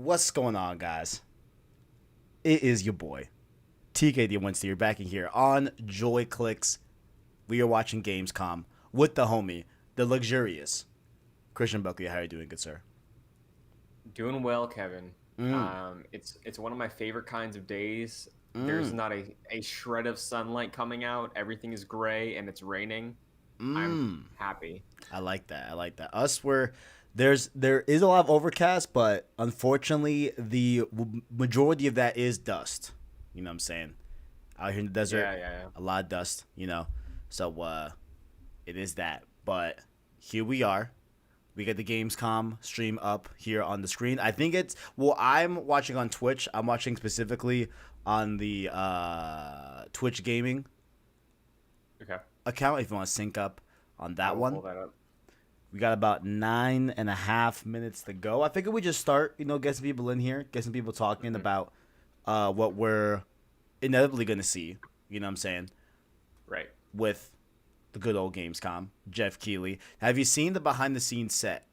What's going on, guys? It is your boy, TK the Wednesday. You're back in here on Joy Clicks. We are watching Gamescom with the homie, the luxurious Christian Buckley. How are you doing, good sir? Doing well, Kevin. Mm, It's one of my favorite kinds of days. There's mm, not a shred of sunlight coming out. Everything is gray and it's raining. I'm mm. happy. I like that. I like that. There is a lot of overcast, but unfortunately, the majority of that is dust. You know what I'm saying? Out here in the desert, Yeah, yeah, yeah. a lot of dust. So it is that. But here we are. We get the Gamescom stream up here on the screen. I think I'm watching on Twitch. I'm watching specifically on the Twitch gaming Okay. account if you want to sync up on I that will one. pull that up. We got about 9.5 minutes to go. I figure we just start, get some people in here, get some people talking Hmm. about what we're inevitably going to see, you know what I'm saying, Right. with the good old Gamescom, Jeff Keighley. Have you seen the behind the scenes set?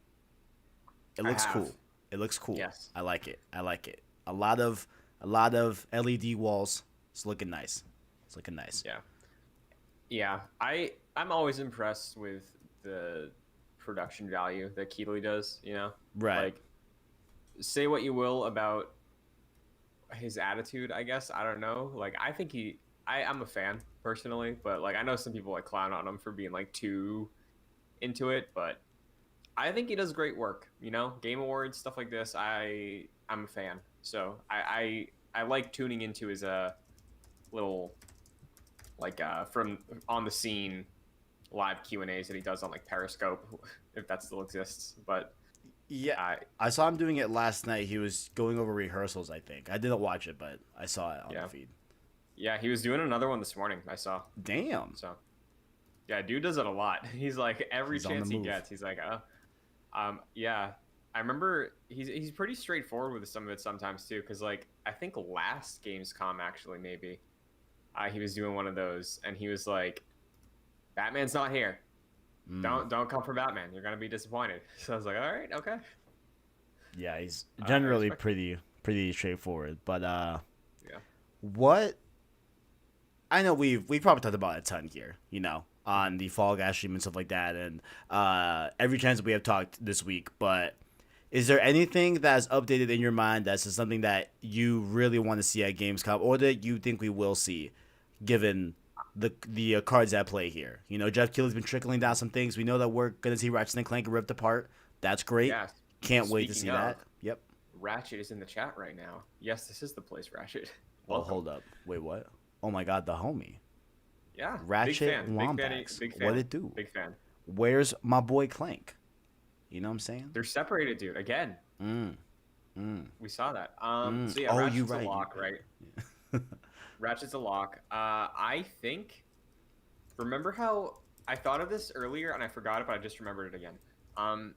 It I looks have. cool. It looks cool. Yes. I like it. I like it. A lot of LED walls. It's looking nice. It's looking nice. Yeah. Yeah. I'm always impressed with the production value that Keighley does, Right. Like, say what you will about his attitude, I guess. I don't know. Like, I think I'm a fan personally, but like I know some people like clown on him for being like too into it, but I think he does great work. Game awards, stuff like this. I'm a fan. So I like tuning into his little like from on the scene live Q&As that he does on like Periscope, if that still exists. But Yeah. I I saw him doing it last night. He was going over rehearsals, I think. I didn't watch it, but I saw it on the yeah. feed. Yeah, he was doing another one this morning, I saw. Damn. So yeah, dude does it a lot. He's like every He's on the chance he move. gets, he's like, yeah. I remember he's pretty straightforward with some of it sometimes too, because like I think last Gamescom actually maybe he was doing one of those and he was like, Batman's not here. Mm. Don't come for Batman. You're gonna be disappointed. So I was like, all right, okay. Yeah, he's I generally respect it. pretty straightforward. But Yeah. what I know we've probably talked about it a ton here, on the Fall Guys stream and stuff like that, and every chance we have talked this week. But is there anything that's updated in your mind that's just something that you really want to see at Gamescom, or that you think we will see, given the cards at play here? Jeff Keighley's been trickling down some things. We know that we're gonna see Ratchet and Clank ripped apart. That's great. Yeah. Can't wait to Speaking see that. of, Yep. Ratchet is in the chat right now. Yes, this is the place, Ratchet. Oh, Welcome. hold up. Wait, what? Oh my God, the homie. Yeah, big Ratchet fan. Big fan. Wombax. Big What fan. it do? Big fan. Where's my boy Clank? You know what I'm saying? They're separated, dude. Again, Mm. Mm. we saw that. Mm. So yeah, Oh, you Ratchet's a right. lock, right? Ratchet's a lock. I think. Remember how I thought of this earlier and I forgot it, but I just remembered it again. Um,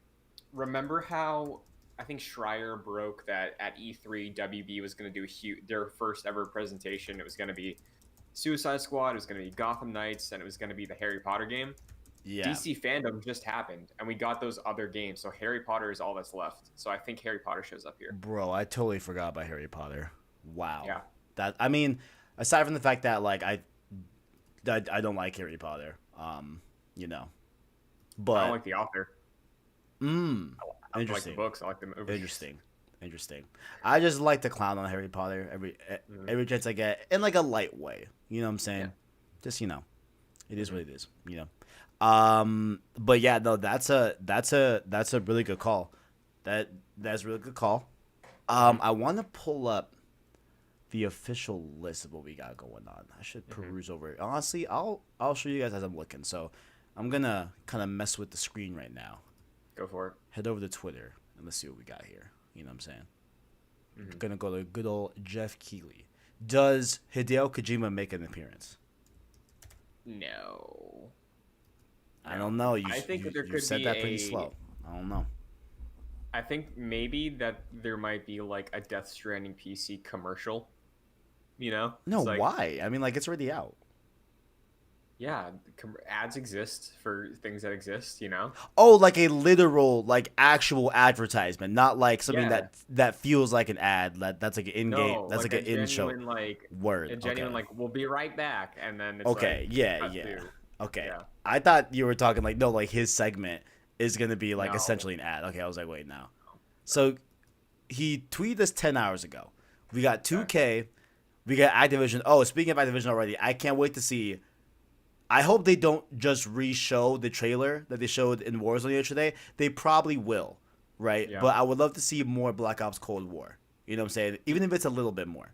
remember how I think Schreier broke that at E3 WB was going to do their first ever presentation. It was going to be Suicide Squad, it was going to be Gotham Knights, and it was going to be the Harry Potter game. Yeah, DC fandom just happened, and we got those other games. So Harry Potter is all that's left. So I think Harry Potter shows up here. bro, I totally forgot about Harry Potter. Wow. Yeah, I mean, aside from the fact that like I don't like Harry Potter, you know, I don't but like the author. mm, I like the interesting, books. I like the movies. interesting. I just like to clown on Harry Potter Mhm. every chance I get in like a light way. You know what I'm saying? Yeah. Just it is Mhm. what it is. But yeah, no, that's a really good call. That's a really good call. Mhm. I want to pull up the official list of what we got going on. I should Mhm. peruse over it. Honestly, I'll show you guys as I'm looking. So I'm gonna kind of mess with the screen right now. Go for it. Head over to Twitter and let's see what we got here. You know what I'm saying? Mhm. Gonna go to good old Jeff Keighley. Does Hideo Kojima make an appearance? No. I No. don't know. You I think you, that there you could said be that pretty slow. I don't know. I think maybe that there might be like a Death Stranding PC commercial. No, It's like why? I mean, like it's already out. Yeah, ads exist for things that exist, you know? Oh, like a literal, like actual advertisement, not like something Yeah. that feels like an ad. That's like an in game. No, That's like like an in show a word. genuine Okay. like we'll be right back, and then it's like Okay. Yeah. cut Yeah. to. Okay. Yeah. I thought you were talking like no, like his segment is gonna be like No. essentially an ad. Okay. I was like, wait, now. So he tweeted this 10 hours ago. We got Okay. 2K. We got Activision. Oh, speaking of Activision already, I can't wait to see. I hope they don't just re-show the trailer that they showed in Warzone yesterday. They probably will, right? Yeah. But I would love to see more Black Ops Cold War. You know what I'm saying? Do, Even if it's a little bit more.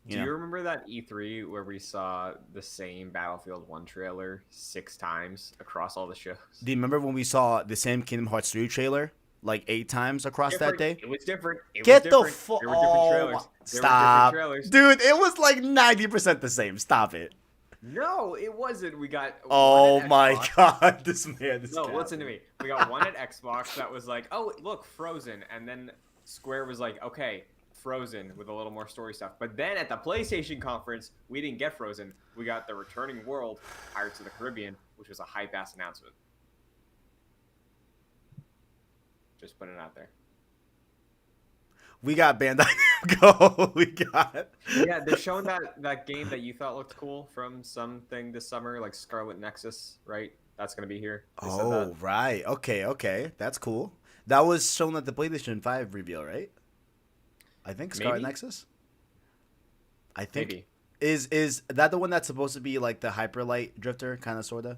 You do know? you remember that E3 where we saw the same Battlefield 1 trailer 6 times across all the shows? Do you remember when we saw the same Kingdom Hearts 3 trailer like 8 times across that Different. day? It was different. It was Get the different. fuck! There were different Oh, trailers. There were different stop, trailers. dude! It was like 90% the same. Stop it! No, it wasn't. We got one Oh at my Xbox. god, this man is. No, listen to me. We got one at Xbox that was like, oh, look, Frozen. And then Square was like, okay, Frozen with a little more story stuff. But then at the PlayStation conference, we didn't get Frozen. We got The Returning World, Pirates of the Caribbean, which was a hype ass announcement. Just putting it out there. We got Bandai Namco. We got. Yeah, they're showing that game that you thought looked cool from something this summer, like Scarlet Nexus, right? That's gonna be here. They said Oh, that. right. Okay, okay. That's cool. That was shown at the PlayStation 5 reveal, right? I think Scarlet Maybe. Nexus. I think Maybe. is that the one that's supposed to be like the hyperlight drifter kind of sorta?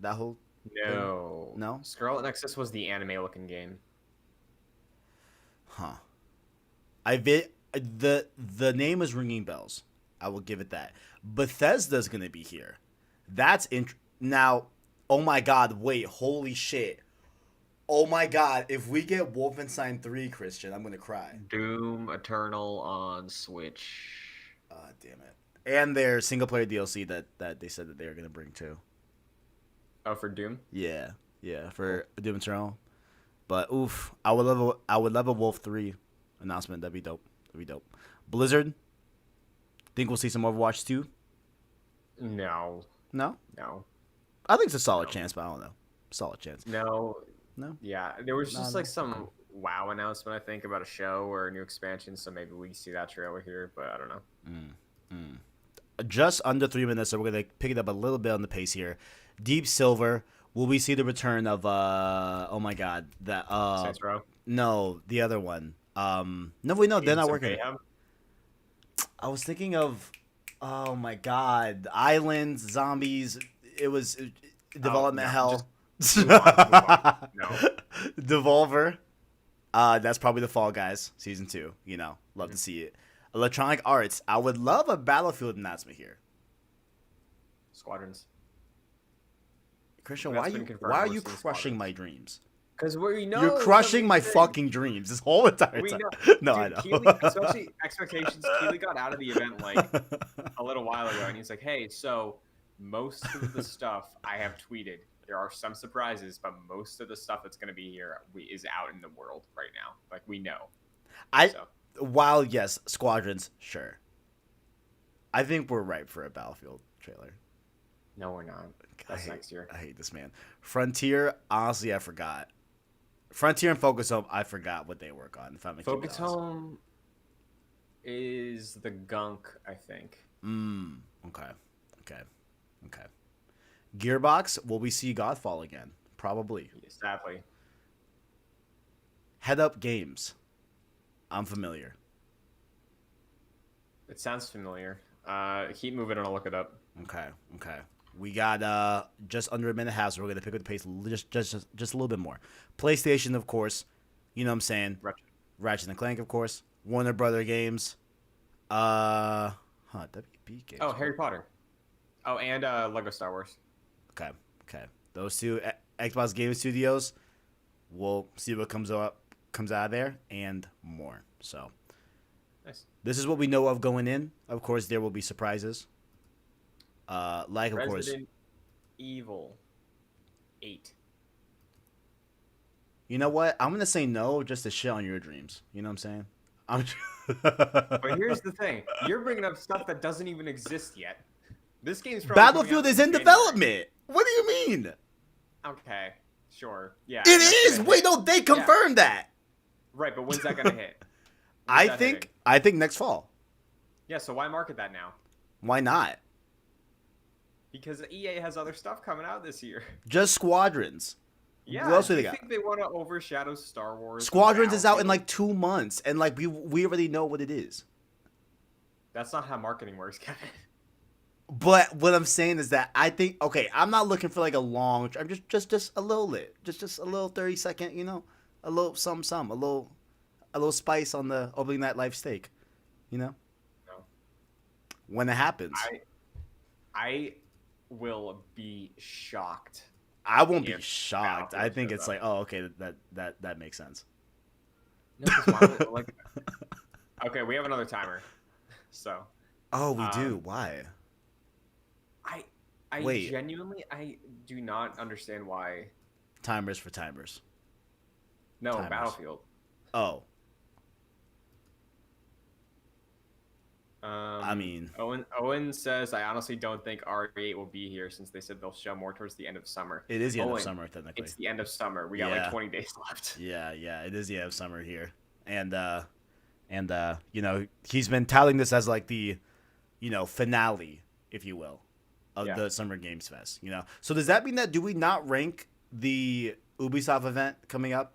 That whole No. No? Scarlet Nexus was the anime looking game. Huh. The name is ringing bells. I will give it that. Bethesda's going to be here. That's now, oh my god, wait, holy shit. Oh my god, if we get Wolfenstein 3, Christian, I'm going to cry. Doom Eternal on Switch. Damn it. And their single player DLC that they said that they were going to bring too. Oh, for Doom? Yeah. Yeah, for Doom Eternal. But oof, I would love a Wolf 3 announcement. That'd be dope. That'd be dope. Blizzard, think we'll see some Overwatch 2? No. No? No. I think it's a solid No. chance, but I don't know. Solid chance. No. No? Yeah. There was just No. like some WoW announcement, I think, about a show or a new expansion, so maybe we see that trailer here, but I don't know. Just under 3 minutes, so we're going to pick it up a little bit on the pace here. Deep Silver, will we see the return of, oh my god, that, Saints Row. no, the other one. No, wait, no, they're not Agents of working. Mayhem? I was thinking of, oh my god, Islands, Zombies, it was Development no, Hell. Move on. No. Devolver. That's probably the Fall Guys season 2. You know, love to see it. Electronic Arts. I would love a Battlefield announcement here. Squadrons. Christian, That's why been you confirmed. why are We're you seeing crushing Squadrons. my dreams? Because we know You're crushing my something- fucking dreams this whole entire We time. know. No, Dude, I know. Keighley, especially expectations. Keighley got out of the event like a little while ago, and he's like, "Hey, so most of the stuff I have tweeted. There are some surprises, but most of the stuff that's going to be here is out in the world right now. Like we know." So, While yes, Squadrons, sure. I think we're ripe for a Battlefield trailer. no, we're not. That's next year. I hate this man. Frontier, honestly, I forgot. Frontier and Focus Home, I forgot what they work on. If I'm Focus Home is the gunk, I think. Okay. Okay. Gearbox, will we see Godfall again? Probably. Sadly. Head Up Games. I'm familiar. It sounds familiar. Keep moving and I'll look it up. Okay. We got just under a minute and a half, so we're gonna pick up the pace just a little bit more. PlayStation, of course. You know what I'm saying? Ratchet and Clank, of course. Warner Brother Games. WB Games. Oh, Harry Potter. Oh, and Lego Star Wars. Okay. Those two Xbox Game Studios. We'll see what comes out of there and more. So, Nice. this is what we know of going in. Of course, there will be surprises. Of course. Resident Evil 8. You know what? I'm gonna say no just to shit on your dreams. You know what I'm saying? But here's the thing: you're bringing up stuff that doesn't even exist yet. This game's probably coming Battlefield out is in January. development. What do you mean? Okay, sure. Yeah. and It that's is. gonna Wait, hit. no, they confirmed that. Right, but when's that gonna hit? I When's that think hitting? I think next fall. Yeah, so why market that now? Why not? Because EA has other stuff coming out this year. Just Squadrons. Yeah, What else do do you they got? think they want to overshadow Star Wars? Squadrons is out in Battlefield? like 2 months, and like we already know what it is. That's not how marketing works, Kevin. But what I'm saying is that I think I'm not looking for like a long. I'm just a little lit, just a little 30-second, a little some, a little spice on the opening night live steak, No. when it happens. I will be shocked. I won't be If shocked. I Battlefield think shows it's up. like, oh, okay, that makes sense. No, 'cause why would, like, okay, we have another timer. So Oh, we do. Um, Why? I Wait. genuinely I do not understand why. Timers for timers. No, Timers. Battlefield. Oh, I mean, Owen says, I honestly don't think RE8 will be here since they said they'll show more towards the end of summer. it is the end of Owen, summer technically. It's the end of summer. We got Yeah. like 20 days left. Yeah, it is the end of summer here, and he's been touting this as like the, finale, if you will, of Yeah. the Summer Games Fest. So does that mean that do we not rank the Ubisoft event coming up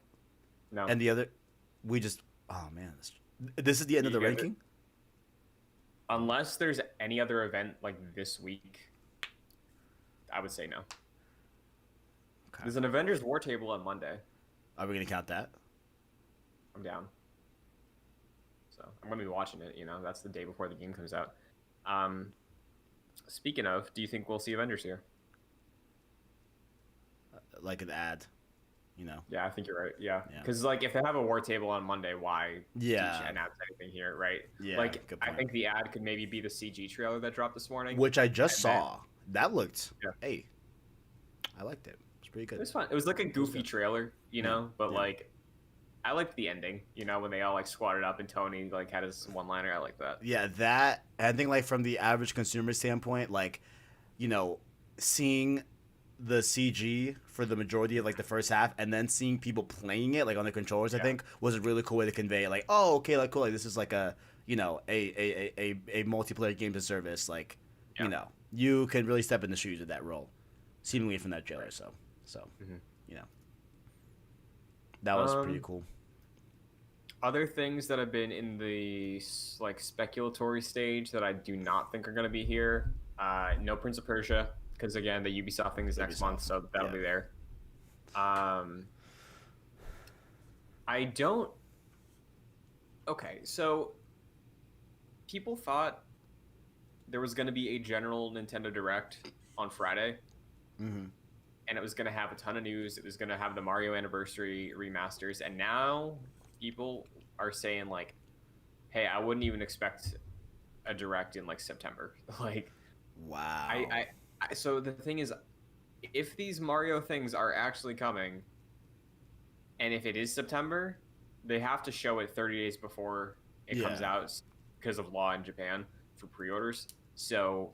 No. and the other? We just oh man, this is the end of the You guys- ranking. Unless there's any other event like this week, I would say no. Okay. There's an Avengers War Table on Monday. Are we gonna count that? I'm down. So I'm gonna be watching it. That's the day before the game comes out. Speaking of, do you think we'll see Avengers here? Like an ad, Yeah, I think you're right. Yeah, Yeah. because like if they have a War Table on Monday, why Yeah. announce anything here, right? Yeah, Like good I point. think the ad could maybe be the CG trailer that dropped this morning. Which I just And then- saw. That looked. Yeah. Hey, I liked it. It's pretty It good. was fun. It was like a goofy good. trailer, but yeah. like I liked the ending. When they all like squatted up and Tony like had his one-liner. I like that. Yeah, that. I think like from the average consumer standpoint, like, seeing the CG for the majority of like the first half, and then seeing people playing it like on the controllers, I Yeah. think was a really cool way to convey like, oh, okay, like cool, like this is like a a multiplayer game to service, like Yeah. you can really step in the shoes of that role, seemingly from that trailer. So Mhm. that was pretty Um, cool. Other things that have been in the like speculatory stage that I do not think are going to be here. No Prince of Persia, because again the Ubisoft thing is next Ubisoft, month, so that'll yeah. be there. I don't. Okay, so people thought there was going to be a general Nintendo Direct on Friday, Mm-hmm. and it was going to have a ton of news. It was going to have the Mario Anniversary remasters, and now people are saying like, "Hey, I wouldn't even expect a Direct in like September." Like, Wow. so the thing is, if these Mario things are actually coming, and if it is September, they have to show it 30 days before it comes Yeah. out because of law in Japan for pre-orders. So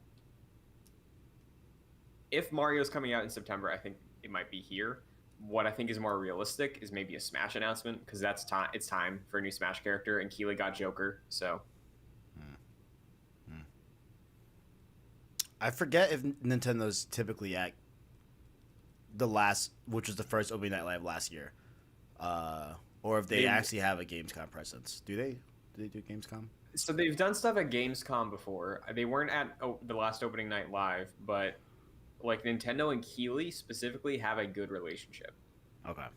if Mario's coming out in September, I think it might be here. What I think is more realistic is maybe a Smash announcement, because that's time. It's time for a new Smash character, and Keighley got Joker, so I forget if Nintendo's typically at the last, which was the first opening night live last year, or if they They- actually have a Gamescom presence. Do they? Do they do Gamescom? So they've done stuff at Gamescom before. They weren't at the last opening night live, but like Nintendo and Keighley specifically have a good relationship. Okay.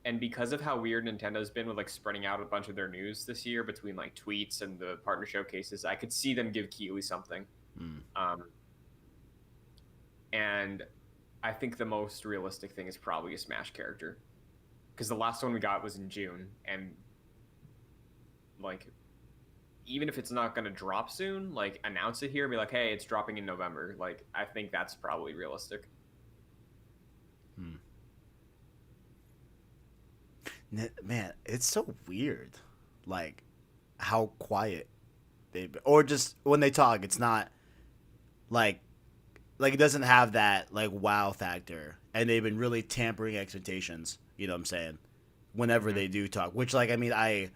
And because of how weird Nintendo's been with like spreading out a bunch of their news this year between like tweets and the partner showcases, I could see them give Keighley something. And I think the most realistic thing is probably a Smash character, because the last one we got was in June, and like even if it's not going to drop soon, like announce it here and be like, hey, it's dropping in November. Like I think that's probably realistic. Man, it's so weird, like how quiet they, or just when they talk, it's not like it doesn't have that like wow factor, and they've been really tampering expectations. You know what I'm saying? Whenever Mm-hmm. they do talk, which like I mean I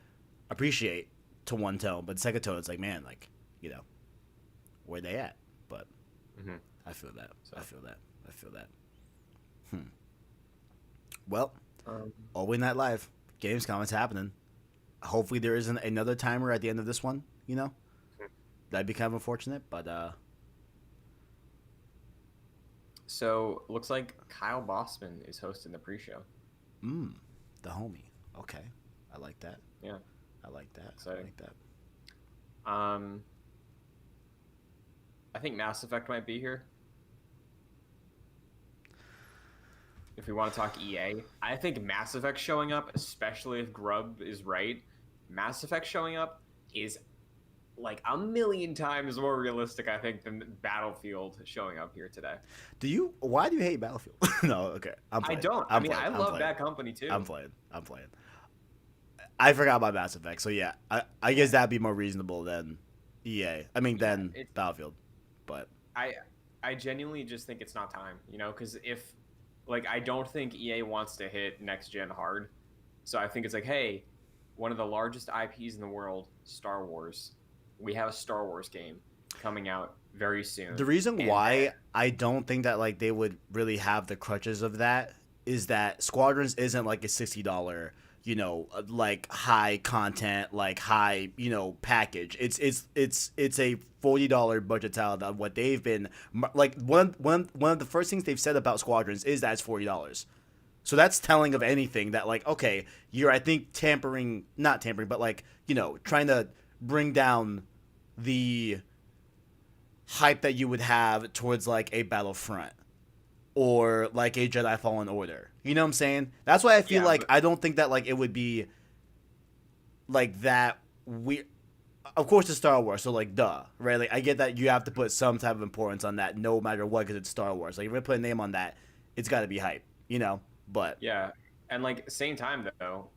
appreciate to one tone, but second tone it's like man like you know where they at? But Mm-hmm. I feel that. So, I feel that. I feel that. Hmm. Well, um, All Night Live, Gamescom is happening. Hopefully there isn't another timer at the end of this one. You know, that'd be kind of unfortunate, but so looks like Kyle Bossman is hosting the pre-show. mm, the homie. Okay, I like that. Yeah, I like that. I exciting. like that. Um, I think Mass Effect might be here. If we want to talk EA, I think Mass Effect showing up, especially if Grubb is right, Mass Effect showing up is like a million times more realistic, I think, than Battlefield showing up here today. Do you? Why do you hate Battlefield? No, okay. I'm I playing. don't. I I'm mean, playing. I I'm love playing. Bad Company too. I'm playing. I'm playing. I forgot about Mass Effect, so yeah, I guess that'd be more reasonable than EA. I mean, Yeah, than it's Battlefield, but I I genuinely just think it's not time, because if like I don't think EA wants to hit next gen hard. So I think it's like, hey, one of the largest IPs in the world, Star Wars. We have a Star Wars game coming out very the soon. reason And why I don't think that like they would really have the crutches of that is that Squadrons isn't like a $60, like high content, like high, package. It's a $40 budget title. That what they've been like one of the first things they've said about Squadrons is that it's $40. So that's telling of anything that like okay, you're I think not tampering, but like trying to bring down the hype that you would have towards like a Battlefront or like a Jedi Fallen Order. You know what I'm saying? That's why I feel yeah, like but I don't think that like it would be like that we of course it's Star Wars, so like duh, right? Like I get that you have to put some type of importance on that no matter what because it's Star Wars. Like if you're gonna put a name on that, it's gotta be hype. But yeah. And like same time though,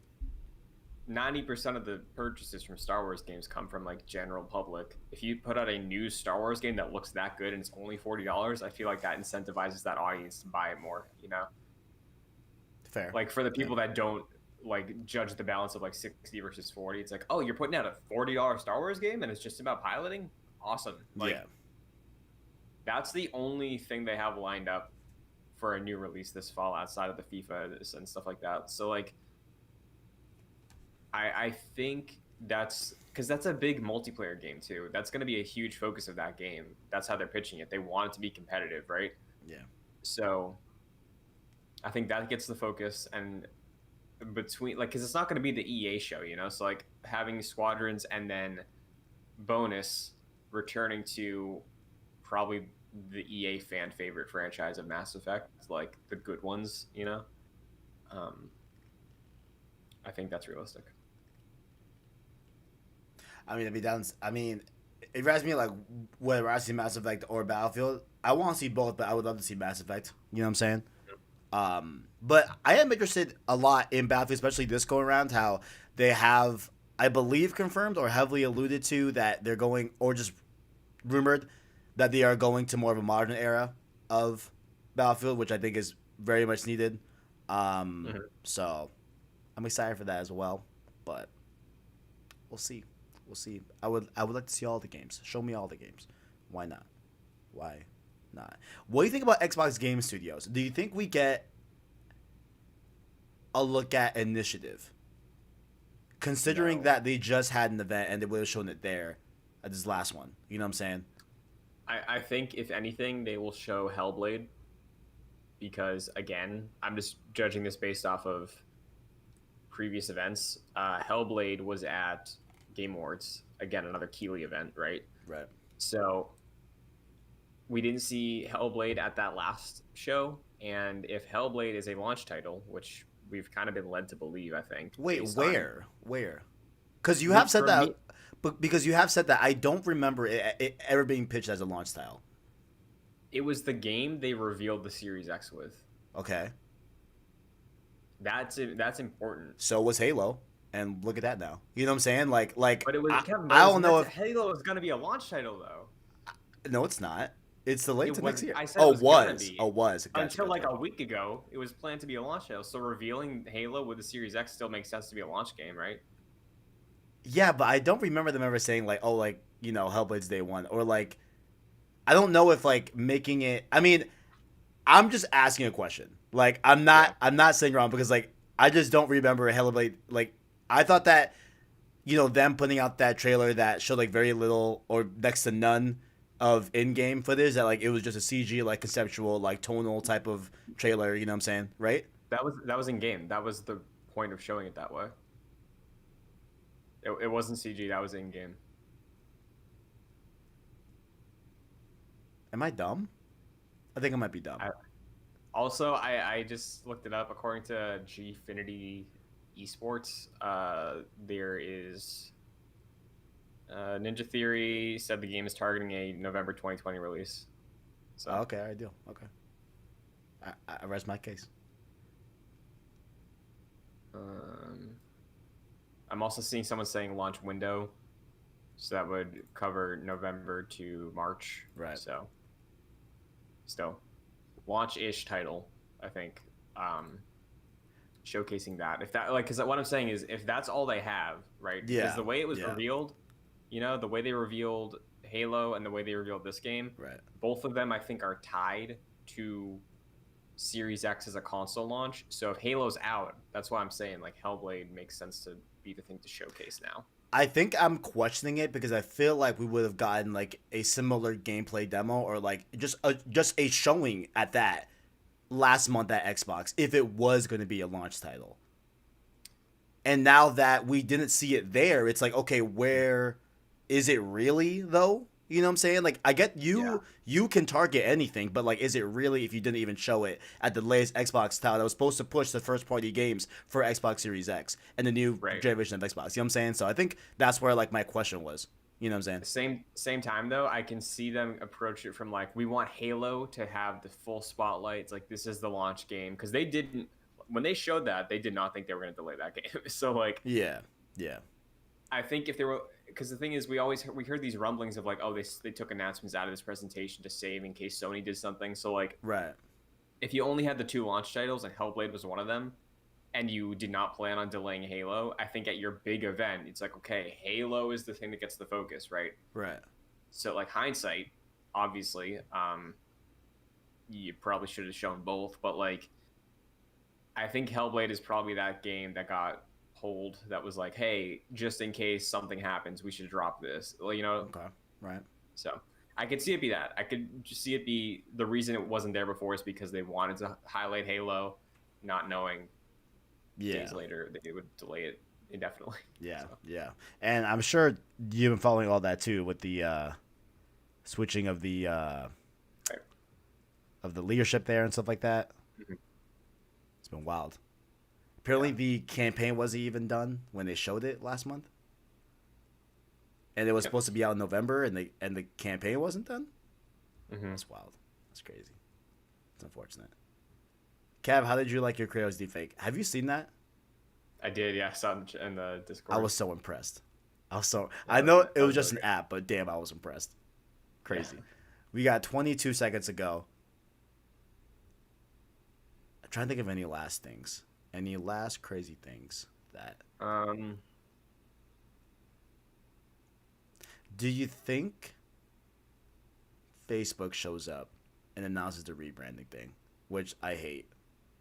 90% of the purchases from Star Wars games come from like general public. If you put out a new Star Wars game that looks that good and it's only $40, I feel like that incentivizes that audience to buy it more. fair. Like for the Yeah. people that don't like judge the balance of like 60 versus 40, it's like, "Oh, you're putting out a $40 Star Wars game and it's just about piloting? Awesome." Like Yeah. that's the only thing they have lined up for a new release this fall outside of the FIFA and stuff like that. So like I think that's because that's a big multiplayer game too. That's going to be a huge focus of that game. That's how they're pitching it. They want it to be competitive, right? Yeah. So I think that gets the focus and between like because it's not going to be the EA show. So like having Squadrons and then bonus returning to probably the EA fan favorite franchise of Mass Effect, like the good ones. Um, I think that's realistic. I mean, if you ask me like whether I see Mass Effect or Battlefield, I want to see both, but I would love to see Mass Effect. You know what I'm saying? But I am interested a lot in Battlefield, especially this go around. How they have, I believe, confirmed or heavily alluded to that they're going, or just rumored that they are going to more of a modern era of Battlefield, which I think is very much needed. So I'm excited for that as well. But we'll see. We'll see. I would like to see all the games. Show me all the games. Why not? Why not? What do you think about Xbox Game Studios? Do you think we get a look at Initiative? Considering No. that they just had an event and they would have shown it there at this last one. You know what I'm saying? I think if anything, they will show Hellblade because again, I'm just judging this based off of previous events. Hellblade was at Game Awards, again another Keighley event, right? Right. So we didn't see Hellblade at that last show, and if Hellblade is a launch title, which we've kind of been led to believe, I think. Wait, based on- where? Because you Like, have said for that. me- But because you have said that, I don't remember it ever being pitched as a launch style. It was the game they revealed the Series X with. Okay. That's important. So was Halo, and look at that now. You know what I'm saying? Like But it was Kevin. I don't know if Halo was going to be a launch title though. no, it's not. It's delayed It to was. next year. I said it Oh, was gonna was. be Oh, was. Gotcha, until like gotcha. a week ago. It was planned to be a launch title. So revealing Halo with the Series X still makes sense to be a launch game, right? Yeah, but I don't remember them ever saying like, oh, like, Hellblade's day one, or like, I don't know if like making it. I mean, I'm just asking a question. Like, Yeah. I'm not saying wrong because like I just don't remember Hellblade. Like, I thought that them putting out that trailer that showed like very little or next to none of in-game footage, that like it was just a CG like conceptual like tonal type of trailer. You know what I'm saying, right? That was in game. That was the point of showing it that way. It wasn't CG. That was in game. Am I dumb? I think I might be dumb. Also, I just looked it up. According to Gfinity Esports, there is Ninja Theory said the game is targeting a November 2020 release. So Okay, I do. Okay, I rest my case. um, I'm also seeing someone saying launch window, so that would cover November to March. Right. So still launch-ish title, I think. Showcasing that, if that, like, because what I'm saying is if that's all they have, right? Yeah. Because the way it was Yeah. revealed, the way they revealed Halo and the way they revealed this game, Right. both of them I think are tied to Series X as a console launch. So if Halo's out, that's why I'm saying like Hellblade makes sense to be the thing to showcase now. I think I'm questioning it because I feel like we would have gotten like a similar gameplay demo or like just a showing at that last month at Xbox if it was going to be a launch title. And now that we didn't see it there, it's like, okay, where is it really though? You know what I'm saying? Like, I get you can target anything, but like, is it really if you didn't even show it at the latest Xbox title that was supposed to push the first party games for Xbox Series X and the new generation of Xbox? You know what I'm saying? So I think that's where like my question was. You know what I'm saying? Same time though, I can see them approach it from like, we want Halo to have the full spotlight. It's like, this is the launch game, because they didn't, when they showed that, they did not think they were going to delay that game. So like, yeah. I think if they were, because the thing is, we heard these rumblings of like, oh, they took announcements out of this presentation to save in case Sony did something. So like, right. If you only had the two launch titles and Hellblade was one of them, and you did not plan on delaying Halo, I think at your big event, it's like, okay, Halo is the thing that gets the focus, right? Right. So, like, hindsight, obviously, you probably should have shown both, but, like, I think Hellblade is probably that game that got pulled that was like, hey, just in case something happens, we should drop this. Well, Okay. Right. So, I could see it be that. I could just see it be the reason it wasn't there before is because they wanted to highlight Halo, not knowing days later they would delay it indefinitely. Yeah, so. Yeah. And I'm sure you've been following all that too with the switching of the leadership there and stuff like that. Mm-hmm. It's been wild. Apparently the campaign wasn't even done when they showed it last month. And it was supposed to be out in November and the campaign wasn't done? Mm-hmm. That's wild. That's crazy. It's unfortunate. Cav, how did you like your Kratos deepfake? Have you seen that? I did, yeah. I saw it in the Discord. I was so impressed. I know it was just an app, but damn, I was impressed. Crazy. Yeah. We got 22 seconds to go. I'm trying to think of any last things. Any last crazy things that... Do you think Facebook shows up and announces the rebranding thing, which I hate?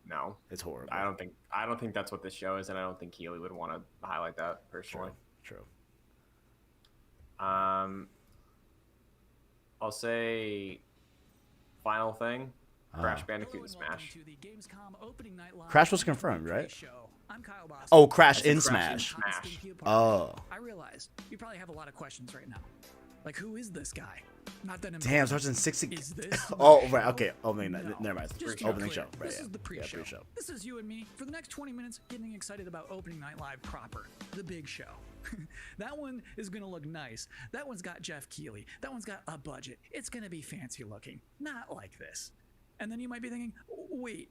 No, it's horrible. I don't think that's what this show is, and I don't think Keighley would want to highlight that personally. True. I'll say final thing. Crash Bandicoot and Smash. Crash was confirmed, right? Oh, Crash in Smash. Oh. I realize you probably have a lot of questions right now. Like, who is this guy? Not that important. Damn, starts in 60. Oh, right. Okay. Opening. No. Never mind. Opening show. Right. This is the pre-show. This is you and me for the next 20 minutes getting excited about opening night live proper. The big show. That one is going to look nice. That one's got Jeff Keighley. That one's got a budget. It's going to be fancy looking. Not like this. And then you might be thinking, wait,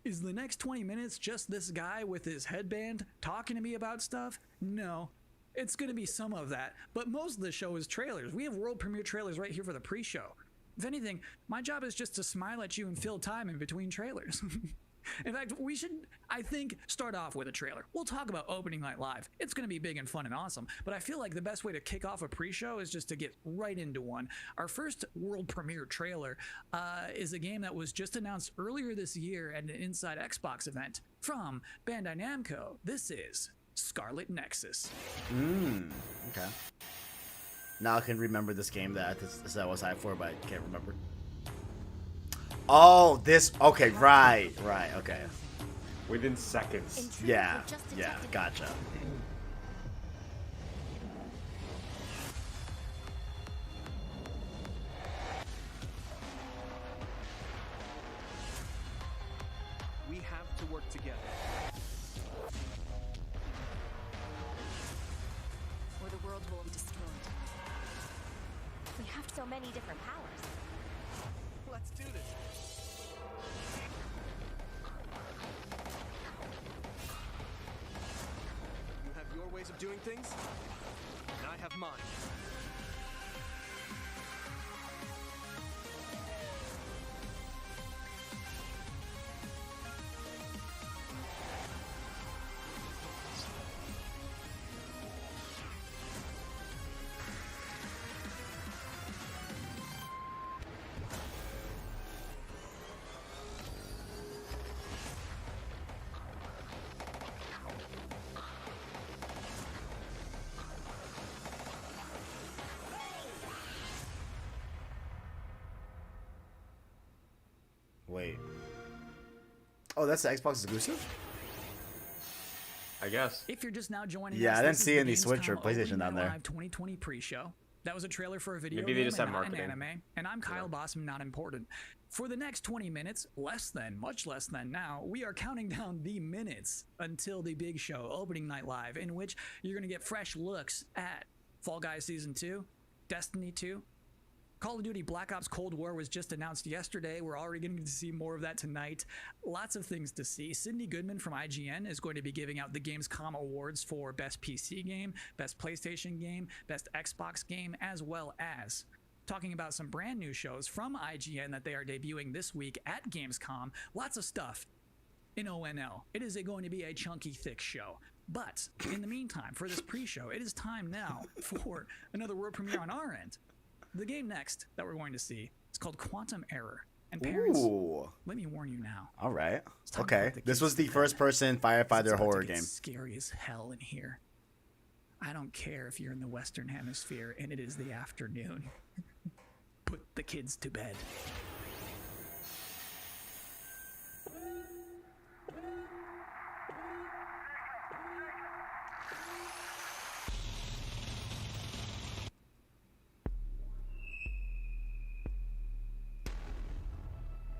is the next 20 minutes just this guy with his headband talking to me about stuff? No. It's going to be some of that, but most of the show is trailers. We have world premiere trailers right here for the pre-show. If anything, my job is just to smile at you and fill time in between trailers. In fact, we should, I think, start off with a trailer. We'll talk about opening night live. It's going to be big and fun and awesome, but I feel like the best way to kick off a pre-show is just to get right into one. Our first world premiere trailer is a game that was just announced earlier this year at an Inside Xbox event from Bandai Namco. This is Scarlet Nexus. Okay. Now I can remember this game that I was hyped for, but I can't remember. Oh, this. Okay, right, okay. Within seconds. Yeah, gotcha. We have to work together. Or the world will be destroyed. We have so many different powers. Let's do this. You have your ways of doing things, and I have mine. Wait. Oh, that's the Xbox exclusive? I guess. If you're just now joining Yeah, us, I didn't this is see the any Switch or Gamescom PlayStation Opening down Night there. Live 2020 pre-show. That was a trailer for a video Maybe they game just and have not an marketing. anime. And I'm Kyle Bossman, not important. For the next 20 minutes, much less than now, we are counting down the minutes until the big show, Opening Night Live, in which you're going to get fresh looks at Fall Guys Season 2, Destiny 2, Call of Duty Black Ops Cold War was just announced yesterday. We're already getting to see more of that tonight. Lots of things to see. Cindy Goodman from IGN is going to be giving out the Gamescom awards for Best PC Game, Best PlayStation Game, Best Xbox Game, as well as talking about some brand new shows from IGN that they are debuting this week at Gamescom. Lots of stuff in ONL. It is going to be a chunky, thick show. But in the meantime, for this pre-show, it is time now for another world premiere on our end. The game next that we're going to see is called Quantum Error. And parents, Ooh. let me warn you now. All right. It's time Okay. to put This kids was the to bed. first-person It's firefighter about horror to get game. scary as hell in here. I don't care if you're in the Western Hemisphere and it is the afternoon. Put the kids to bed.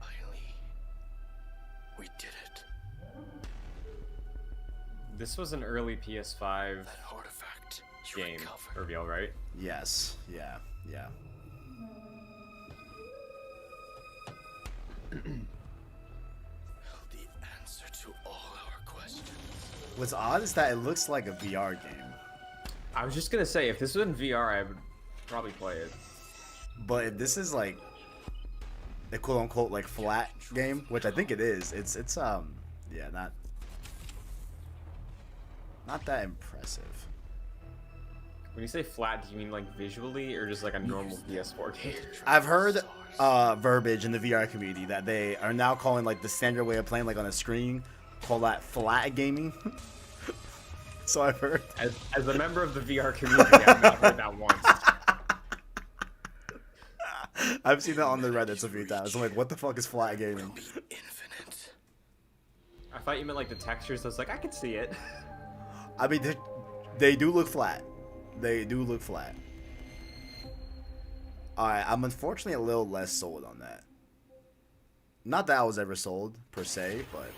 Finally, we did it. This was an early PS5 An artifact. You game recovered. reveal, right? Yes. Yeah. The answer to all our questions. What's odd is that it looks like a VR game, I was just gonna say, if this was in VR, I would probably play it. but if this is like the quote unquote like flat game, which I think it is, it's yeah, not that impressive. When you say flat, do you mean like visually or just like a normal PS4 game? I've heard verbiage in the VR community that they are now calling like the standard way of playing like on a screen, call that flat gaming. So I've heard. As a member of the VR community, I've not heard that once. I've seen that on the Reddits a few times. I'm like, what the fuck is flat gaming? Be infinite. I thought you meant like the textures. I was like, I could see it. I mean, they do look flat. They do look flat. Alright, I'm unfortunately a little less sold on that. Not that I was ever sold, per se, but...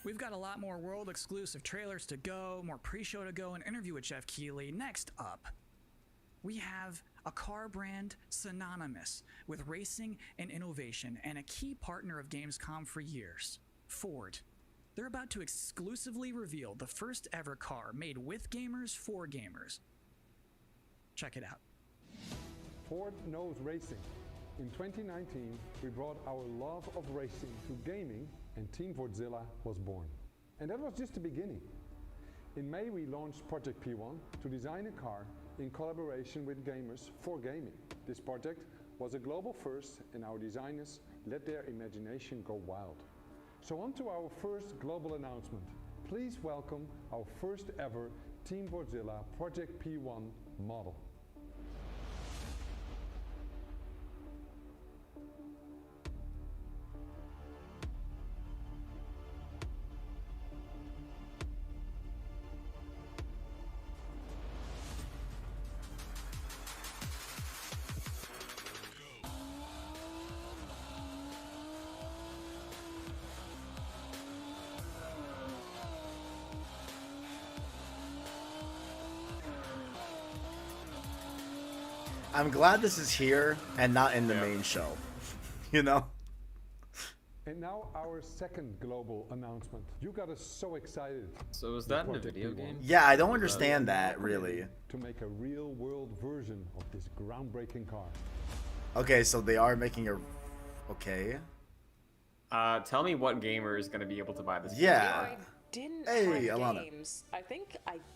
We've got a lot more world exclusive trailers to go, more pre-show to go, an interview with Jeff Keighley. Next up, we have a car brand synonymous with racing and innovation and a key partner of Gamescom for years, Ford. They're about to exclusively reveal the first ever car made with gamers for gamers. Check it out. Ford knows racing. In 2019, we brought our love of racing to gaming, and Team Fordzilla was born. And that was just the beginning. In May, we launched Project P1 to design a car in collaboration with gamers for gaming. This project was a global first, and our designers let their imagination go wild. So on to our first global announcement. Please welcome our first ever Team Fordzilla Project P1 model. I'm glad this is here and not in the main show. You know? And now our second global announcement. You got us so excited. So is that in a Project video P1. game? Yeah, I don't understand that, really. To make a real world version of this groundbreaking car. Okay, so they are making a... Okay. Tell me what gamer is going to be able to buy this. Yeah. I didn't Hey, have Alana. games. I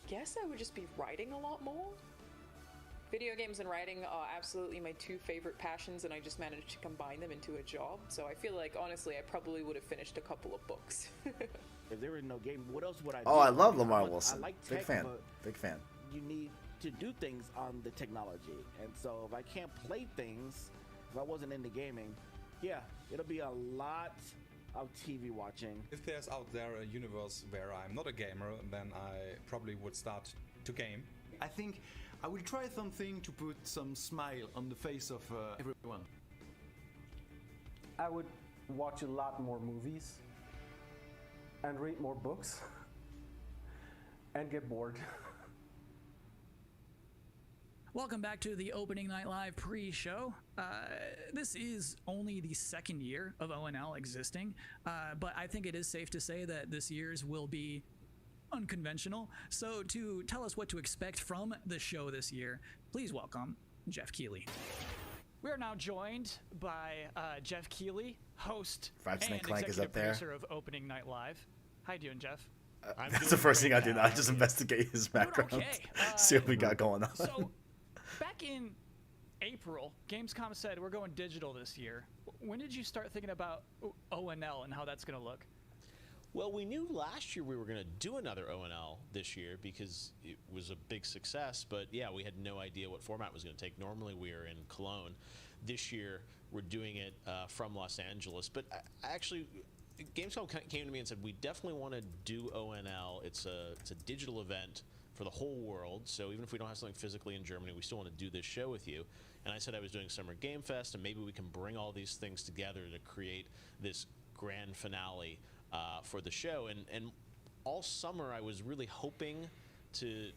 guess I would just be writing a lot more. Video games and writing are absolutely my two favorite passions, and I just managed to combine them into a job. So I feel like, honestly, I probably would have finished a couple of books. If there was no game, what else would I do? Oh, I love mean, Lamar like- Wilson. I like Big tech, fan. but Big fan. you need to do things on the technology. And so if I can't play things, if I wasn't into gaming, yeah, it'll be a lot of TV watching. If there's out there a universe where I'm not a gamer, then I probably would start to game. I think I will try something to put some smile on the face of everyone. I would watch a lot more movies and read more books and get bored. Welcome back to the Opening Night Live pre-show. This is only the second year of ONL existing, but I think it is safe to say that this year's will be unconventional. So to tell us what to expect from the show this year, please welcome Jeff Keighley. We are now joined by Jeff Keighley, host Five and Snake Clank is executive up there. producer of Opening Night Live. How you doing, Jeff? That's the first thing I do now. I just investigate his background. okay. See what we got going on. So, back in April, Gamescom said we're going digital this year. When did you start thinking about ONL and how that's going to look? Well, we knew last year we were going to do another ONL this year because it was a big success, but yeah, we had no idea what format it was going to take. Normally we are in Cologne. This year we're doing it from Los Angeles, but actually Gamescom came to me and said we definitely want to do ONL. It's a digital event for the whole world, so even if we don't have something physically in Germany, we still want to do this show with you. And I said I was doing Summer Game Fest, and maybe we can bring all these things together to create this grand finale for the show. And all summer I was really hoping to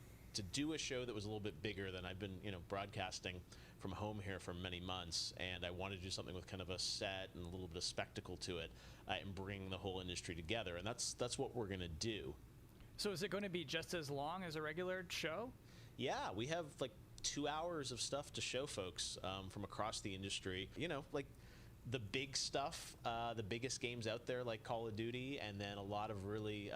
do a show that was a little bit bigger than I've been broadcasting from home here for many months, and I wanted to do something with kind of a set and a little bit of spectacle to it, and bring the whole industry together, and that's what we're gonna do. So is it going to be just as long as a regular show? Yeah, we have like 2 hours of stuff to show folks from across the industry. Like the big stuff, the biggest games out there like Call of Duty, and then a lot of really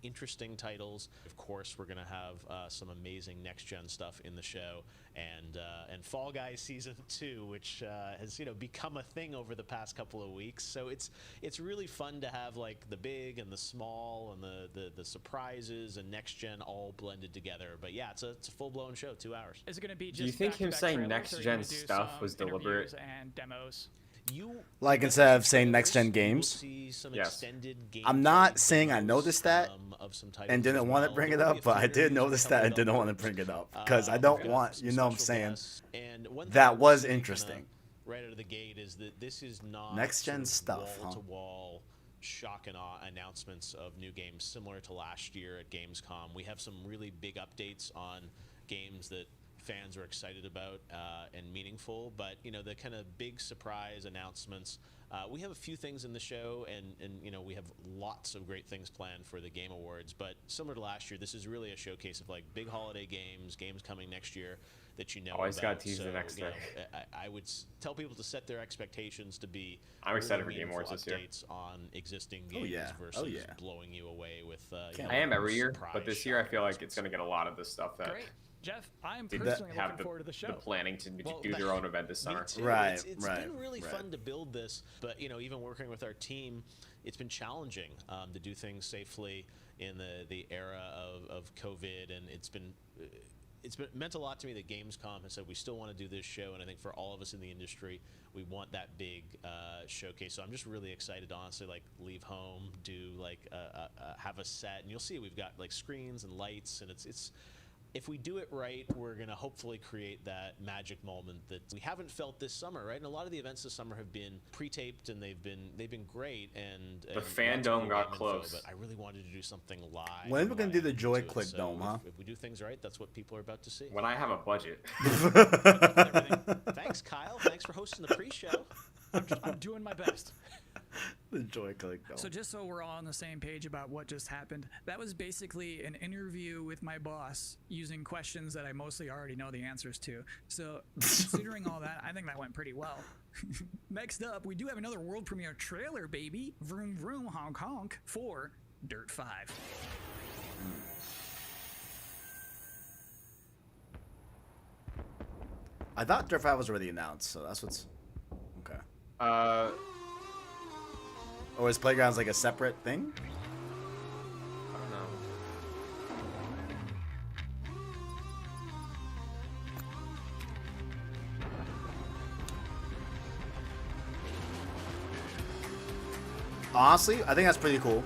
interesting titles. Of course, we're gonna have some amazing next-gen stuff in the show, and Fall Guys Season 2, which has become a thing over the past couple of weeks. So it's really fun to have like the big and the small and the surprises and next-gen all blended together. But yeah, it's a full-blown show, 2 hours. Is it going to be just Do you think him back-to-back saying trailers, or are you next-gen gonna do stuff some was deliberate? interviews and demos? Like, instead of saying next-gen games, I'm not saying I noticed that and didn't want to bring it up, but I did notice that and didn't want to bring it up because I don't want, you know what I'm saying, that was interesting. Right out of the gate is that this is not next-gen stuff, huh? wall-to-wall shock and awe announcements of new games similar to last year at Gamescom. We have some really big updates on games that fans are excited about and meaningful, but the kind of big surprise announcements We have a few things in the show, and you know, we have lots of great things planned for the Game Awards. But similar to last year, this is really a showcase of like big holiday games coming next year that you know. Always about. got to tease the next you know, thing. I would tell people to set their expectations to be. I'm excited really for Game Awards this year. updates on existing games versus blowing you away with. You know, I am every year, surprise but this year I feel like it's announcements. going to get a lot of the stuff that. Great. Jeff, I'm Did personally have looking forward to the show. The planning to Well, do their own event this summer. Me too. Right, It's been really fun to build this, but you know, even working with our team, it's been challenging to do things safely in the era of COVID, and it's been meant a lot to me that Gamescom has said we still want to do this show, and I think for all of us in the industry, we want that big showcase. So I'm just really excited to honestly like leave home, do like have a set, and you'll see we've got like screens and lights, and it's. If we do it right, we're going to hopefully create that magic moment that we haven't felt this summer, right? And a lot of the events this summer have been pre-taped, and they've been great. And The fan dome got close. But I really wanted to do something live. When are we going to do the Joy into it. Click So Dome, huh? If we do things right, that's what people are about to see. When I have a budget. Thanks, Kyle. Thanks for hosting the pre-show. I'm doing my best. The Joy Click Dome. So just so we're all on the same page about what just happened, that was basically an interview with my boss using questions that I mostly already know the answers to. So considering all that, I think that went pretty well. Next up, we do have another world premiere trailer, baby. Vroom vroom honk honk for Dirt 5. I thought Dirt 5 was already announced, so that's what's okay. Or is Playgrounds like a separate thing? I don't know. Honestly, I think that's pretty cool.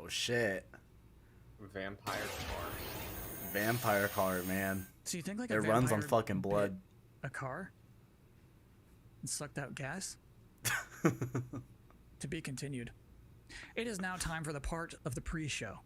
Oh shit. Vampire car. Vampire car, man. So you think like it a runs on vampire fucking blood. bit a car and sucked out gas? To be continued. It is now time for the part of the pre-show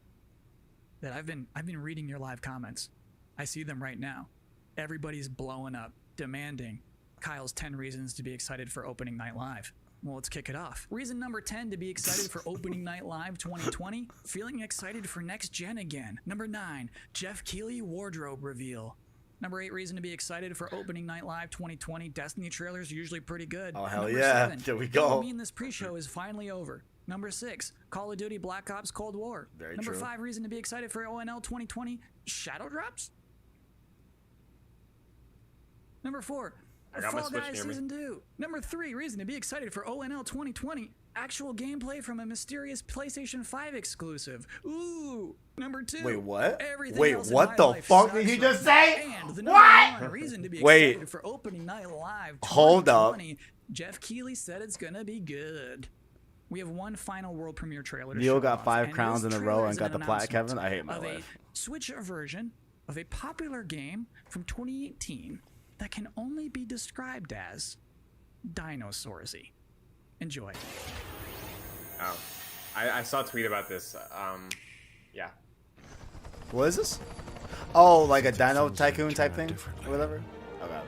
that I've been reading your live comments. I see them right now. Everybody's blowing up, demanding Kyle's 10 reasons to be excited for opening night live. Well, let's kick it off. Reason number 10 to be excited for opening night live 2020, feeling excited for next gen again. Number 9, Jeff Keighley wardrobe reveal. Number 8 reason to be excited for opening night live 2020, Destiny trailers are usually pretty good. Oh, hell Number yeah. 7, There we it go. would mean this pre-show is finally over. Number 6, Call of Duty Black Ops Cold War. Very Number true. 5 reason to be excited for ONL 2020, Shadow Drops. Number 4, I got my Fall Switch Guys near me. Season 2. Number 3 reason to be excited for ONL 2020, actual gameplay from a mysterious PlayStation 5 exclusive. Ooh. Number 2. Wait, what? Everything Wait, else in what my the life fuck sucks did he right just now. say? And the number What? 1 reason to be Wait. excited for opening night live 2020, Hold up. Jeff Keighley said it's gonna be good. We have one final world premiere trailer to Leo show got off, 5 and crowns this in a trailer row is and got an the plat, announcement Kevin. I hate my of life. a Switch version of a popular game from 2018 that can only be described as Dinosaursy. Enjoy. Oh, I saw a tweet about this. Yeah. What is this? Oh, like a Dino Tycoon type thing? Or whatever? Okay.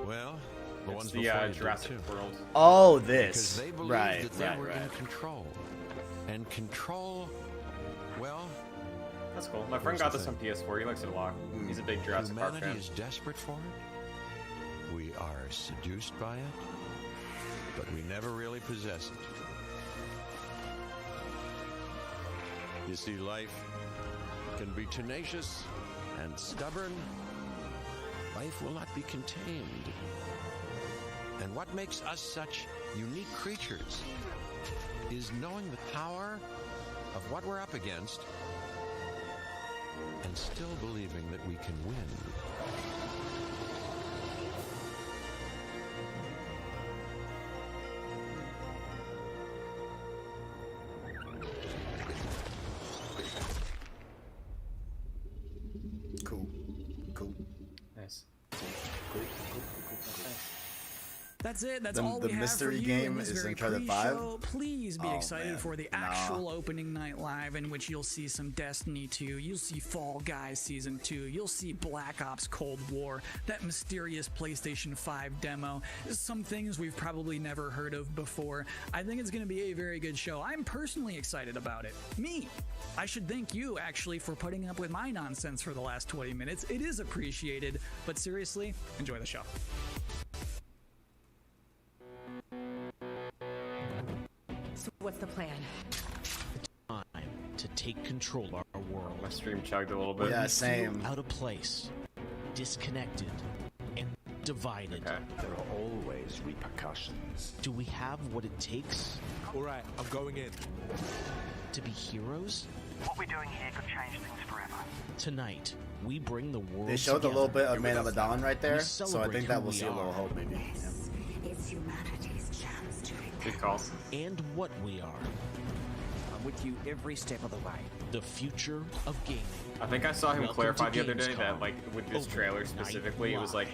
Well, The It's ones the before you did, Jurassic too. World. Oh, Because this. they believed Right, that they right, were in right. control. And control, well, That's cool. My friend Here's got the this on thing. PS4. He likes it a lot. He's a big Jurassic Park humanity fan. is desperate for it. We are seduced by it, but we never really possess it. You see, life can be tenacious and stubborn. Life will not be contained. And what makes us such unique creatures is knowing the power of what we're up against and still believing that we can win. Cool. Cool. Nice. That's it. That's The- all the we have mystery for you game in this is very Uncharted pre-show. 5? Please be Oh, excited man. for the Nah. actual opening night live, in which you'll see some Destiny 2, you'll see Fall Guys Season 2, you'll see Black Ops Cold War, that mysterious PlayStation 5 demo, some things we've probably never heard of before. I think it's going to be a very good show. I'm personally excited about it. Me. I should thank you, actually, for putting up with my nonsense for the last 20 minutes. It is appreciated, but seriously, enjoy the show. So what's the plan? Time to take control of our world. My stream chugged a little bit. Yeah, We same. feel out of place, disconnected, and divided. Okay. There are always repercussions. Do we have what it takes All right, I'm going in. to be heroes? What we're doing here could change things forever. Tonight, we bring the world They showed a little bit of Man of the Dawn right there, We so I celebrate think that who we'll we see a little are. hope maybe. Yeah. It's humanity's chance to Good call. And what we are. I'm with you every step of the way. The future of gaming. I think I saw him Welcome clarify to the other day Gamescom. that, like, with this trailer Opening night specifically, it was like,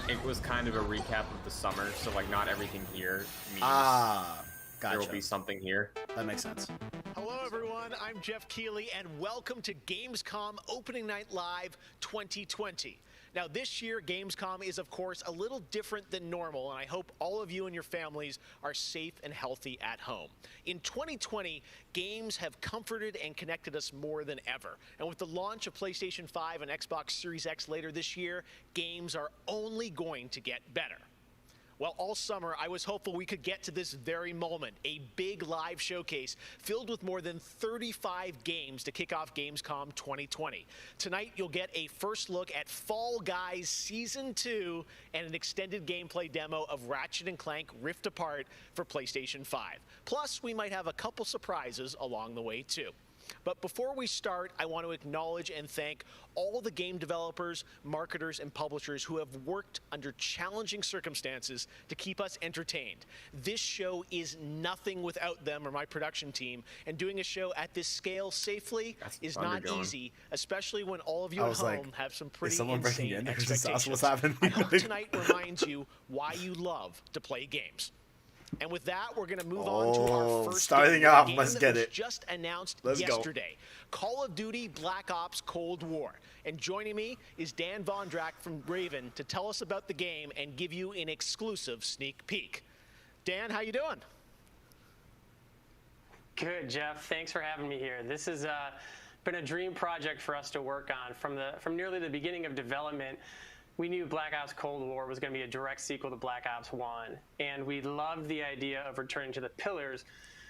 it was kind of a recap of the summer, so like not everything here means Ah, there will gotcha. be something here. That makes sense. Hello, everyone. I'm Jeff Keighley, and welcome to Gamescom Opening Night Live 2020. Now, this year, Gamescom is, of course, a little different than normal, and I hope all of you and your families are safe and healthy at home. In 2020, games have comforted and connected us more than ever. And with the launch of PlayStation 5 and Xbox Series X later this year, games are only going to get better. Well, all summer, I was hopeful we could get to this very moment, a big live showcase filled with more than 35 games to kick off Gamescom 2020. Tonight, you'll get a first look at Fall Guys Season 2 and an extended gameplay demo of Ratchet & Clank Rift Apart for PlayStation 5. Plus, we might have a couple surprises along the way, too. But before we start, I want to acknowledge and thank all the game developers, marketers, and publishers who have worked under challenging circumstances to keep us entertained. This show is nothing without them or my production team, and doing a show at this scale safely is not easy, especially when all of you I at was home like, have some is pretty someone breaking insane in? Is this us? expectations. What's happening? I hope tonight reminds you why you love to play games. And with that, we're going to move on to our first starting game, off, a game let's that get was it. just announced Let's go. yesterday. Call of Duty Black Ops Cold War. And joining me is Dan Vondrak from Raven to tell us about the game and give you an exclusive sneak peek. Dan, how you doing? Good, Jeff. Thanks for having me here. This has been a dream project for us to work on from nearly the beginning of development. We knew Black Ops Cold War was going to be a direct sequel to Black Ops 1, and we loved the idea of returning to the pillars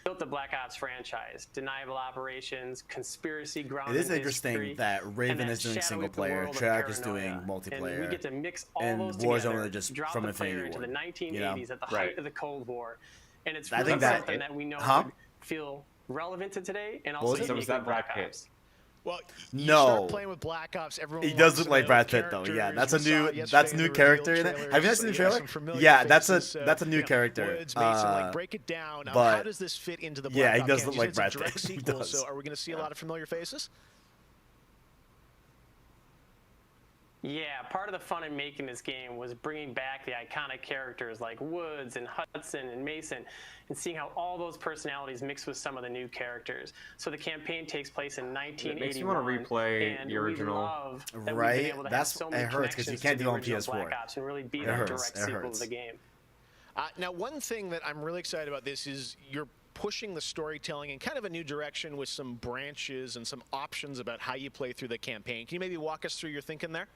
built the Black Ops franchise: deniable operations, conspiracy, grounded It is in interesting history, that and Raven that is doing shadowy single player, world of Treyarch is doing paranoia. And multiplayer, we get to mix all and those Warzone together, are just drop from the player Infinity into War. the 1980s you know? at the height of the Cold War, and it's I really think that- something that we know Huh? would feel relevant to today, and What also was it? unique So was that with Black Brad Pitt? Ops. Well, you No. start playing with Black Ops, everyone He does wants look to like know Brad the Pitt though. Yeah, characters. that's We a saw new yesterday that's in new the character reveal in it. trailers, Have you guys seen the so trailer? some familiar Yeah, that's a faces, so, that's a new you know, character. Woods, Mason, like break it down. How but does this fit into the Black yeah, he Ops does canon? look You like said it's a Brad direct Pitt. He sequel, does. so are we going to see a lot of familiar faces? Yeah, part of the fun in making this game was bringing back the iconic characters like Woods and Hudson and Mason and seeing how all those personalities mix with some of the new characters. So the campaign takes place in 1981. It makes me want to replay and the original. We love that we've been Right? able to have That's so it many hurts because you connections can't to do it the on original PS4. Black Ops and really be It a hurts. direct It sequel hurts. to the game. Now, one thing that I'm really excited about this is you're pushing the storytelling in kind of a new direction with some branches and some options about how you play through the campaign. Can you maybe walk us through your thinking there?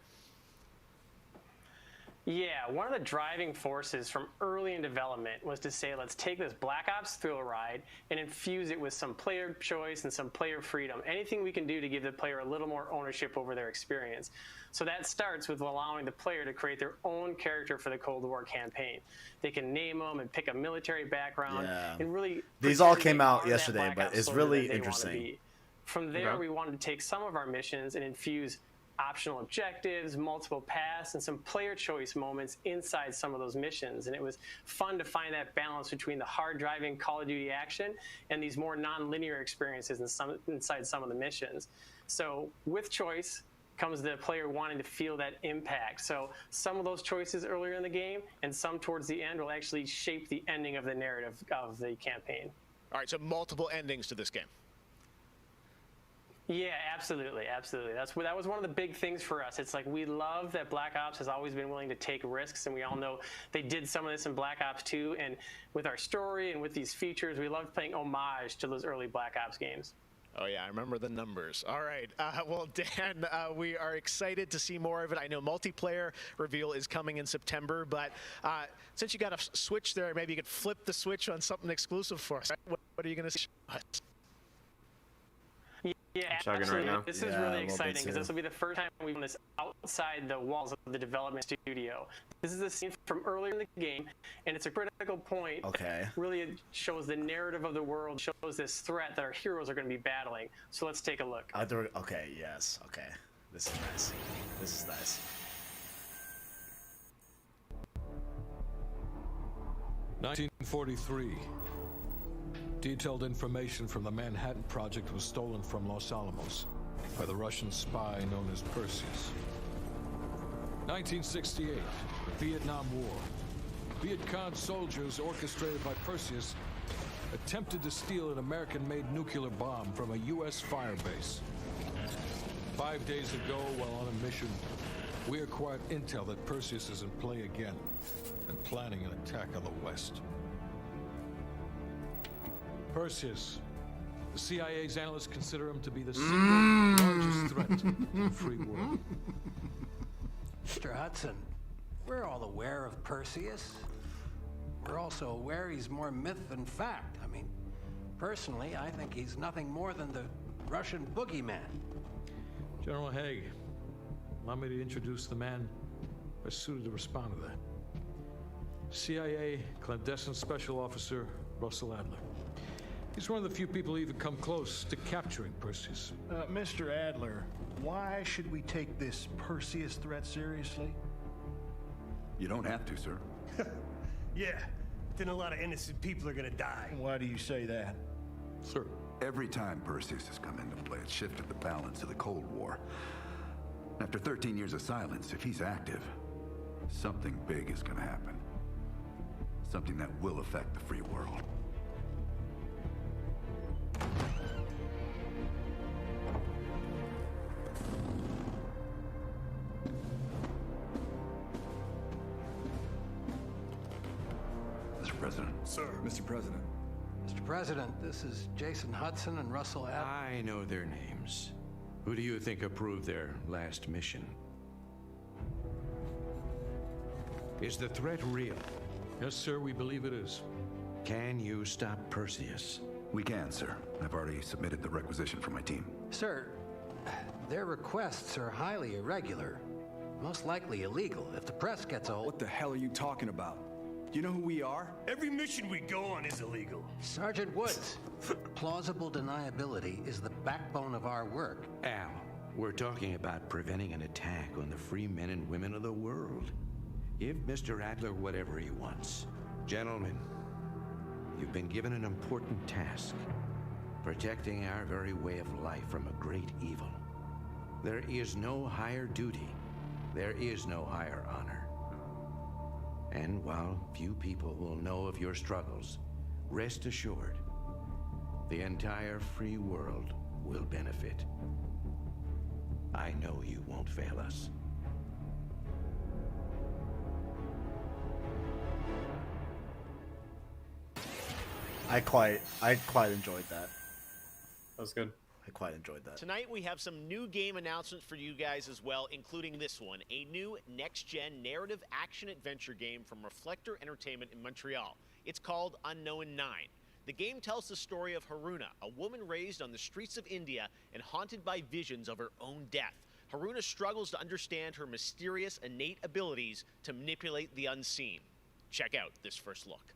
Yeah, one of the driving forces from early in development was to say, let's take this Black Ops thrill ride and infuse it with some player choice and some player freedom. Anything we can do to give the player a little more ownership over their experience. So that starts with allowing the player to create their own character for the Cold War campaign. They can name them and pick a military background and really. These all pretend came they out are that yesterday, Black but Ops it's soldier really that they wanna interesting. be. From there, Okay. we wanted to take some of our missions and infuse optional objectives, multiple paths, and some player choice moments inside some of those missions. And it was fun to find that balance between the hard-driving Call of Duty action and these more non-linear experiences inside some of the missions. So with choice comes the player wanting to feel that impact. So some of those choices earlier in the game and some towards the end will actually shape the ending of the narrative of the campaign. All right, so multiple endings to this game. Yeah, absolutely, absolutely. That was one of the big things for us. It's like we love that Black Ops has always been willing to take risks, and we all know they did some of this in Black Ops 2. And with our story and with these features, we loved paying homage to those early Black Ops games. Oh, yeah, I remember the numbers. All right. Well, Dan, we are excited to see more of it. I know multiplayer reveal is coming in September, but since you got a Switch there, maybe you could flip the switch on something exclusive for us. What are you going to see? Yeah, chugging right absolutely. now. This Yeah, is a really little bit exciting because too. this will be the first time we've done this outside the walls of the development studio. This is a scene from earlier in the game, and it's a critical point. Okay. Really, it shows the narrative of the world, shows this threat that our heroes are going to be battling. So let's take a look. Okay, yes, okay. This is nice. This is nice. "1943. Detailed information from the Manhattan Project was stolen from Los Alamos by the Russian spy known as Perseus. 1968. The Vietnam War. Viet Cong soldiers orchestrated by Perseus attempted to steal an American-made nuclear bomb from a U.S. firebase. 5 days ago, while on a mission, we acquired intel that Perseus is in play again and planning an attack on the West. Perseus. The CIA's analysts consider him to be the single largest threat to the free world." Mr. Hudson, we're all aware of Perseus. We're also aware he's more myth than fact. I mean, personally, I think he's nothing more than the Russian boogeyman. General Haig, allow me to introduce the man best suited to respond to that. CIA clandestine special officer Russell Adler. He's one of the few people who even come close to capturing Perseus. Mr. Adler, why should we take this Perseus threat seriously? You don't have to, sir. Yeah, then a lot of innocent people are gonna die. Why do you say that? Sir. Every time Perseus has come into play, it shifted the balance of the Cold War. After 13 years of silence, if he's active, something big is gonna happen. Something that will affect the free world. Mr. President. Sir. Mr. President. Mr. President, this is Jason Hudson and Russell Adler. I know their names. Who do you think approved their last mission? Is the threat real? Yes, sir, we believe it is. Can you stop Perseus? We can, sir. I've already submitted the requisition for my team. Sir, their requests are highly irregular, most likely illegal. If the press gets a hold... What the hell are you talking about? Do you know who we are? Every mission we go on is illegal. Sergeant Woods, plausible deniability is the backbone of our work. Al, we're talking about preventing an attack on the free men and women of the world. Give Mr. Adler whatever he wants. Gentlemen, you've been given an important task. Protecting our very way of life from a great evil. There is no higher duty There is no higher honor. And while few people will know of your struggles, rest assured, the entire free world will benefit. I know you won't fail us. I quite enjoyed that. That was good. I quite enjoyed that. Tonight we have some new game announcements for you guys as well, including this one, a new next-gen narrative action-adventure game from Reflector Entertainment in Montreal. It's called Unknown 9. The game tells the story of Haruna, a woman raised on the streets of India and haunted by visions of her own death. Haruna struggles to understand her mysterious innate abilities to manipulate the unseen. Check out this first look.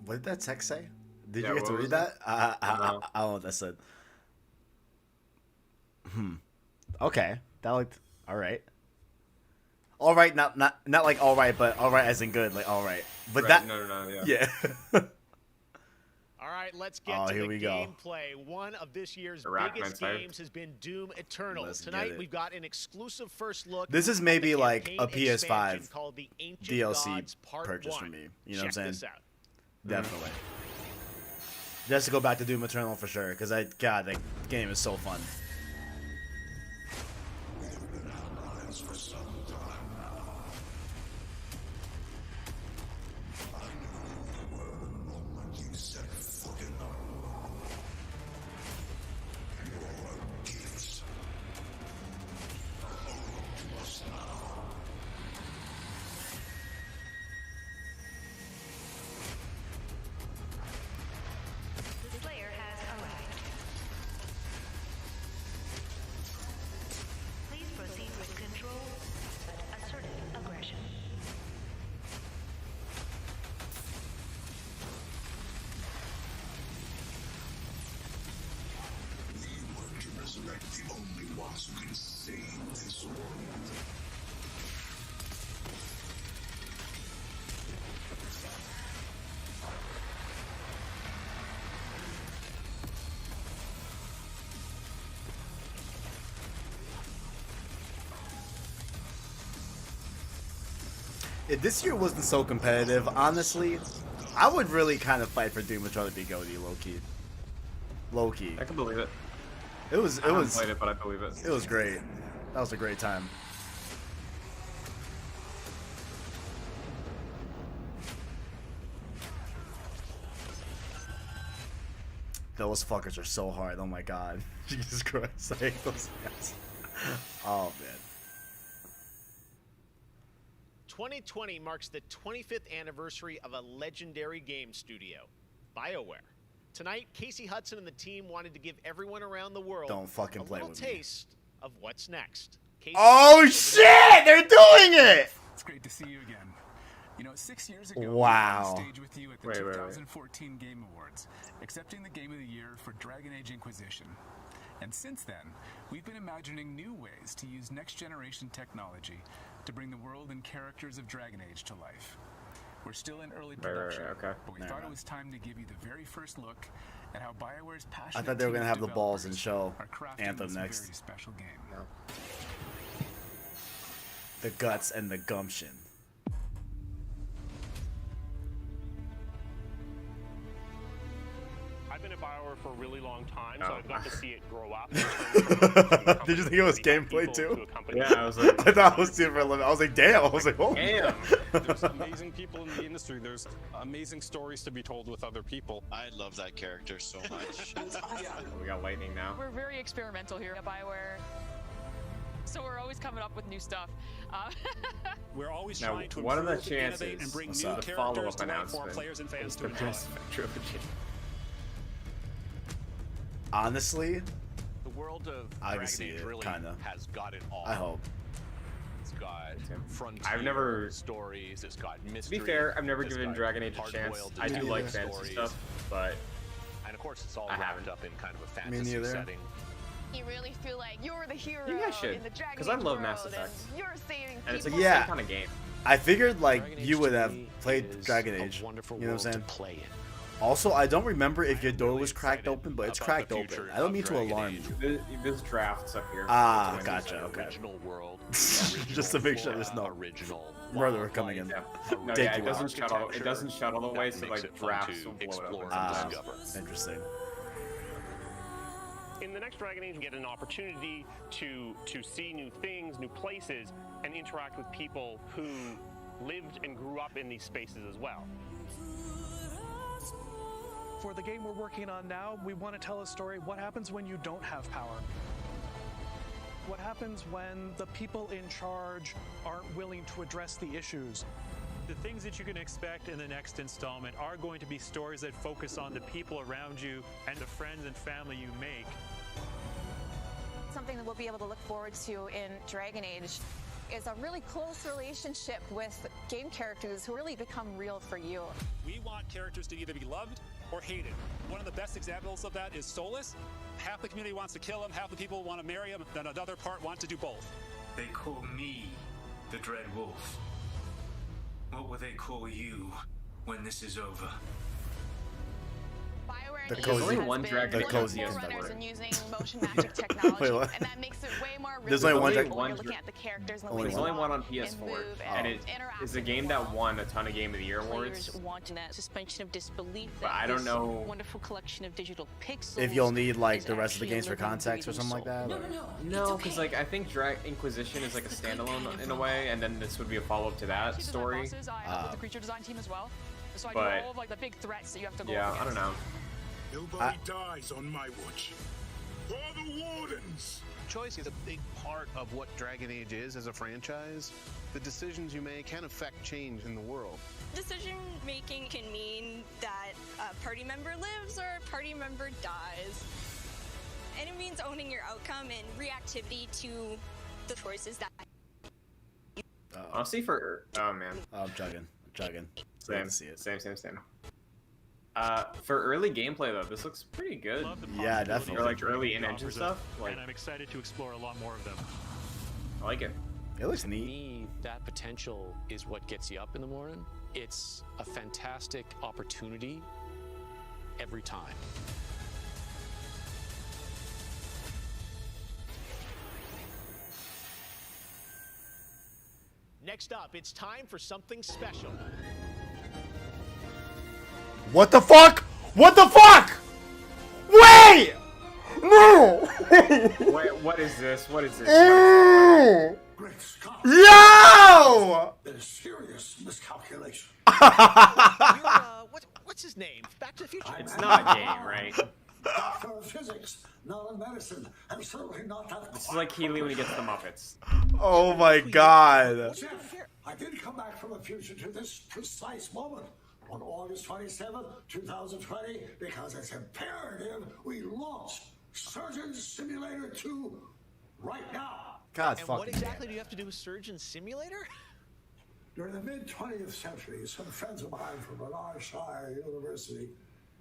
What did that text say? Did Yeah, you get to what read was that? it? I No. don't know what that said. Okay, that looked all right. All right, not like all right, but all right as in good, like all right. But Right, that no, yeah. yeah. All right, let's get Oh, to here the we go. gameplay. One of this year's Iraq biggest man's hyped. games has been Doom Eternal. Let's get Tonight it. we've got an exclusive first look. This is at maybe the like campaign a PS5 expansion called the Ancient DLC Gods Part purchase 1. for me. You know Check what I'm saying? this out. Definitely. Just to go back to Doom Eternal for sure, because God, that game is so fun. The Slayer has arrived. Please proceed with control, but assertive aggression. We work to resurrect the only ones who can save this world. If this year wasn't so competitive, honestly, I would really kind of fight for Doom Eternal to be GOTY, low-key. Low-key. I can believe it. It was I haven't played it, but I believe it. It was great. That was a great time. Those fuckers are so hard. Oh my god. Jesus Christ. I hate those guys. Oh man. 2020 marks the 25th anniversary of a legendary game studio, BioWare. Tonight, Casey Hudson and the team wanted to give everyone around the world Don't fucking a play little with me. taste of what's next. Casey, Oh shit! They're doing it! It's great to see you again. You know, 6 years ago, Wow. we were on stage with you at the Wait. 2014 Game Awards, accepting the Game of the Year for Dragon Age Inquisition. And since then, we've been imagining new ways to use next-generation technology to bring the world and characters of Dragon Age to life. We're still in early Right, production, okay. but we Never thought it mind. was time to give you the very first look at how BioWare's passionate I thought they were team gonna of have the balls and developers show are crafting Anthem this next. very special game. No. The guts and the gumption. I've been at BioWare for a really long time, so Oh. I've got to see it grow up. In terms from a Did you think it was company gameplay people too? to a company. Yeah, I was like, I thought it was super limited. I was like, damn. I was like, oh. damn. There's amazing people in the industry. There's amazing stories to be told with other people. I love that character so much. We got lightning now. We're very experimental here at BioWare, so we're always coming up with new stuff. We're always Now, trying to what are the improve, innovate, chances and bring What's new up? the characters follow-up to life for our announcement players and fans is to the enjoy. Mass Effect trilogy? Honestly, The world of I can Dragon see Age it, really kinda. has got it all. I hope. It's got frontier I've never- stories. It's got To mystery. be fair, I've never it's given got Dragon Age a chance. hard-boiled I do detective like fantasy stories. stuff, but And of course, it's all I wrapped haven't. up in kind of a Me fantasy neither. setting. You really feel like you're the hero You guys should, in the Dragon 'cause I Age love Mass world, Effect. and you're saving and it's like people. the Yeah. same kind of game. I figured like Dragon you Age would to have me played is Dragon a Age. wonderful You know what I'm world saying? to play in. Also, I don't remember if your door really was cracked excited open, but it's about cracked the open. future I don't of mean to Dragon alarm Age. you. This draft's up here. Ah, It's gotcha. The Okay. original world. Just to make sure there's no original murderer coming in. Yeah. No, Take yeah, you it doesn't out. shut all. It doesn't shut all the way, that so makes like it fun drafts to will blow it explore up. and Ah, discover. interesting. In the next Dragon Age, you get an opportunity to see new things, new places, and interact with people who lived and grew up in these spaces as well. For the game we're working on now, we want to tell a story. What happens when you don't have power? What happens when the people in charge aren't willing to address the issues? The things that you can expect in the next installment are going to be stories that focus on the people around you and the friends and family you make. Something that we'll be able to look forward to in Dragon Age is a really close relationship with game characters who really become real for you. We want characters to either be loved or hated. One of the best examples of that is Solus. Half the community wants to kill him, half the people want to marry him, then another part want to do both. They call me the Dread Wolf. What will they call you when this is over? BioWare The and cozy- EA only has one been dragon one of cozy the is the forerunners word. in using motion magic technology, Wait, what? and that makes it way more There's realistic only one when dragon- you're looking at the characters and the Only way There's they only one walk on PS4, and move and and it interact is a with game the that world. won a ton of Game of the Year Players awards. wanting that suspension of disbelief But that I don't this know wonderful collection of digital pixels If you'll need like is the rest of the actually a games for living, context or breathing something like soul. that. or- No, because like I think Inquisition is like a standalone in a way, and then this would be a follow-up to that Design story. bosses, I help with the creature design team as well, so I do but- all of like the big threats that you have to go Yeah, up I don't against. know. Nobody dies on my watch. For the Wardens! Choice is a big part of what Dragon Age is as a franchise. The decisions you make can affect change in the world. Decision making can mean that a party member lives or a party member dies. And it means owning your outcome and reactivity to the choices that Honestly, for oh man, I'm chugging. Glad same, to see it. same. For early gameplay though, this looks pretty good. Yeah, definitely. Or like early in-engine stuff. Like and I'm excited to explore a lot more of them. I like it. It looks To neat. me, that potential is what gets you up in the morning. It's a fantastic opportunity every time. Next up, it's time for something special. What the fuck? What the fuck? Wait! No! Wait, what is this? What is this? Oh! Great Scott! Yo! There's serious miscalculation. What's his name? Back to the Future. It's not a game, right? Doctor of physics, not of medicine, and certainly not that. This is like Keighley when he gets the Muppets. Oh my god. Jeff, I did come back from the future to this precise moment on August 27th, 2020, because it's imperative we launch Surgeon Simulator 2 right now. God And fucking what exactly do you have to do with Surgeon Simulator? During the mid-20th century, some friends of mine from Shire University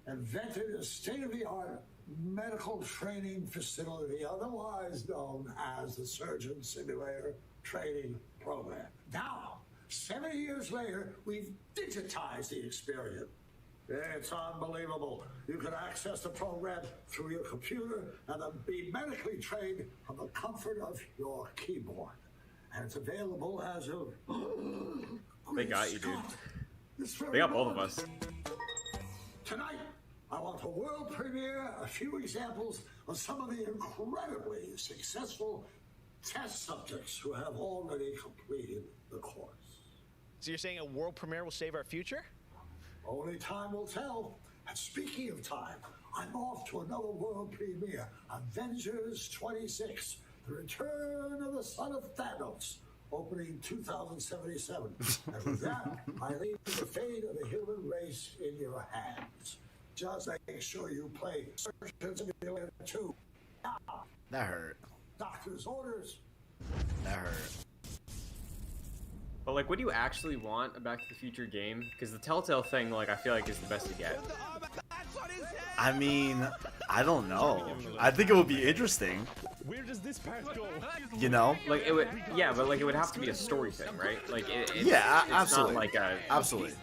invented a state-of-the-art medical training facility, otherwise known as the Surgeon Simulator Training Program. Now, 70 years later, we've digitized the experience. It's unbelievable. You can access the program through your computer and then be medically trained from the comfort of your keyboard. And it's available as of... They got you, dude. This very They got both of moment. us. Tonight, I want to world premiere a few examples of some of the incredibly successful test subjects who have already completed the course. So you're saying a world premiere will save our future? Only time will tell. And speaking of time, I'm off to another world premiere, Avengers 26, The Return of the Son of Thanos, opening 2077. And with that, I leave the fate of the human race in your hands. Just make sure you play Surgeon Simulator 2. Now, That hurt. doctor's orders. That hurt. But like, what do you actually want a Back to the Future game? Because the Telltale thing, like, I feel like is the best to get. I mean, I don't know. I think it would be interesting. Where does this path go? You know? Like it would, yeah, but like it would have to be a story thing, right? Like it's absolutely. not like a Absolutely.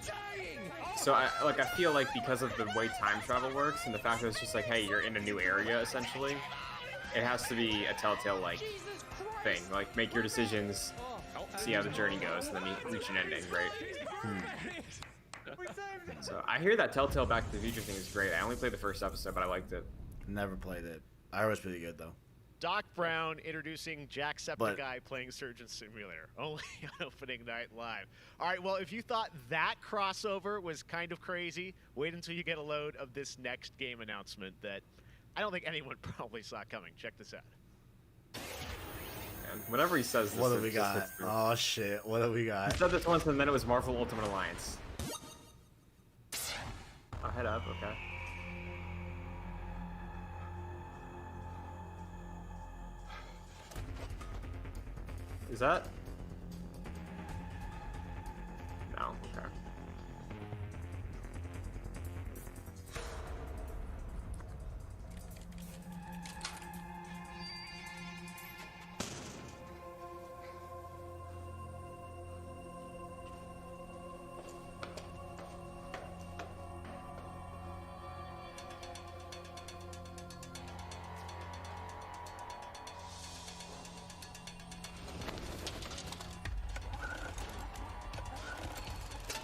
So I feel like because of the way time travel works and the fact that it's just like, hey, you're in a new area essentially, it has to be a Telltale like thing. Like make your decisions, see how the journey goes, and then you reach an ending, right? So I hear that Telltale Back to the Future thing is great. I only played the first episode, but I liked it. Never played it. I heard it was pretty good though. Doc Brown introducing Jacksepticeye playing Surgeon Simulator, only on Opening Night Live. All right, well, if you thought that crossover was kind of crazy, wait until you get a load of this next game announcement that I don't think anyone probably saw coming. Check this out. And whenever he says this, What do it we just got? hits through. Oh shit! What do we got? He said this once, and then it was Marvel Ultimate Alliance. Oh, head up, okay. Is that? No, okay.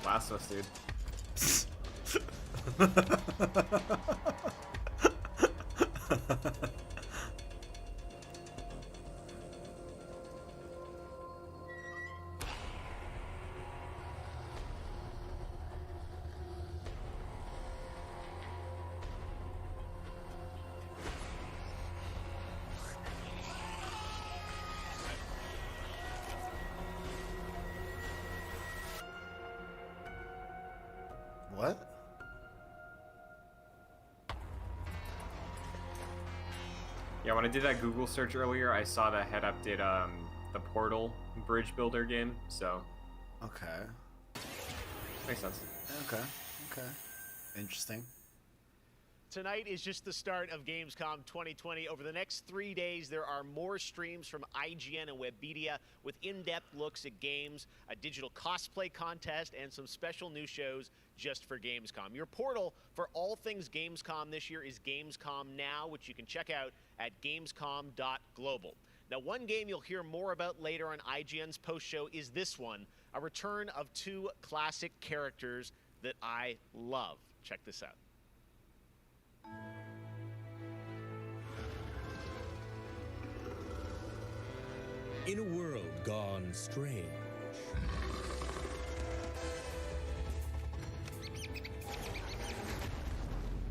Last of Us, dude. What? Yeah, when I did that Google search earlier, I saw that Head Up did the Portal bridge builder game, so Okay. makes sense. Okay. Okay. Interesting. Tonight is just the start of Gamescom 2020. Over the next 3 days, there are more streams from IGN and Webedia with in-depth looks at games, a digital cosplay contest, and some special new shows just for Gamescom. Your portal for all things Gamescom this year is Gamescom Now, which you can check out at gamescom.global. Now, one game you'll hear more about later on IGN's post-show is this one, a return of two classic characters that I love. Check this out. In a world gone strange,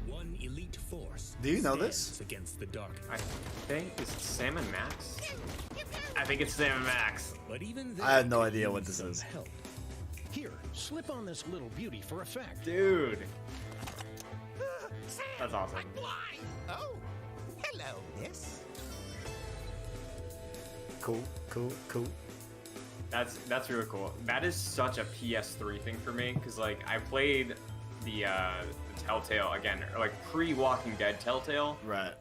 one elite force Do you know stands this? against the dark. I think is it Sam and Max? I think it's Sam and Max. But even I have no they idea need what this some is. help. Here, slip on this little beauty for effect. Dude. That's awesome. Oh, hello, miss. Cool. Cool. Cool. That's really cool. That is such a PS3 thing for me, because like I played the Telltale again, or like pre-Walking Dead Telltale. Right.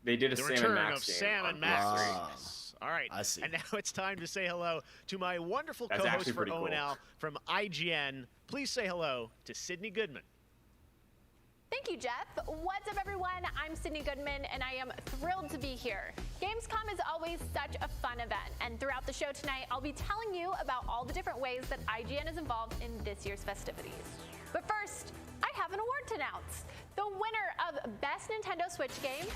They did a The Sam and return Max of game Sam on and Max. PS3. All right. I see. And now it's time to say hello to my wonderful That's co-host actually for pretty cool. ONL from IGN. Please say hello to Sydney Goodman. Thank you, Jeff. What's up, everyone? I'm Sydney Goodman, and I am thrilled to be here. Gamescom is always such a fun event, and throughout the show tonight, I'll be telling you about all the different ways that IGN is involved in this year's festivities. But first, I have an award to announce. The winner of Best Nintendo Switch Game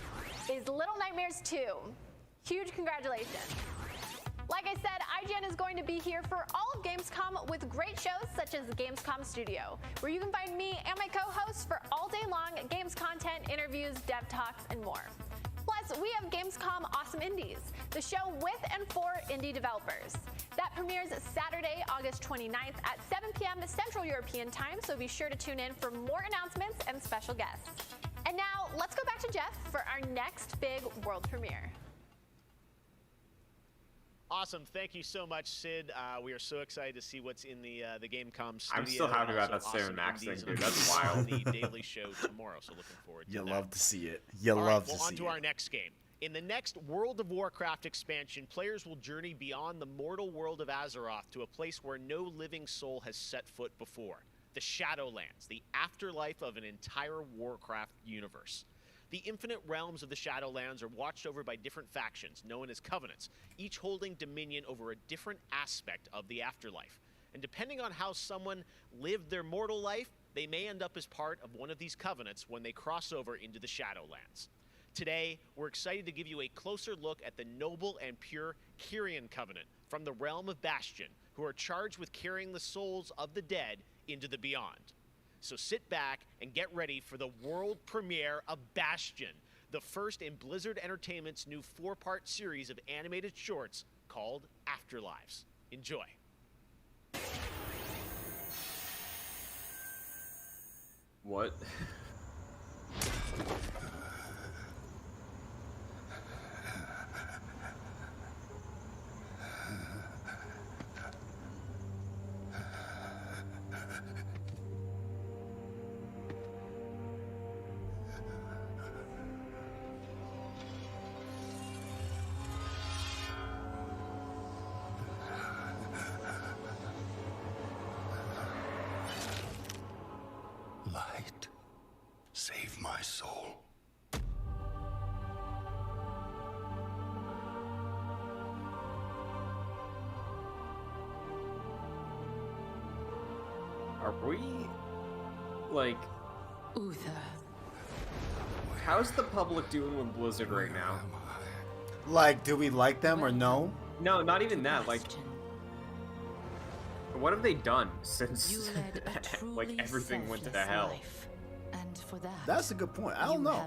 is Little Nightmares 2. Huge congratulations. Like I said, IGN is going to be here for all of Gamescom with great shows such as the Gamescom Studio, where you can find me and my co-hosts for all day long games content, interviews, dev talks, and more. Plus, we have Gamescom Awesome Indies, the show with and for indie developers. That premieres Saturday, August 29th at 7 p.m. Central European Time, so be sure to tune in for more announcements and special guests. And now, let's go back to Jeff for our next big world premiere. Awesome. Thank you so much, Sid. We are so excited to see what's in the Gamescom studio. I'm still happy about that Awesome Sam Max thing, Indies dude. on That's wild. The Daily Show tomorrow, so looking forward to You that. love to see it. You All right, love well, to on see to it. our next game. In the next World of Warcraft expansion, players will journey beyond the mortal world of Azeroth to a place where no living soul has set foot before. The Shadowlands, the afterlife of an entire Warcraft universe. The infinite realms of the Shadowlands are watched over by different factions, known as covenants, each holding dominion over a different aspect of the afterlife. And depending on how someone lived their mortal life, they may end up as part of one of these covenants when they cross over into the Shadowlands. Today, we're excited to give you a closer look at the noble and pure Kyrian Covenant from the realm of Bastion, who are charged with carrying the souls of the dead into the beyond. So sit back and get ready for the world premiere of Bastion, the first in Blizzard Entertainment's new 4-part series of animated shorts called Afterlives. Enjoy. What? Light, save my soul. Are we, like... Uther. How's the public doing with Blizzard right now? Like, do we like them or no? No, not even that. Like, what have they done since like everything went to hell? And for that, That's a good point. I don't know.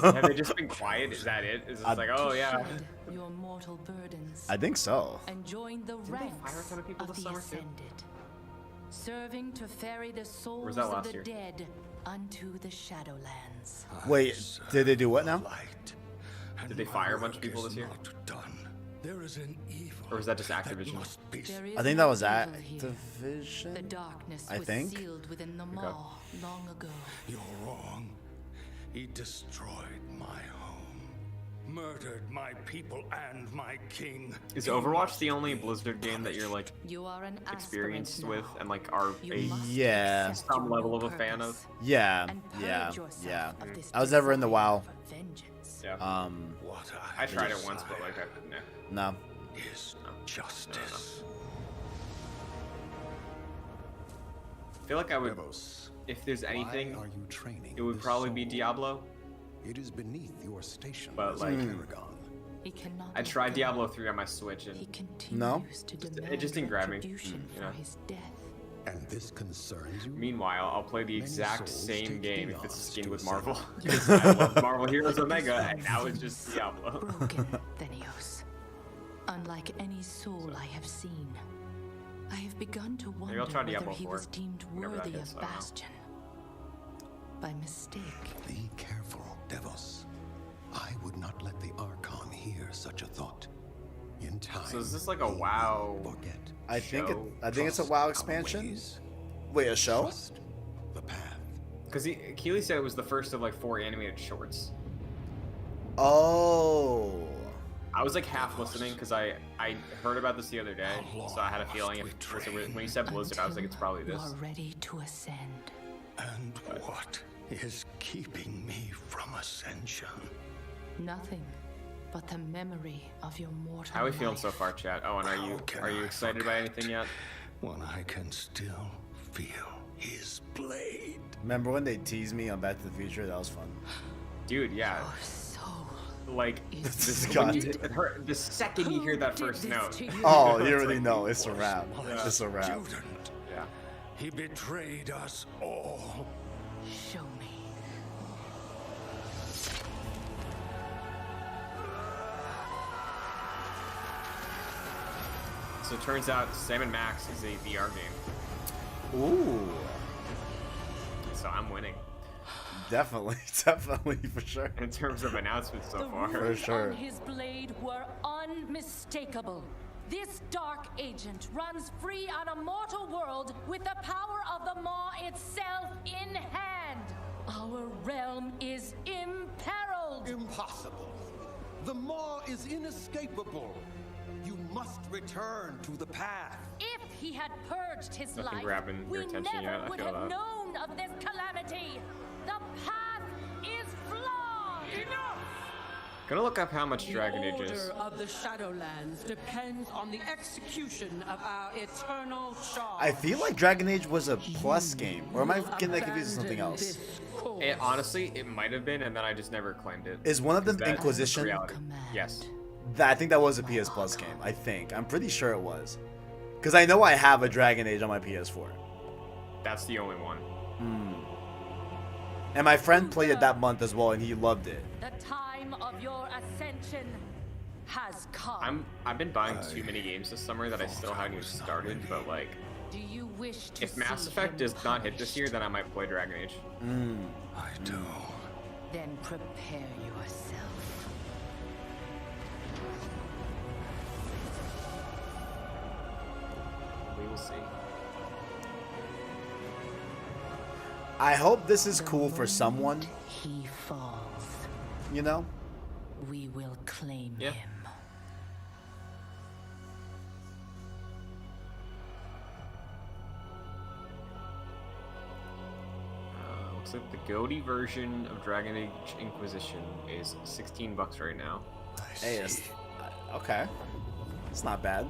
Have they just been quiet? Is that it? Is it like, oh yeah? your mortal burdens I think so. and join the Didn't they ranks fire a ton of people this the summer, too? ascended, serving to ferry the souls that of last the year? dead unto the Shadowlands. Wait, did they do what now? Did they fire a bunch of people this year? There is an evil. Or was that just Activision? There is I think that was no evil here. Activision. The darkness I was think. sealed within the maw long ago. You're wrong. He destroyed my home, murdered my people and my king. Is Overwatch the only Blizzard game that you're like You are an experienced aspirant with now. and like are You a must Yeah. some level of a fan of? Yeah, and purge yeah, yourself yeah. of this I was never in the WoW. desire for vengeance. Yeah. What I tried it once, but like No. is justice. I feel like I would. If there's anything, Why are you training it would this probably be soul? Diablo. It is beneath your station But, as like- a paragon. He cannot I tried Diablo 3 on my Switch and No. it just didn't grab me. retribution You know. for his death. And this concerns you? Meanwhile, I'll play the Many exact souls same take game if eons it's skinned to with ascend. Marvel. Because I love Marvel Heroes Omega, and now it's just Diablo. Broken, Thenios. Unlike any soul I have seen, I have begun to wonder I'll try whether Diablo he 4, was deemed whenever that worthy hits, of I don't know. Bastion. By mistake. Be careful, Devos. I would not let the Archon hear such a thought. In time. So is this like a WoW? I think show? it's a WoW expansion. Wait, a show? Because Keighley said it was the first of like 4 animated shorts. Oh. I I was like half listening because I heard about this the other day, so I had a feeling when he said Blizzard, I was like, it's probably this. You are ready to ascend. And what is keeping me from ascension? Nothing but the memory of your mortal How are we feeling life. so far, chat? Oh, and are you excited about anything yet? When I can still feel his blade. Remember when they teased me on Back to the Future? That was fun. Dude, yeah. Like the second you hear that first note. Oh, you already know it's a wrap. Yeah. It's a wrap. Yeah. He betrayed us all. Show me. So it turns out Sam & Max is a VR game. Ooh. So I'm winning. Definitely, for sure. In terms of announcements so far. For sure. On his blade were unmistakable. This dark agent runs free on a mortal world with the power of the Maw itself in hand. Our realm is imperiled. Impossible. The Maw is inescapable. You must return to the path. If he had purged his Nothing life, grabbing your we attention never yet, I would feel have that. known of this calamity. The path is flawed. Enough! Gonna look up how much Dragon Age is. The order of the Shadowlands depends on the execution of our eternal charge. I feel like Dragon Age was a plus game, or am I getting that confused with something else? Honestly, it might have been, and then I just never claimed it. Is one of them That is Inquisition? reality. Yes. I think that was a PS Plus game. I think. I'm pretty sure it was. Because I know I have a Dragon Age on my PS4. That's the only one. And my friend played it that month as well, and he loved it. The time of your ascension has come. I've been buying too many games this summer that I still haven't even started, but like, Do you wish to if Mass see Effect him does not hit punished? this year, then I might play Dragon Age. I do. Then prepare yourself. We will see. I hope this is cool for someone. He falls. You know? We will claim Yeah. him. Looks like the GOTY version of Dragon Age Inquisition is $16 right now. Hey, it's, okay. It's not bad.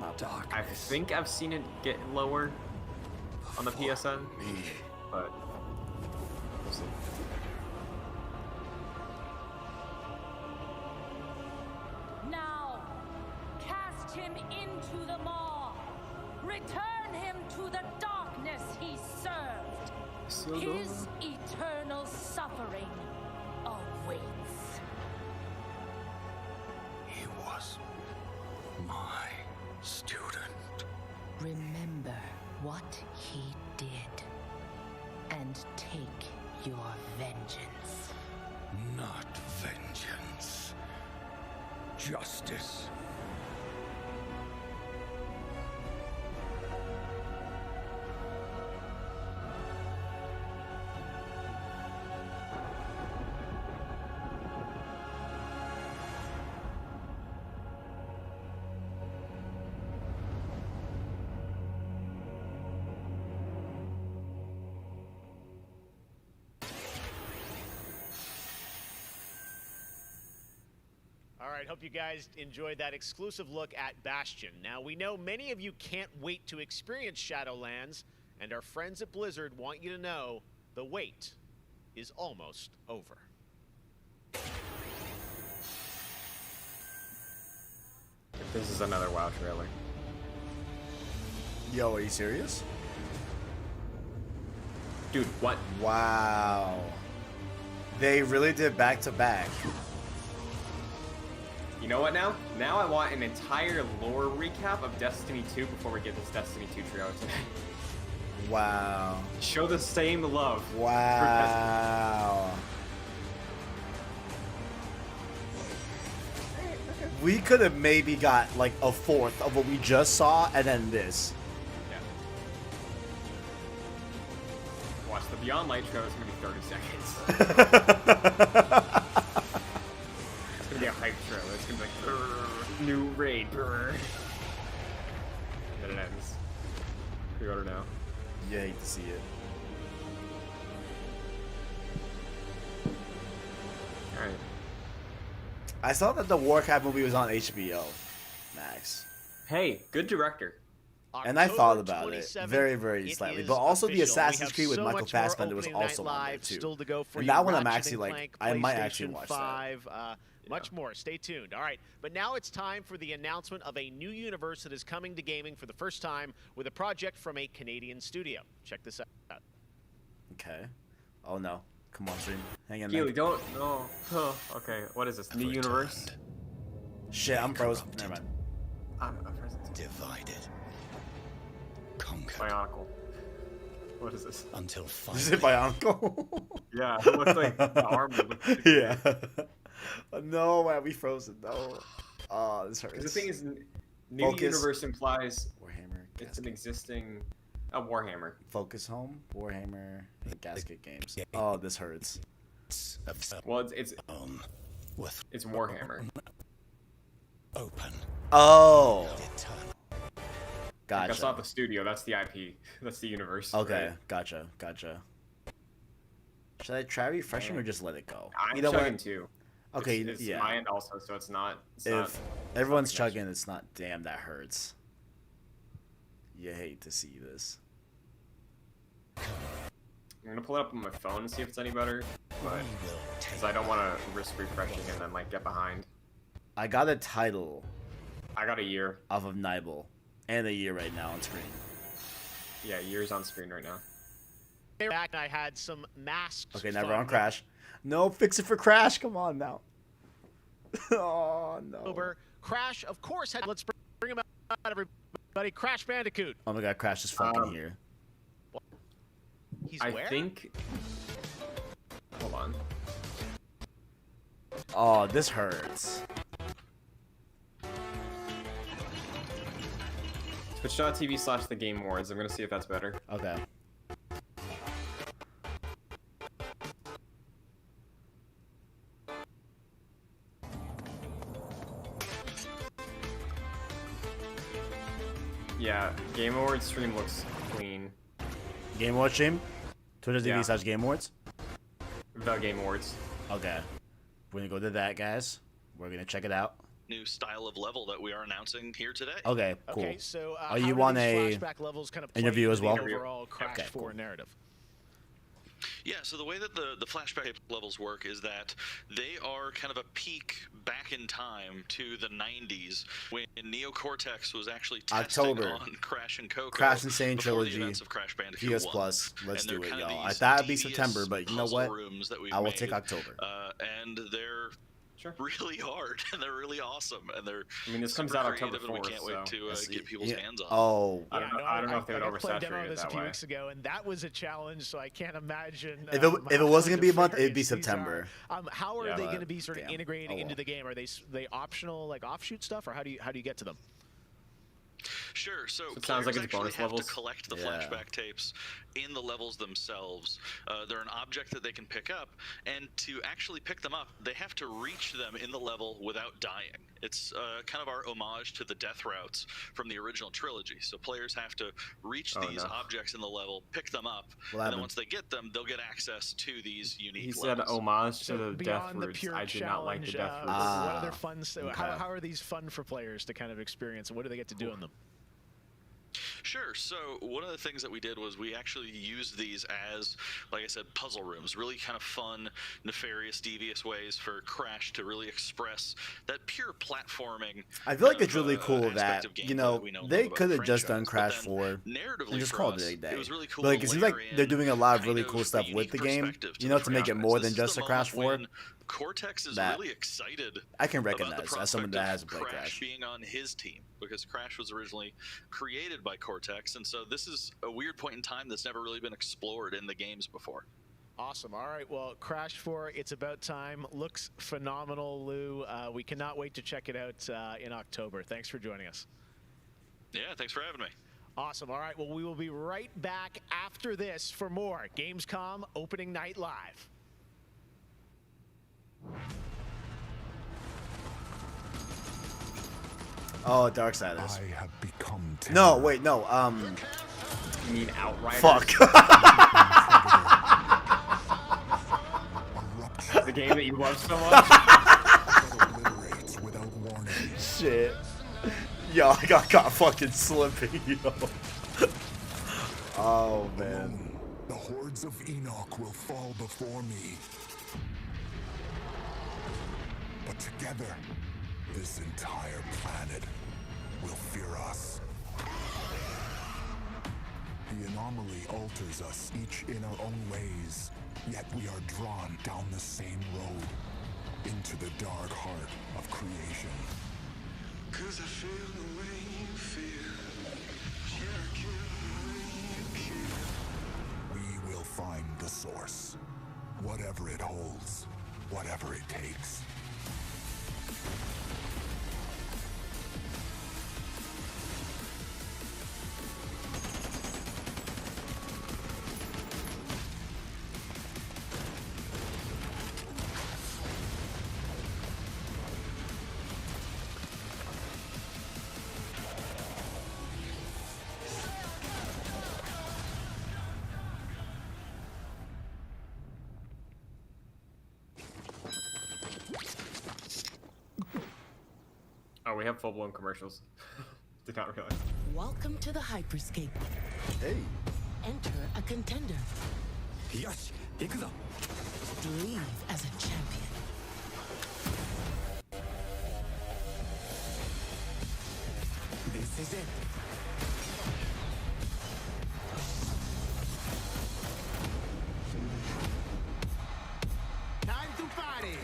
Not bad. I think I've seen it get lower on the PSN, but we'll see. Now, cast him into the maw. Return him to the darkness he served. His eternal suffering awaits. He was my student. Remember what he did and take your vengeance. Not vengeance. Justice. All right, hope you guys enjoyed that exclusive look at Bastion. Now, we know many of you can't wait to experience Shadowlands, and our friends at Blizzard want you to know the wait is almost over. This is another WoW trailer. Yo, are you serious? Dude, what? Wow. They really did back to back. You know what now? Now I want an entire lore recap of Destiny 2 before we get this Destiny 2 trailer today. Wow. Show the same love. Wow. We could have maybe got like a fourth of what we just saw and then this. Yeah. Watch the Beyond Light trailer. It's gonna be 30 seconds. It's gonna be a hype trailer. it's gonna be like "Brr, new raid. Brr." Then it ends. Pre-order now. You hate to see it. All right. I saw that the Warcraft movie was on HBO Max. Hey, good director. And I thought about it 27th, very, very it slightly. is But also the official. Assassin's We have Creed with so Michael much more Fassbender was opening night also on there live too. still to go for And you. that one I'm Ratchet actually and like, Clank, I might actually PlayStation watch 5, much more. Stay tuned. All right, but now it's time for the announcement of a new universe that is coming to gaming for the first time with a project from a Canadian studio. Check this out. Okay. Oh no. Come on, stream. Hang in Keighley, there. don't. No. Oh, okay. What is this? New universe? Shit, I'm frozen. Never mind. I'm frozen. Divided. Conquered. Bionicle. What is this? Until Is it Bionicle? Yeah, it looks like the arm. Yeah. No, man, we frozen. No. Oh, this hurts. The thing is, new Focus. universe implies Warhammer. it's an existing. A Warhammer. Focus Home, Warhammer, and Gasket Games. Oh, this hurts. Well, it's Warhammer. Open. Oh. Like, that's not Gotcha. the studio. That's the IP. That's the universe. Okay, right? gotcha. Should I try refreshing or just let it go? I'm Either chugging way. too. Okay, it's yeah. my end also, so it's not. If everyone's chugging, it's not. Damn, that hurts. You hate to see this. I'm gonna pull it up on my phone and see if it's any better, but because I don't want to risk refreshing and then like get behind. I got a title. I got a year off of Nibel, and a year right now on screen. Yeah, year's on screen right now. Back, I had some masks. Okay, never on Crash. No, fix it for Crash. Come on now. Oh no. Crash, of course, had. Let's bring him out, everybody. Crash Bandicoot. Oh my God, Crash is fucking here. He's I where? think. Hold on. Oh, this hurts. Twitch.tv/The Game Awards. I'm gonna see if that's better. Okay. Yeah, Game Awards stream looks clean. Game Awards stream? Yeah. Twitch.tv/Game Awards? The Game Awards. Okay. We're gonna go to that, guys. We're gonna check it out. New style of level that we are announcing here today. Okay, cool. Okay, so Are how you do on these a flashback levels kind of play interview into as the well? Overall Crash Okay, 4 cool. narrative. Yeah, so the way that the flashback levels work is that they are kind of a peek back in time to the 90s when Neo Cortex was actually testing October. on Crash and Coco. Crash Insane before the Trilogy. events of Crash Bandicoot PS 1. Plus. Let's And they're do it, kind of y'all. I these thought it'd be devious September, but you know puzzle what? rooms that we've I will made, take October. And they're really hard and they're really awesome and they're I mean, this comes super out October creative, and we 4th, can't wait to so- get people's hands on. Oh. I don't know if they would I played demo oversaturate of it this a that few way. weeks ago, and that was a challenge. So I can't imagine. If it wasn't gonna be a month, it'd be nefarious these September. are. How are Yeah, they but going to be sort of damn. integrating Oh, into well. the game? Are they optional, like offshoot stuff, or how do you get to them? Sure. So it sounds like players it's actually bonus have levels. to collect the Yeah. flashback tapes in the levels themselves. They're an object that they can pick up, and to actually pick them up, they have to reach them in the level without dying. It's kind of our homage to the death routes from the original trilogy. So players have to reach these objects in the level, pick them up, What and then happened? once they get them, they'll get access to these unique He said levels. homage to So the death beyond the roots. pure I did not like the challenge, death roots. what other fun? So okay. how are these fun for players to kind of experience, and what do they get to do in them? Sure. So one of the things that we did was we actually used these as, like I said, puzzle rooms. Really kind of fun, nefarious, devious ways for Crash to really express that pure platforming. I feel like kind it's of, really cool aspect that, of gameplay you know, that we know they about could the have just done franchise. Crash But then 4 narratively and just for called us, it a day. It was really cool But like, to it seems like layer they're in doing a lot of kind really cool of stuff a with the unique game, perspective you know, to the make it franchise. more This than is just the a Crash 4. moment when Cortex is that really excited I can about the recognize as someone that prospect hasn't of played Crash Crash. being on his team, because Crash was originally created by Cortex, and so this is a weird point in time that's never really been explored in the games before. Awesome. All right. Well, Crash 4, it's about time. Looks phenomenal, Lou. We cannot wait to check it out in October. Thanks for joining us. Yeah, thanks for having me. Awesome. All right. Well, we will be right back after this for more Gamescom Opening Night Live. Oh, Darksiders. I have become No, wait, no. You mean Outriders? Fuck. The game that you love so much? Shit. Yo, I got fucking slipping, yo. Oh, man. The hordes of Enoch will fall before me. But together, this entire planet will fear us. The anomaly alters us, each in our own ways, yet we are drawn down the same road, into the dark heart of creation. 'Cause I feel the way you feel. Yeah, I kill the way you kill. We will find the source, whatever it holds, whatever it takes. Oh, we have full-blown commercials. Did not realize. Welcome to the Hyperscape. Hey. Enter a contender. Yes, ikuzo. Leave as a champion. This is it. Time to party!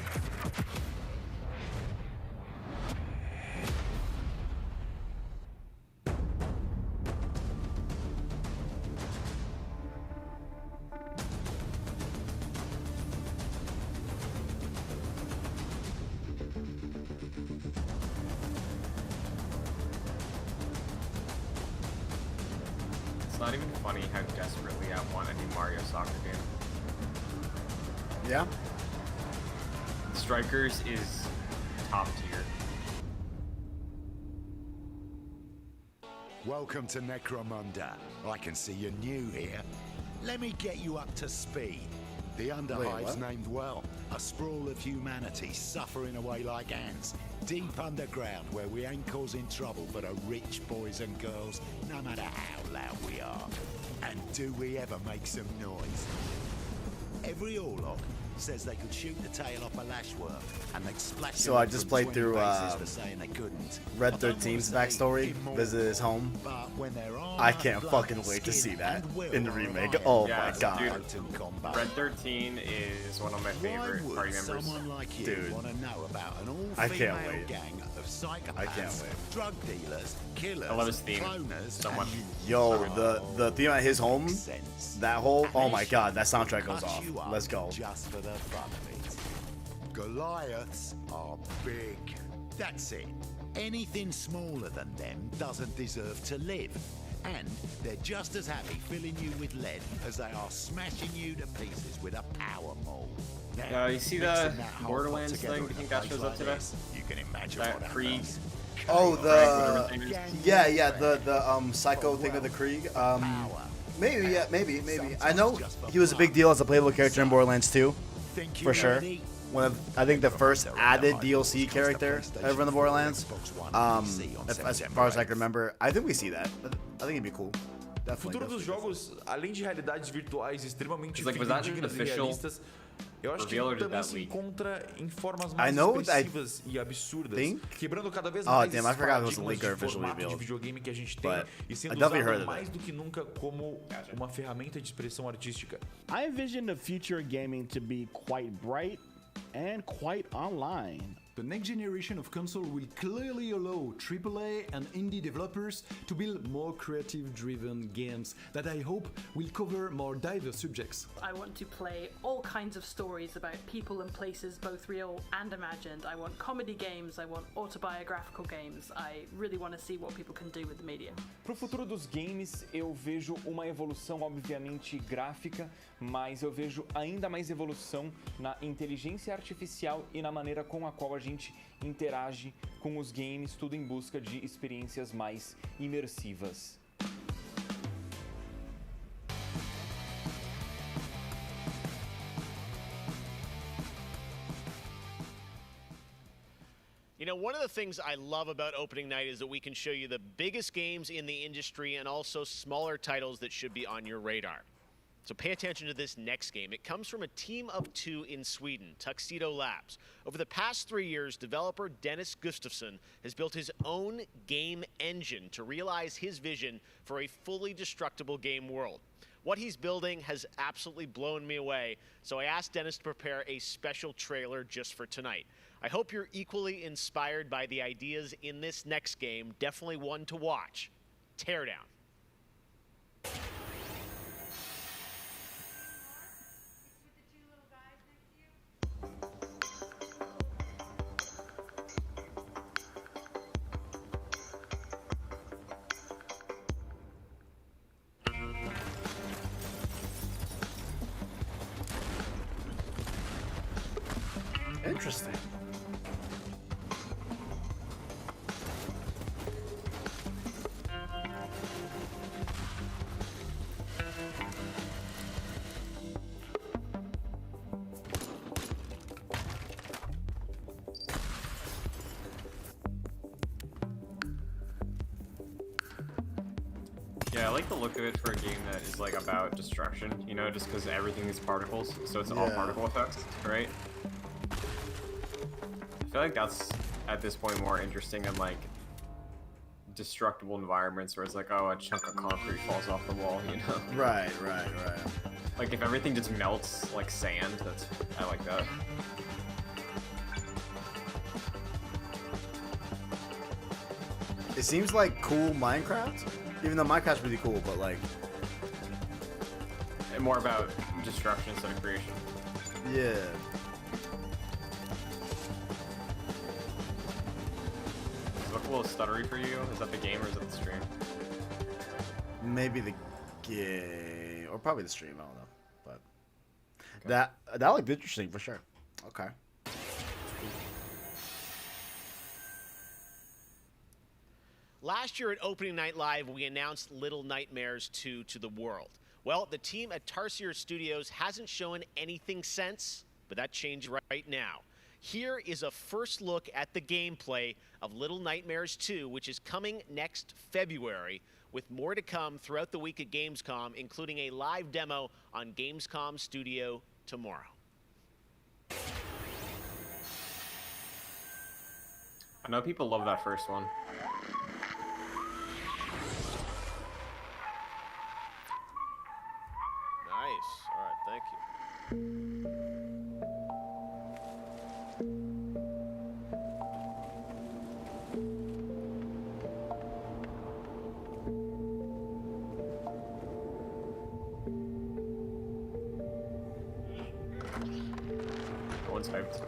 It's not even funny how desperately I want a new Mario soccer game. Yeah? Strikers is top tier. Welcome to Necromunda. I can see you're new here. Let me get you up to speed. The Underhive's named well. A sprawl of humanity suffering away like ants. Deep underground where we ain't causing trouble for the rich boys and girls, no matter how loud we are. And do we ever make some noise? Every Orlok says they could shoot the tail off a lashworm, and they'd splash. So I just played through saying they couldn't. Red 13's backstory, visit his home. I can't fucking wait to see that in the remake. Oh my god. Dude, Red 13 is one of my favorite party members. Like you Dude, want to know about an I can't all-female wait. gang of psychopaths, I can't wait. drug dealers, killers, I love his theme cloners, so much. Yo, the theme at his home, that whole, oh my god, that soundtrack goes off. Let's go. Just for the fun of it. Goliaths are big. That's it. Anything smaller than them doesn't deserve to live. And they're just as happy filling you with lead as they are smashing you to pieces with a power maul. Now, You see mixing the that whole lot Borderlands together thing? in You think a that place shows up like today? this, you can imagine That what Krieg? happens. Oh, whatever the his name is. yeah, the psycho thing of the Krieg. Maybe, maybe. I know he was a big deal as a playable character in Borderlands 2, for sure. One of, I think, the first added DLC character ever in the Borderlands. As far as I can remember, I think we see that. I think it'd be cool. O futuro dos jogos, além de realidades virtuais extremamente Like, was that an fidedignas e official realistas, eu acho que reveal or did também that se leak? encontra em formas I mais know that expressivas e absurdas, quebrando cada vez Oh, mais damn, I esses forgot it was a paradigmas leak or de official formato de reveal. videogame que a gente tem But e I sendo definitely heard usado of mais it. do que nunca como uma ferramenta de expressão artística. I envision the future of gaming to be quite bright and quite online. The next generation of console will clearly allow AAA and indie developers to build more creative-driven games that I hope will cover more diverse subjects. I want to play all kinds of stories about people and places, both real and imagined. I want comedy games, I want autobiographical games. I really want to see what people can do with the media. Pro futuro dos games, eu vejo uma evolução, obviamente, gráfica, mas eu vejo ainda mais evolução na inteligência artificial e na maneira com a qual a gente gente interage com os games, tudo em busca de experiências mais imersivas. You know, one of the things I love about opening night is that we can show you the biggest games in the industry and also smaller titles that should be on your radar. So pay attention to this next game. It comes from a team of 2 in Sweden, Tuxedo Labs. Over the past 3 years, developer Dennis Gustafsson has built his own game engine to realize his vision for a fully destructible game world. What he's building has absolutely blown me away, so I asked Dennis to prepare a special trailer just for tonight. I hope you're equally inspired by the ideas in this next game. Definitely one to watch. Teardown. Interesting. Yeah, I like the look of it for a game that is like about destruction, you know, just because everything is particles, so it's all particle effects, right? I feel like that's, at this point, more interesting than like destructible environments where it's like, oh, a chunk of concrete falls off the wall, you know? Right. Like if everything just melts like sand, I like that. It seems like cool Minecraft, even though Minecraft's really cool, but like... And more about destruction instead of creation. Yeah. Does it look a little stuttery for you? Is that the game or is that the stream? Maybe the game, or probably the stream, I don't know. But okay. That looked interesting for sure. Okay. Last year at Opening Night Live, we announced Little Nightmares 2 to the world. Well, the team at Tarsier Studios hasn't shown anything since, but that changed right now. Here is a first look at the gameplay of Little Nightmares 2, which is coming next February, with more to come throughout the week at Gamescom, including a live demo on Gamescom Studio tomorrow. I know people love that first one. Nice. All right, thank you. No one's hyped.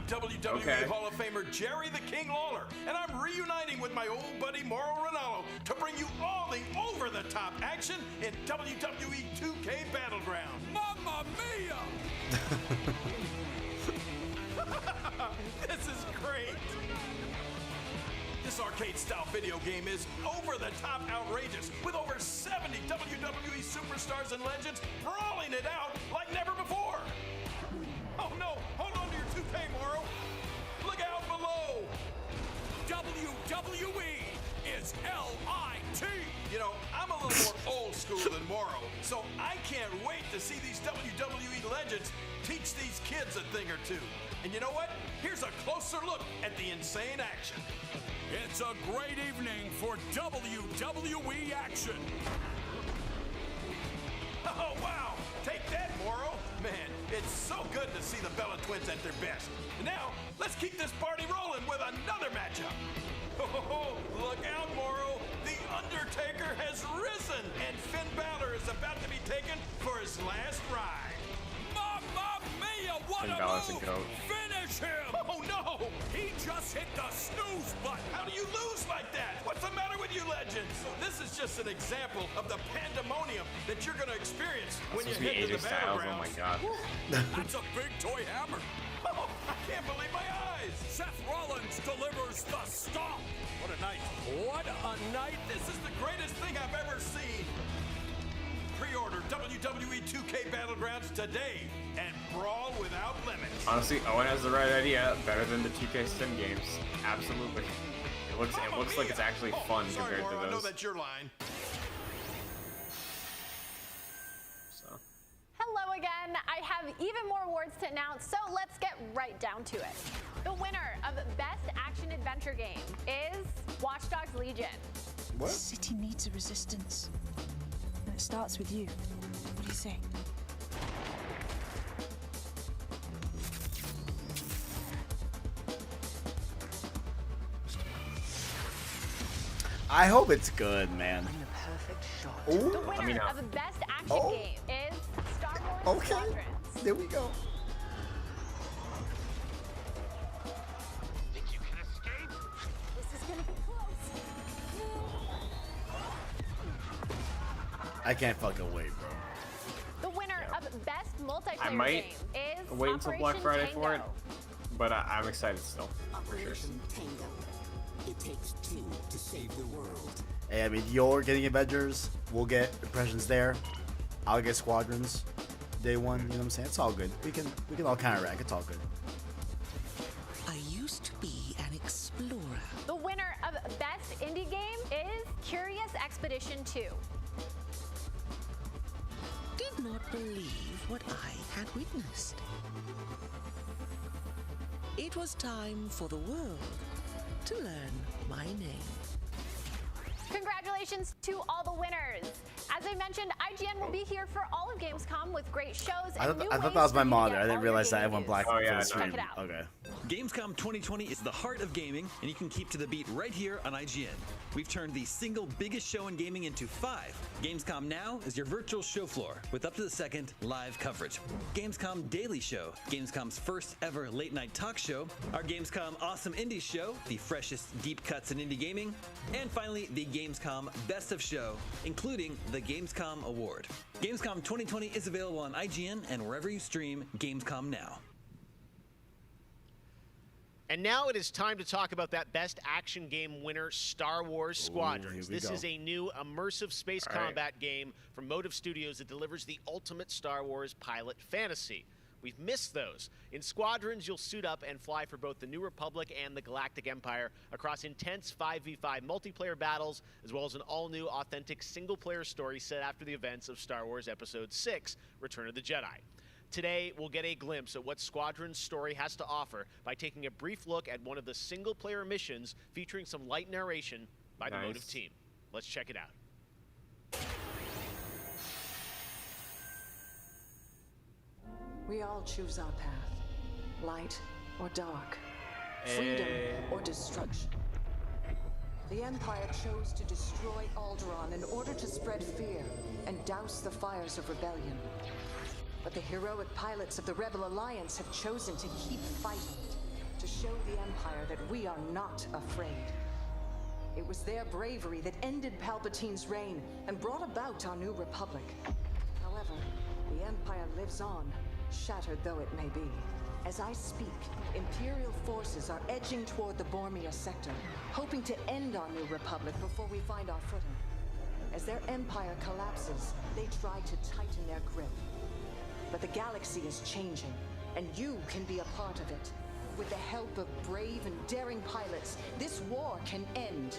WWE Hall of Famer Jerry the King Lawler, and I'm reuniting with my old buddy Mauro Ranallo to bring you all the over-the-top action in WWE 2K Battleground. Mamma mia! This is great! This arcade-style video game is over-the-top outrageous, with over 70 WWE superstars and legends brawling it out like never before. Oh no, hold on to your toupee, Mauro. Look out below. WWE is L-I-T. You know, I'm a little more old school than Mauro, so I can't wait to see these WWE legends teach these kids a thing or two. And you know what? Here's a closer look at the insane action. It's a great evening for WWE action. Oh, wow. Take that, Mauro. Man, it's so good to see the Bella Twins at their best. And now, let's keep this party rolling with another matchup. Oh, look out, Mauro. The Undertaker has risen, and Finn Balor is about to be taken for his last ride. Mamma mia, what Finn a Balor's move! a goat. Finish him! Oh, no! He just hit the snooze button. How do you lose like that? What's the matter with you legends? This is just an example of the pandemonium that you're going to experience when you head to the battlegrounds. Oh my god. That's a big toy hammer. Oh, I can't believe my eyes. Seth Rollins delivers the stomp. What a night. What a night. This is the greatest thing I've ever seen. Pre-order WWE 2K Battlegrounds today and brawl without limits. Honestly, Owen has the right idea. Better than the 2K Sim games. Absolutely. It looks like it's actually fun compared to those. I know that's your line. So. Hello again. I have even more awards to announce, so let's get right down to it. The winner of Best Action Adventure Game is Watch Dogs Legion. What? The city needs a resistance. And it starts with you. What do you say? I hope it's good, man. The winner of Best Action Game is Star Wars Squadrons. There we go. Think you can escape? This is gonna be close. I can't fucking wait, bro. The winner of Best Multiplayer I might Game is wait until Black Operation Friday Tango. for it, but I'm excited still, for sure. Tango. It takes two to save the world. Hey, I mean, you're getting Avengers. We'll get impressions there. I'll get Squadrons. Day one. You know what I'm saying? It's all good. We can all kind of rack. It's all good. I used to be an explorer. The winner of Best Indie Game is Curious Expedition 2. Did not believe what I had witnessed. It was time for the world to learn my name. Congratulations to all the winners. As I mentioned, IGN will be here for all of Gamescom with great shows and new I thought ways that was my for you to monitor. get I didn't all realize your that gaming everyone blacked news. for the Check stream. it out. Okay. Gamescom 2020 is the heart of gaming, and you can keep to the beat right here on IGN. We've turned the single biggest show in gaming into 5. Gamescom Now is your virtual show floor with up-to-the-second live coverage. Gamescom Daily Show, Gamescom's first ever late-night talk show, our Gamescom Awesome Indie Show, the freshest deep cuts in indie gaming, and finally the Gamescom Best of Show, including the Gamescom Award. Gamescom 2020 is available on IGN and wherever you stream Gamescom Now. And now it is time to talk about that Best Action Game winner, Star Wars Squadrons. This is a new immersive space combat game from Motive Studios that delivers the ultimate Star Wars pilot fantasy. We've missed those. In Squadrons, you'll suit up and fly for both the New Republic and the Galactic Empire across intense 5v5 multiplayer battles, as well as an all-new, authentic single-player story set after the events of Star Wars Episode 6, Return of the Jedi. Today, we'll get a glimpse at what Squadron's story has to offer by taking a brief look at one of the single-player missions featuring some light narration by the Motive team. Let's check it out. We all choose our path, light or dark, freedom or destruction. The Empire chose to destroy Alderaan in order to spread fear and douse the fires of rebellion. But the heroic pilots of the Rebel Alliance have chosen to keep fighting, to show the Empire that we are not afraid. It was their bravery that ended Palpatine's reign and brought about our new republic. However, the Empire lives on, shattered though it may be. As I speak, Imperial forces are edging toward the Bormir sector, hoping to end our new republic before we find our footing. As their empire collapses, they try to tighten their grip. But the galaxy is changing, and you can be a part of it. With the help of brave and daring pilots, this war can end.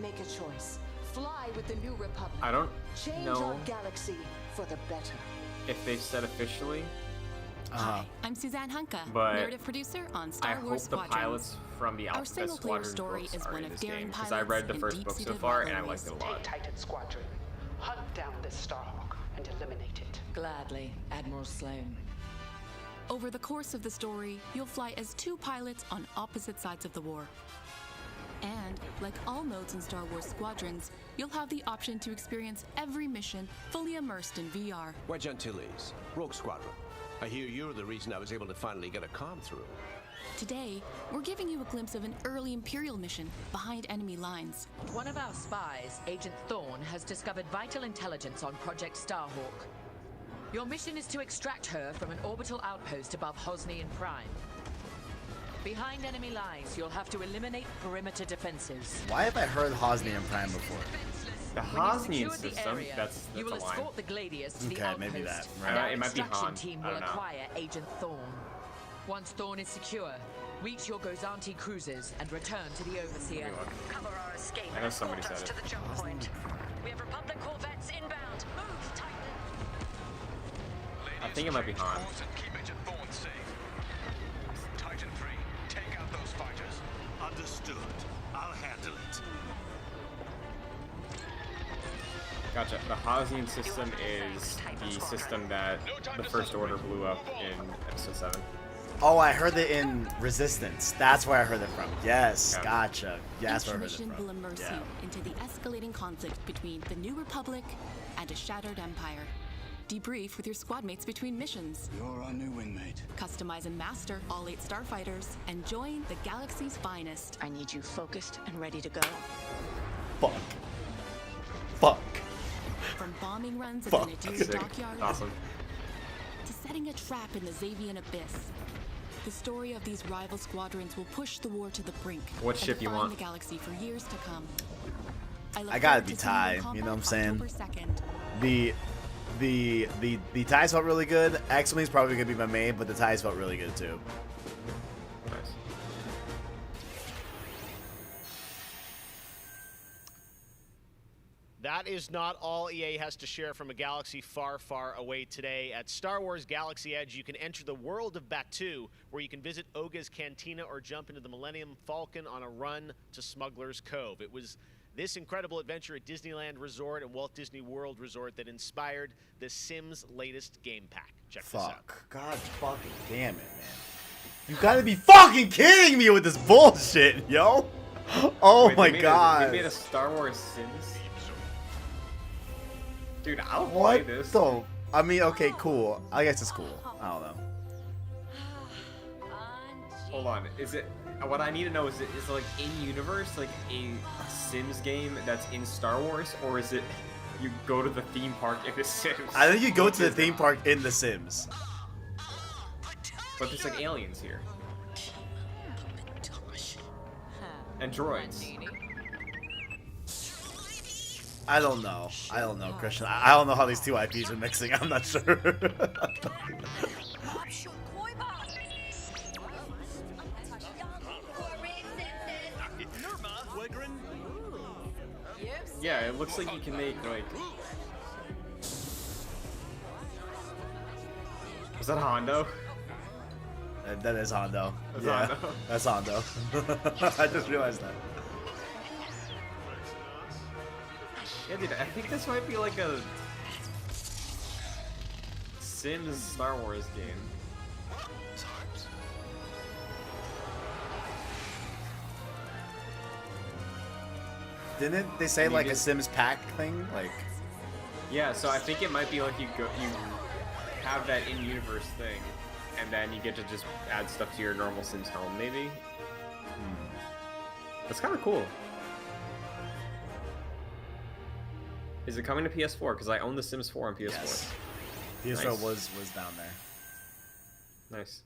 Make a choice. Fly with the new republic. I don't Change know our galaxy for the better. if they've said officially. Hi, I'm Suzanne Hunka, But narrative producer on Star I hope Wars the Squadrons. pilots from the Our Alphabet single-player Squadron story books is are one in of this daring game because I pilots read the and first book so deep-seated far and I rivalries. liked it a lot. Titan Squadron. Hunt down this Starhawk and eliminate it. Gladly, Admiral Sloane. Over the course of the story, you'll fly as two pilots on opposite sides of the war. And, like all modes in Star Wars Squadrons, you'll have the option to experience every mission fully immersed in VR. Wedge Antilles, Rogue Squadron. I hear you're the reason I was able to finally get a comm through. Today, we're giving you a glimpse of an early Imperial mission behind enemy lines. One of our spies, Agent Thorne, has discovered vital intelligence on Project Starhawk. Your mission is to extract her from an orbital outpost above Hosnian Prime. Behind enemy lines, you'll have to eliminate perimeter defenses. Why have I heard Hosnian Prime before? The When you Hosnian secure the system, area, that's you will a line. escort the Gladius to the Okay, outpost. maybe that, And right. our It might be extraction Han, team I will don't know. acquire Agent Thorne. Once Thorne is secure, reach your Gozanti cruisers and return to the Overseer. Cover our escape. I know somebody said it. To the jump point. We have Republic corvettes inbound. Move, Titan. I think it might be Han. Keep Agent Thorne safe. Titan 3, take out those fighters. Understood. I'll handle it. Gotcha. The Hosnian system is the system that the First Order blew up in Episode 7. Oh, I heard it in Resistance. That's where I heard it from. Yes, Yeah. gotcha. Yeah, that's Each where I heard it mission from. will immerse Yeah. you into the escalating conflict between the New Republic and a shattered empire. Debrief with your squad mates between missions. You're our new wingmate. Customize and master all 8 starfighters and join the galaxy's finest. I need you focused and ready to go. Fuck. Fuck. From bombing runs in Fuck. the Nadir Sick. dockyard Awesome. to setting a trap in the Xavian abyss. The story of these rival squadrons will push the war to the brink. What and ship you define want? the galaxy for years to come. look I gotta forward be to seeing you in Ty. You know what I'm combat saying? October 2nd. The ties felt really good. X-Wing's probably gonna be my main, but the ties felt really good too. Nice. That is not all EA has to share from a galaxy far, far away today. At Star Wars Galaxy Edge, you can enter the world of Batuu, where you can visit Oga's Cantina or jump into the Millennium Falcon on a run to Smuggler's Cove. It was this incredible adventure at Disneyland Resort and Walt Disney World Resort that inspired The Sims' latest game pack. Check this out. Fuck. God fucking damn it, man. You gotta be fucking kidding me with this bullshit, yo. Oh Wait, my they god. made a Star Wars Sims? Dude, I'll play What this. the? I mean, okay, cool. I guess it's cool. I don't know. Hold on, is it? What I need to know is it like in universe, like a Sims game that's in Star Wars, or is it you go to the theme park in The Sims? I think you go to the theme park in The Sims. But there's like aliens here and droids. I don't know. I don't know, Christian. I don't know how these two IPs are mixing. I'm not sure. Yeah, it looks like you can make like. Is that Hondo? That is Hondo. That's Yeah, Hondo. that's Hondo. I just realized that. Yeah, dude, I think this might be like a Sims Star Wars game. Didn't they say like a Sims pack thing? Like, Yeah, so I think it might be like you have that in-universe thing, and then you get to just add stuff to your normal Sims home, maybe. That's kind of cool. Is it coming to PS4? Because I own The Sims 4 on PS4. Yes. PS4 was down there. Nice.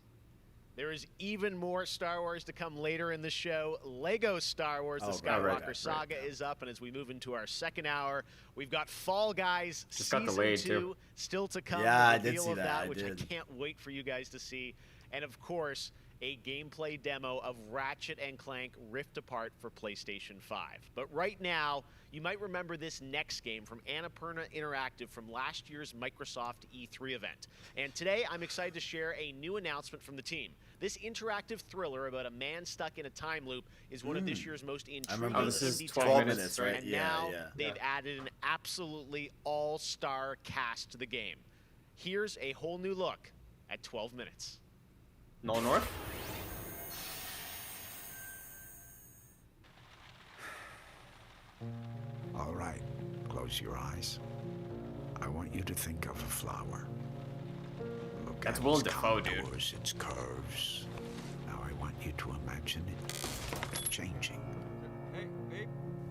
There is even more Star Wars to come later in the show. Lego Star Wars, the Skywalker Saga is up, and as we move into our second hour, we've got Fall Guys Season 2 still to come. Yeah, I the did see of that. which I can't wait for you guys to see. And of course, a gameplay demo of Ratchet & Clank Rift Apart for PlayStation 5. But right now, you might remember this next game from Annapurna Interactive from last year's Microsoft E3 event. And today, I'm excited to share a new announcement from the team. This interactive thriller about a man stuck in a time loop is one of this year's most intriguing indie 12 minutes, right? And now they've added an absolutely all-star cast to the game. Here's a whole new look at 12 minutes. Null North? All right, close your eyes. I want you to think of a flower. Look That's at Willem its Dafoe, dude. contours, its curves. Now I want you to imagine it changing,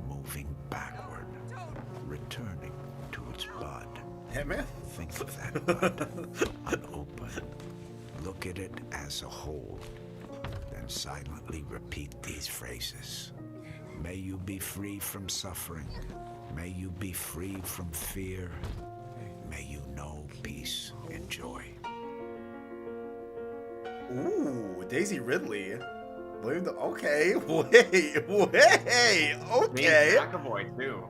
moving backward, returning to its bud. Hey, man. Think of that bud, unopened. Look at it as a whole, then silently repeat these phrases. May you be free from suffering. May you be free from fear. May you know peace and joy. Ooh, Daisy Ridley. Okay, wait, okay. McAvoy too.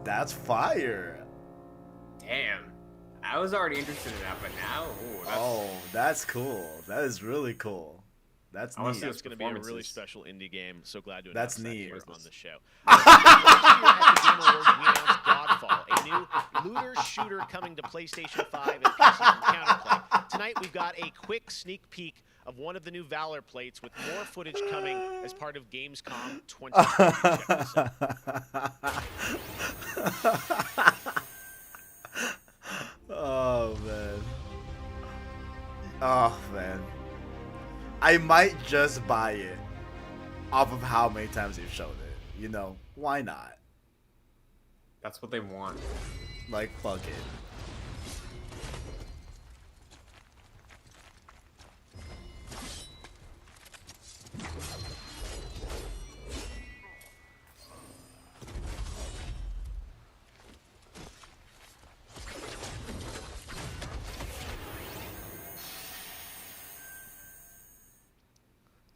That's fire. Damn. I was already interested in that, but now, that's cool. That is really cool. That's neat. That's going to be a really special indie game. So glad to announce that neat here on the show. Next year at the Game Awards, we announced Godfall, a new looter shooter coming to PlayStation 5 and PC from Counterplay. Tonight, we've got a quick sneak peek of one of the new Valor plates with more footage coming as part of Gamescom 2020. Check this out. Oh, man. Oh, man. I might just buy it off of how many times they've shown it. You know, why not? That's what they want. Like, fuck it.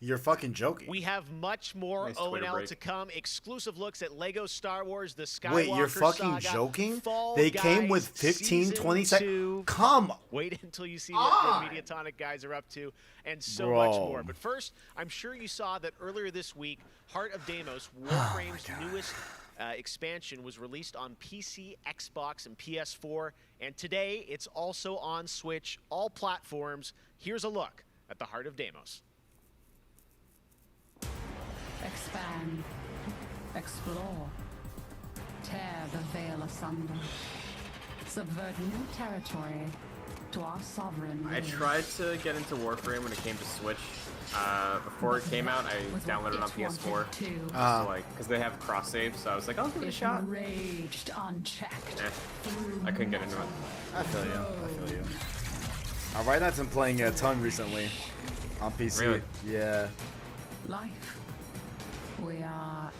You're fucking joking. We have much more Nice O&L break. to come. Exclusive looks at Lego Star Wars, the Skywalker Wait, you're fucking Saga, joking? Fall They Guys came with 15, Season 20 2. seconds. Come Wait until you see what the Mediatonic guys are up to, and so much more. But first, I'm sure you saw that earlier this week, Heart of Deimos, Warframe's newest expansion, was released on PC, Xbox, and PS4. And today, it's also on Switch, all platforms. Here's a look at the Heart of Deimos. Expand, explore, tear the veil asunder, subvert new territory to our sovereign. I tried to get into Warframe when it came to Switch. Before it came out, I downloaded it on PS4. So, like, because they have cross save, so I was like, I'll give it a shot. Raged unchecked. I couldn't get into it. I feel you. I feel you. Alright, I've been playing a ton recently on PC. Really? Yeah. Life. We are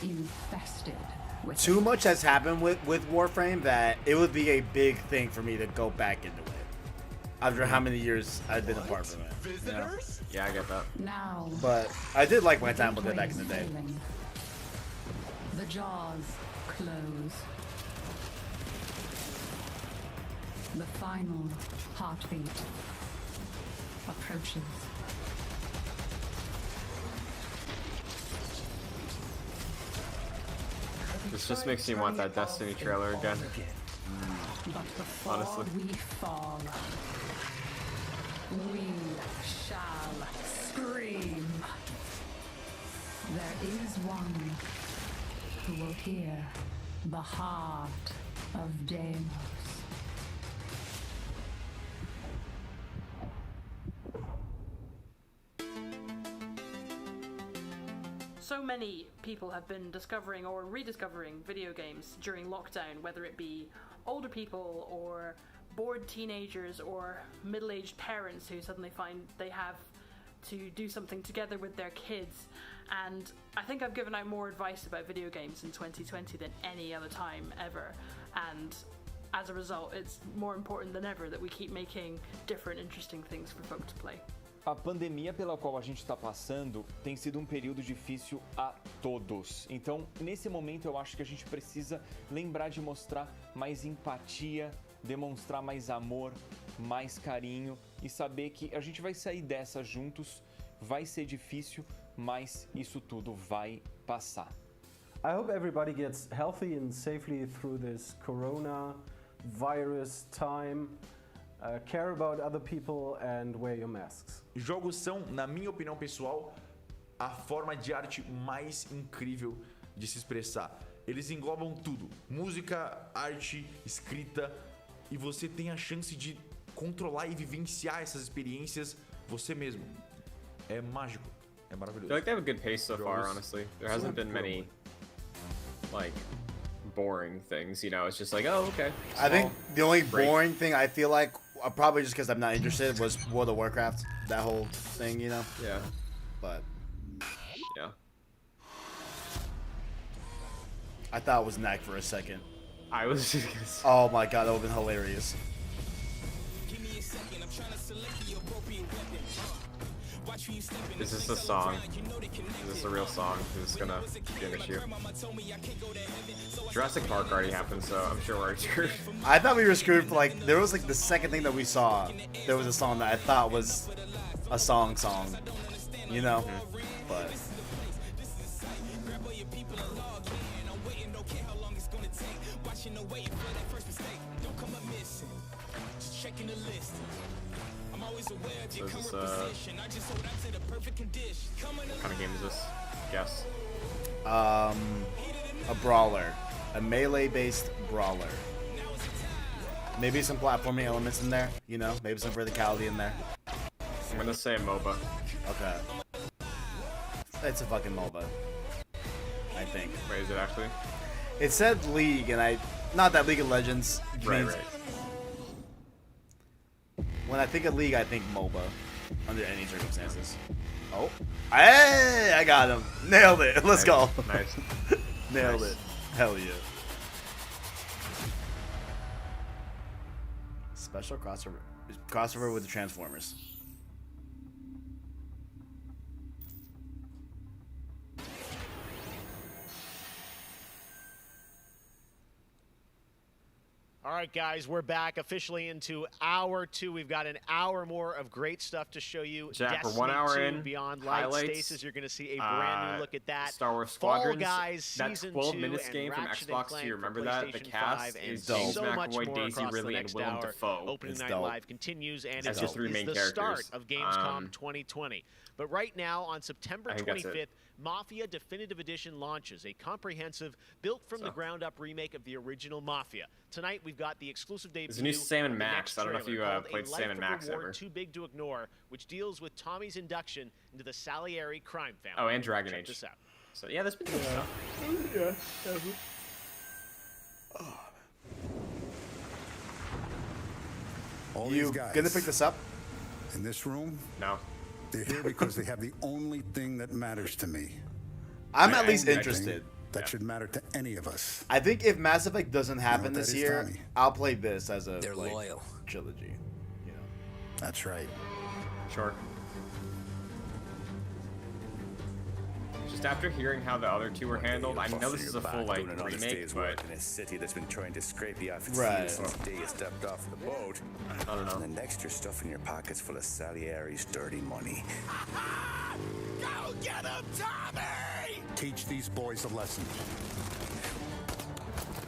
infested with Too much has happened with Warframe that it would be a big thing for me to go back into it. After how many years I've been apart from it. You know? Yeah, I get that. now. But I did like my time with it back in the day. Failing. The jaws close. The final heartbeat approaches. This just makes me want that Destiny trailer again. But before Honestly. we fall, we shall scream. There is one who will hear the heart of Deimos. so many people have been discovering or rediscovering video games during lockdown, whether it be older people or bored teenagers or middle-aged parents who suddenly find they have to do something together with their kids. And I think I've given out more advice about video games in 2020 than any other time ever. And as a result, it's more important than ever that we keep making different, interesting things for folk to play. A pandemia pela qual a gente está passando tem sido um período difícil a todos. Então, nesse momento, eu acho que a gente precisa lembrar de mostrar mais empatia, demonstrar mais amor, mais carinho e saber que a gente vai sair dessa juntos. Vai ser difícil, mas isso tudo vai passar. I hope everybody gets healthy and safely through this coronavirus time. Care about other people and wear your masks. Jogos são, na minha opinião pessoal, a forma de arte mais incrível de se expressar. Eles englobam tudo: música, arte, escrita, e você tem a chance de controlar e vivenciar essas experiências você mesmo. É mágico, é maravilhoso. I feel like they have a good pace so far, honestly. There hasn't been many, like, boring things, you know? It's just like, oh, okay. I think the only boring thing I feel like, probably just because I'm not interested, was World of Warcraft. That whole thing, you know? Yeah. But yeah. I thought it was Knack for a second. I was just gonna say. Oh my god, that would have been hilarious. Is this a song? Is this a real song? Is this gonna be an issue? Jurassic Park already happened, so I'm sure we're already screwed. I thought we were screwed for like, there was like the second thing that we saw, there was a song that I thought was a song, you know? But so is this what kind of game is this? Guess. a brawler, a melee-based brawler. Maybe some platforming elements in there, you know? Maybe some verticality in there. I'm gonna say MOBA. Okay. It's a fucking MOBA, I think. Wait, is it actually? It said League, and not that League of Legends Right, means. right. When I think of League, I think MOBA, under any circumstances. Oh, hey, I got him. Nailed it. Let's go. Nice. Nailed it. Hell yeah. Special crossover with the Transformers. All right, guys, we're back officially into hour 2. We've got an hour more of great stuff to show you. Jack, Destiny we're 1 hour 2 in. Beyond Light Highlights, Stasis. You're going to see a brand new look at that. Star Wars Fall Squadrons. Guys, that Season 12 2 minutes and game from Ratchet Xbox. Clank Do you remember for that? The PlayStation cast 5 and is so James much McAvoy, more Daisy across the Ridley, and next Willem hour. Dafoe. Opening It's Night dope. Live continues, and That's it just 3 is main the characters. start of Gamescom 2020. But right now, on September I think that's 25th, it. Mafia Definitive Edition launches, a comprehensive, built-from-the-ground-up remake of the original Mafia. Tonight, we've got the exclusive debut. There's a new Sam and of the Max. next I don't know if you trailer called played A Sam and Life of Max Reward ever. Too Big to Ignore, which deals with Tommy's induction into the Salieri crime family. Oh, and Dragon Check Age. this out. So yeah, there's been good stuff. All You these guys gonna pick this up? in this room, No. they're here because they have the only thing that matters to me. I'm at The least only interested. thing That should matter to any of us. I think if Mass Effect doesn't happen what this that is, year, Tommy? I'll play this as a They're loyal. trilogy. You know. That's right. Sure. Just after hearing how the other two were handled, I know this is a full like remake, but in a city that's been trying to scrape you off its Right. heels since the day you stepped off the boat. I don't know. And then next you're stuffing your pockets full of Salieri's dirty money. Go get him, Tommy! Teach these boys a lesson.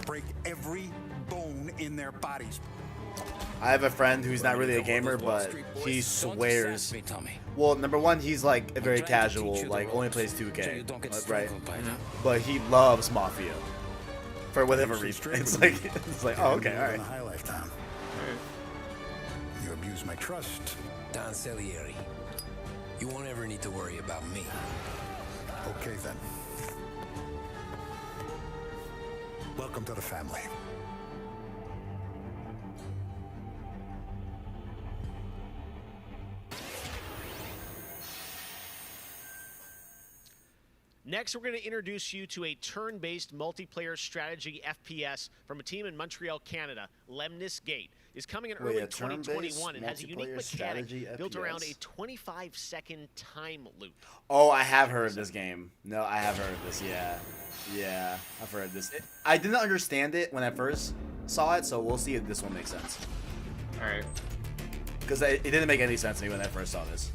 Break every bone in their bodies. I have a friend who's not really a gamer, but he swears. Well, number one, he's like a very casual, like only plays 2K, right? But he loves Mafia for whatever reason. It's like, oh, okay, all right. In a high lifetime. You abuse my trust. Don Salieri, you won't ever need to worry about me. Okay then. Welcome to the family. Next, we're going to introduce you to a turn-based multiplayer strategy FPS from a team in Montreal, Canada. Lemnis Gate is coming in early 2021 and has a unique mechanic built around a 25-second time loop. Oh, I have heard of this game. No, I have heard of this. Yeah, yeah, I've heard of this. I didn't understand it when I first saw it, so we'll see if this one makes sense. All right. Because it didn't make any sense to me when I first saw this.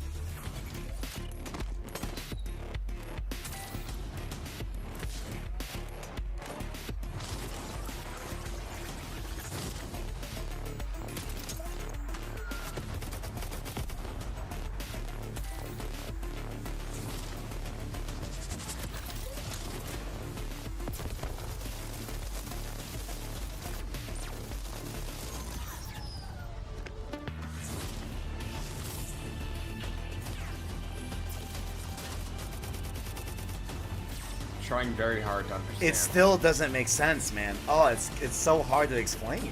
Trying very hard to understand. It still doesn't make sense, man. Oh, it's so hard to explain.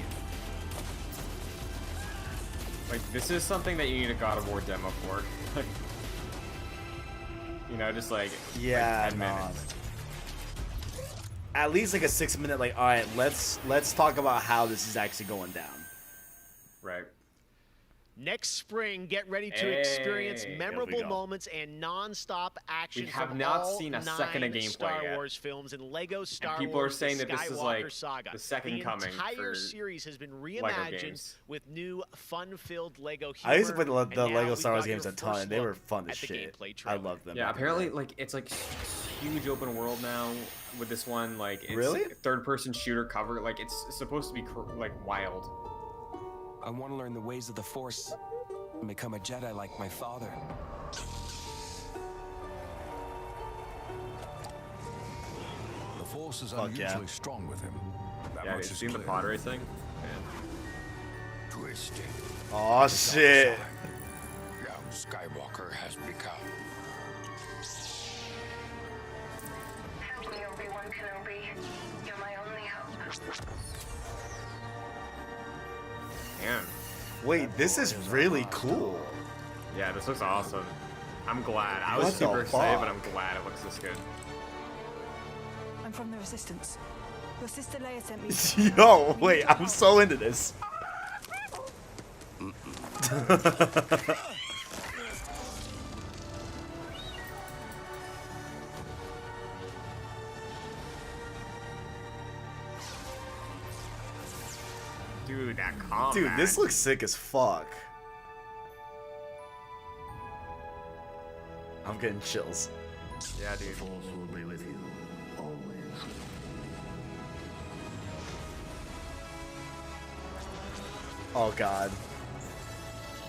Like, this is something that you need a God of War demo for. You know, just like, yeah, like 10 minutes. At least like a 6-minute, like, all right, let's talk about how this is actually going down. Right. Next spring, get ready to experience memorable moments and non-stop action. We have from not all seen a second of gameplay Star yet. Wars films and Lego Star Wars. People are saying that this is like Saga. the second coming. The entire for series has been Lego reimagined games. with new, fun-filled Lego humor. I used to play the and now Lego we've Star Wars got your games a ton, first and they were look fun as at the shit. gameplay I trailer. love them. Yeah, back in the apparently, day. like, it's like huge open world now with this one. Like, it's Really? third-person shooter cover. Like, it's supposed to be like wild. I want to learn the ways of the Force and become a Jedi like my father. The Force is Fuck yeah. unusually strong with him. That Yeah, much you is seen the clear. pottery thing? Twisted. Oh shit. Young Skywalker has become. Help me, Obi-Wan Kenobi. You're my only hope. Man. Wait, this is really cool. Yeah, this looks awesome. I'm glad. I was What the super excited, fuck? but I'm glad it looks this good. I'm from the Resistance. Your sister Leia sent me. Yo, wait, I'm so into this. Dude, that combat. Dude, this looks sick as fuck. I'm getting chills. Yeah, dude. Force will be with you always. Oh god.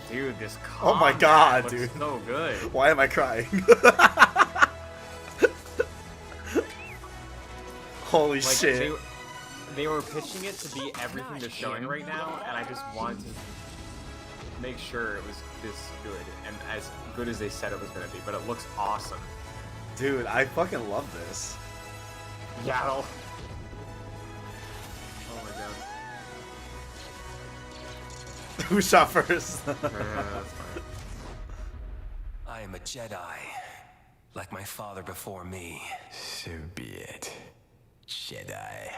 Dude, this Oh my combat god, looks dude. so good. Why am I crying? Holy Like, shit. They were pitching it to be everything they're showing right now, and I just wanted to make sure it was this good and as good as they said it was going to be. But it looks awesome. Dude, I fucking love this. Yaddle. Oh my god. Who shot first? Yeah, that's fine. I am a Jedi, like my father before me. So be it, Jedi.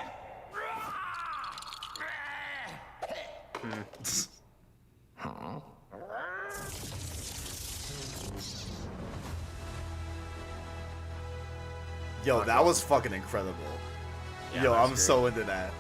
Yo, that was fucking incredible. Yeah, Yo, that's I'm great. so into that.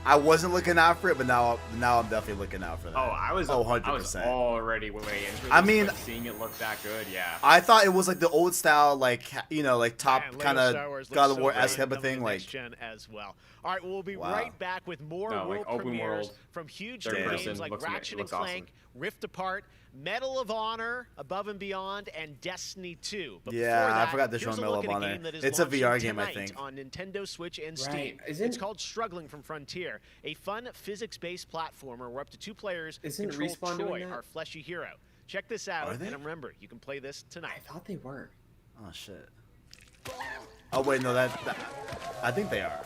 I wasn't looking out for it, but now I'm definitely looking out for that. Oh, I was 100%. already way into this. I mean, but seeing it look that good, yeah. I thought it was like the old style, like, you know, like top Man, Lego kind Star of Wars looks God of so War great esque type of coming thing. to Like, next gen as well. All right, we'll be Wow. right back with more No, like world open premieres world, from huge third games person, like looks Ratchet and looks awesome. Clank, Rift Apart, Medal of Honor, Above and Beyond, and Destiny 2. But Yeah, before I that, forgot to show here's a Medal look of at a Honor. game that is It's a launching VR game, I tonight think. on Nintendo Switch and Right. Steam. Isn't- It's called Struggling from Frontier, a fun physics-based platformer where up to 2 players Isn't control Respawn Troy, doing that? our fleshy hero. Check this out, Are they? and remember, you can play this tonight. I thought they were. oh shit. Oh wait, no, that I think they are.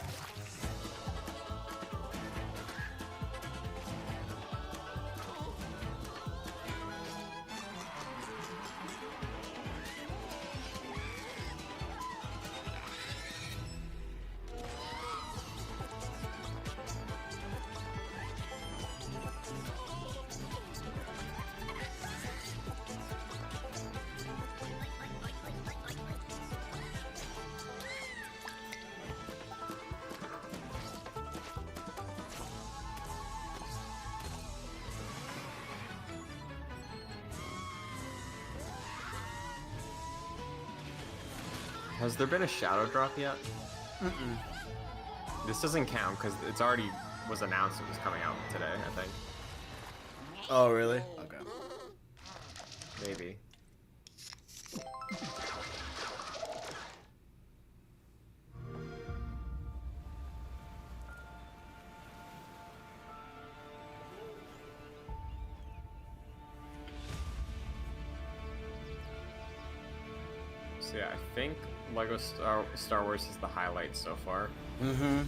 Has there been a shadow drop yet? Mm-mm. This doesn't count because it's already was announced it was coming out today, I think. Oh, really? Okay. Maybe. So yeah, I think Lego Star Wars is the highlight so far. Mm-hmm.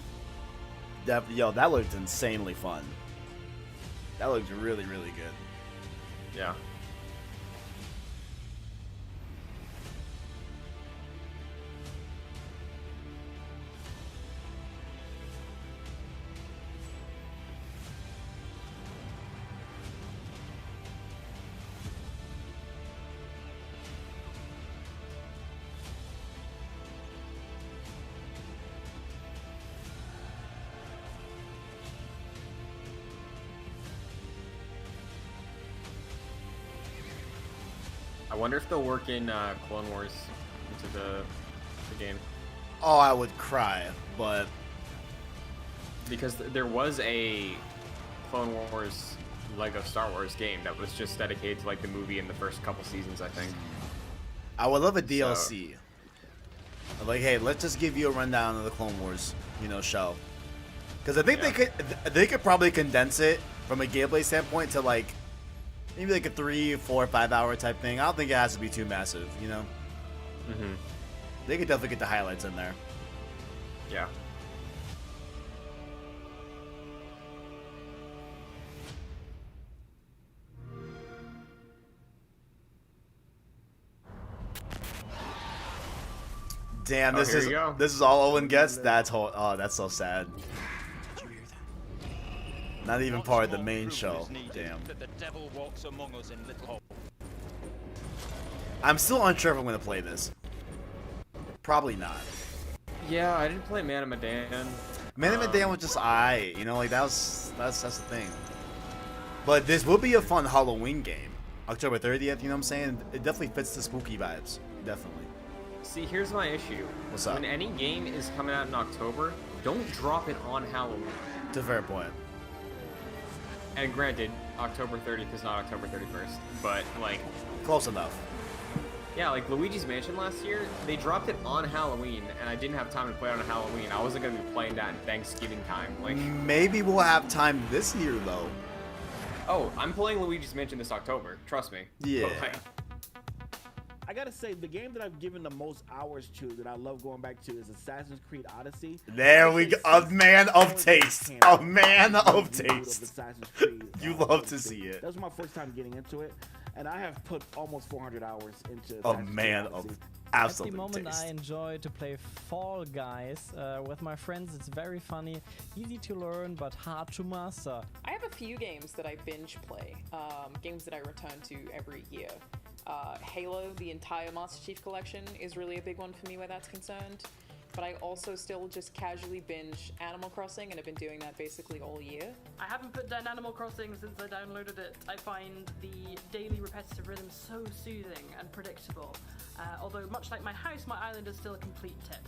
Yo, that looked insanely fun. That looked really, really good. Yeah. I wonder if they'll work in Clone Wars into the game. Oh, I would cry, but because there was a Clone Wars Lego Star Wars game that was just dedicated to like the movie in the first couple seasons, I think. I would love a DLC. Like, hey, let's just give you a rundown of the Clone Wars, show. Because I think they could probably condense it from a gameplay standpoint to like maybe like a 3, 4, 5 hour type thing. I don't think it has to be too massive, Mm-hmm. They could definitely get the highlights in there. Yeah. Damn, this is all Owen gets. That's so sad. Not even part of the main show. Damn. I'm still unsure if I'm gonna play this. Probably not. Yeah, I didn't play Man of Medan. Man of Medan was just like that's the thing. But this will be a fun Halloween game. October 30th, you know what I'm saying? It definitely fits the spooky vibes. Definitely. See, here's my issue. What's up? When any game is coming out in October, don't drop it on Halloween. It's a fair point. And granted, October 30th is not October 31st, but like close enough. Yeah, like Luigi's Mansion last year, they dropped it on Halloween, and I didn't have time to play it on Halloween. I wasn't gonna be playing that in Thanksgiving time. Like, maybe we'll have time this year though. Oh, I'm playing Luigi's Mansion this October. Trust me. Yeah. But, like, I gotta say, the game that I've given the most hours to, that I love going back to, is Assassin's Creed Odyssey. There we go. A man of taste. A man of taste. You love to see it. That was my first time getting into it, and I have put almost 400 hours into a man of absolute At the moment, taste. I enjoy to play Fall Guys with my friends. It's very funny, easy to learn, but hard to master. I have a few games that I binge play, games that I return to every year. Halo, the entire Master Chief Collection, is really a big one for me where that's concerned. But I also still just casually binge Animal Crossing, and I've been doing that basically all year. I haven't put down Animal Crossing since I downloaded it. I find the daily repetitive rhythm so soothing and predictable. Although, much like my house, my island is still a complete tip.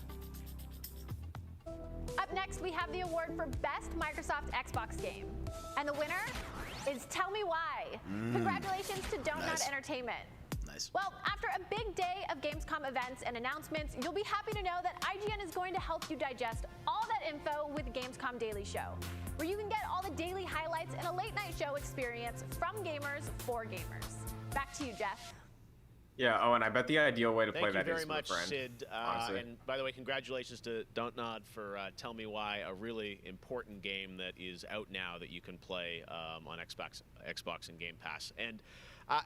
Up next, we have the award for Best Microsoft Xbox Game. And the winner is Tell Me Why. Congratulations to Donut Entertainment. Nice. Well, after a big day of Gamescom events and announcements, you'll be happy to know that IGN is going to help you digest all that info with Gamescom Daily Show, where you can get all the daily highlights and a late night show experience from gamers for gamers. Back to you, Jeff. Yeah. Oh, and I bet the ideal way to play Thank you that very is with much, a friend. Sid. honestly. And by the way, congratulations to Don't Nod for Tell Me Why, a really important game that is out now that you can play on Xbox and Game Pass. And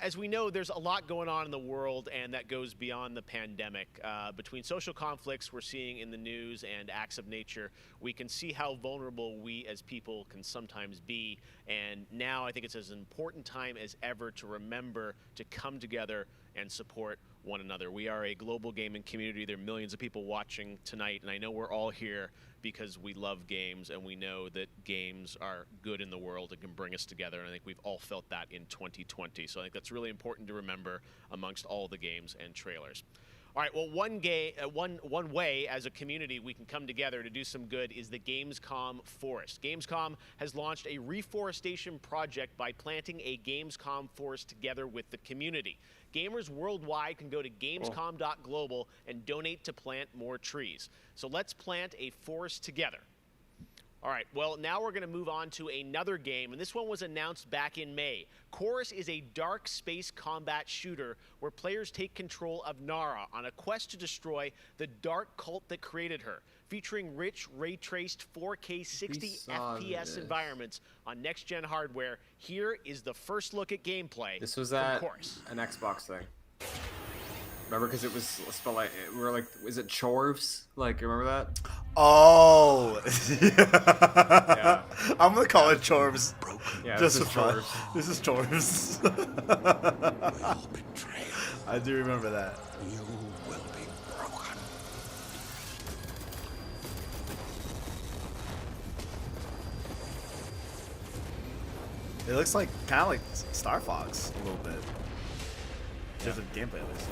as we know, there's a lot going on in the world, and that goes beyond the pandemic. Between social conflicts we're seeing in the news and acts of nature, we can see how vulnerable we as people can sometimes be. And now I think it's as important time as ever to remember to come together and support one another. We are a global gaming community. There are millions of people watching tonight, and I know we're all here because we love games and we know that games are good in the world and can bring us together, and I think we've all felt that in 2020. So I think that's really important to remember amongst all the games and trailers. All right, well, one way as a community we can come together to do some good is the Gamescom Forest. Gamescom has launched a reforestation project by planting a Gamescom forest together with the community. Gamers worldwide can go to gamescom.global and donate to plant more trees. So let's plant a forest together. All right, well, now we're going to move on to another game, and this one was announced back in May. Chorus is a dark space combat shooter where players take control of Nara on a quest to destroy the dark cult that created her, featuring rich, ray-traced 4K 60 FPS environments on next-gen hardware. Here is the first look at gameplay. This was from at Chorus. an Xbox thing. Remember, because it was spelled like, we were like, was it Chorves? Like, you remember that? Oh, Yeah. I'm gonna call it Chorves. Yeah, just this is for fun. Chorves. This is Chorves. I do remember that. You will be broken. It looks like kind of like Star Fox a little bit. Just the gameplay of this.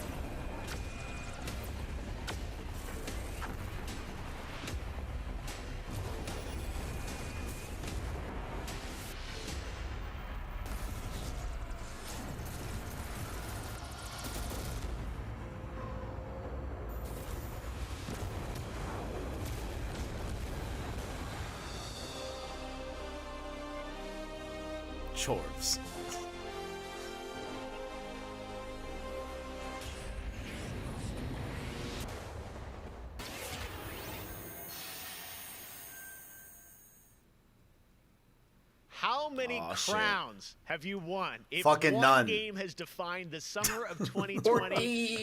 Chorves. How many Aw, shit. crowns have you won? If Fucking one none. game has defined the summer of 2020,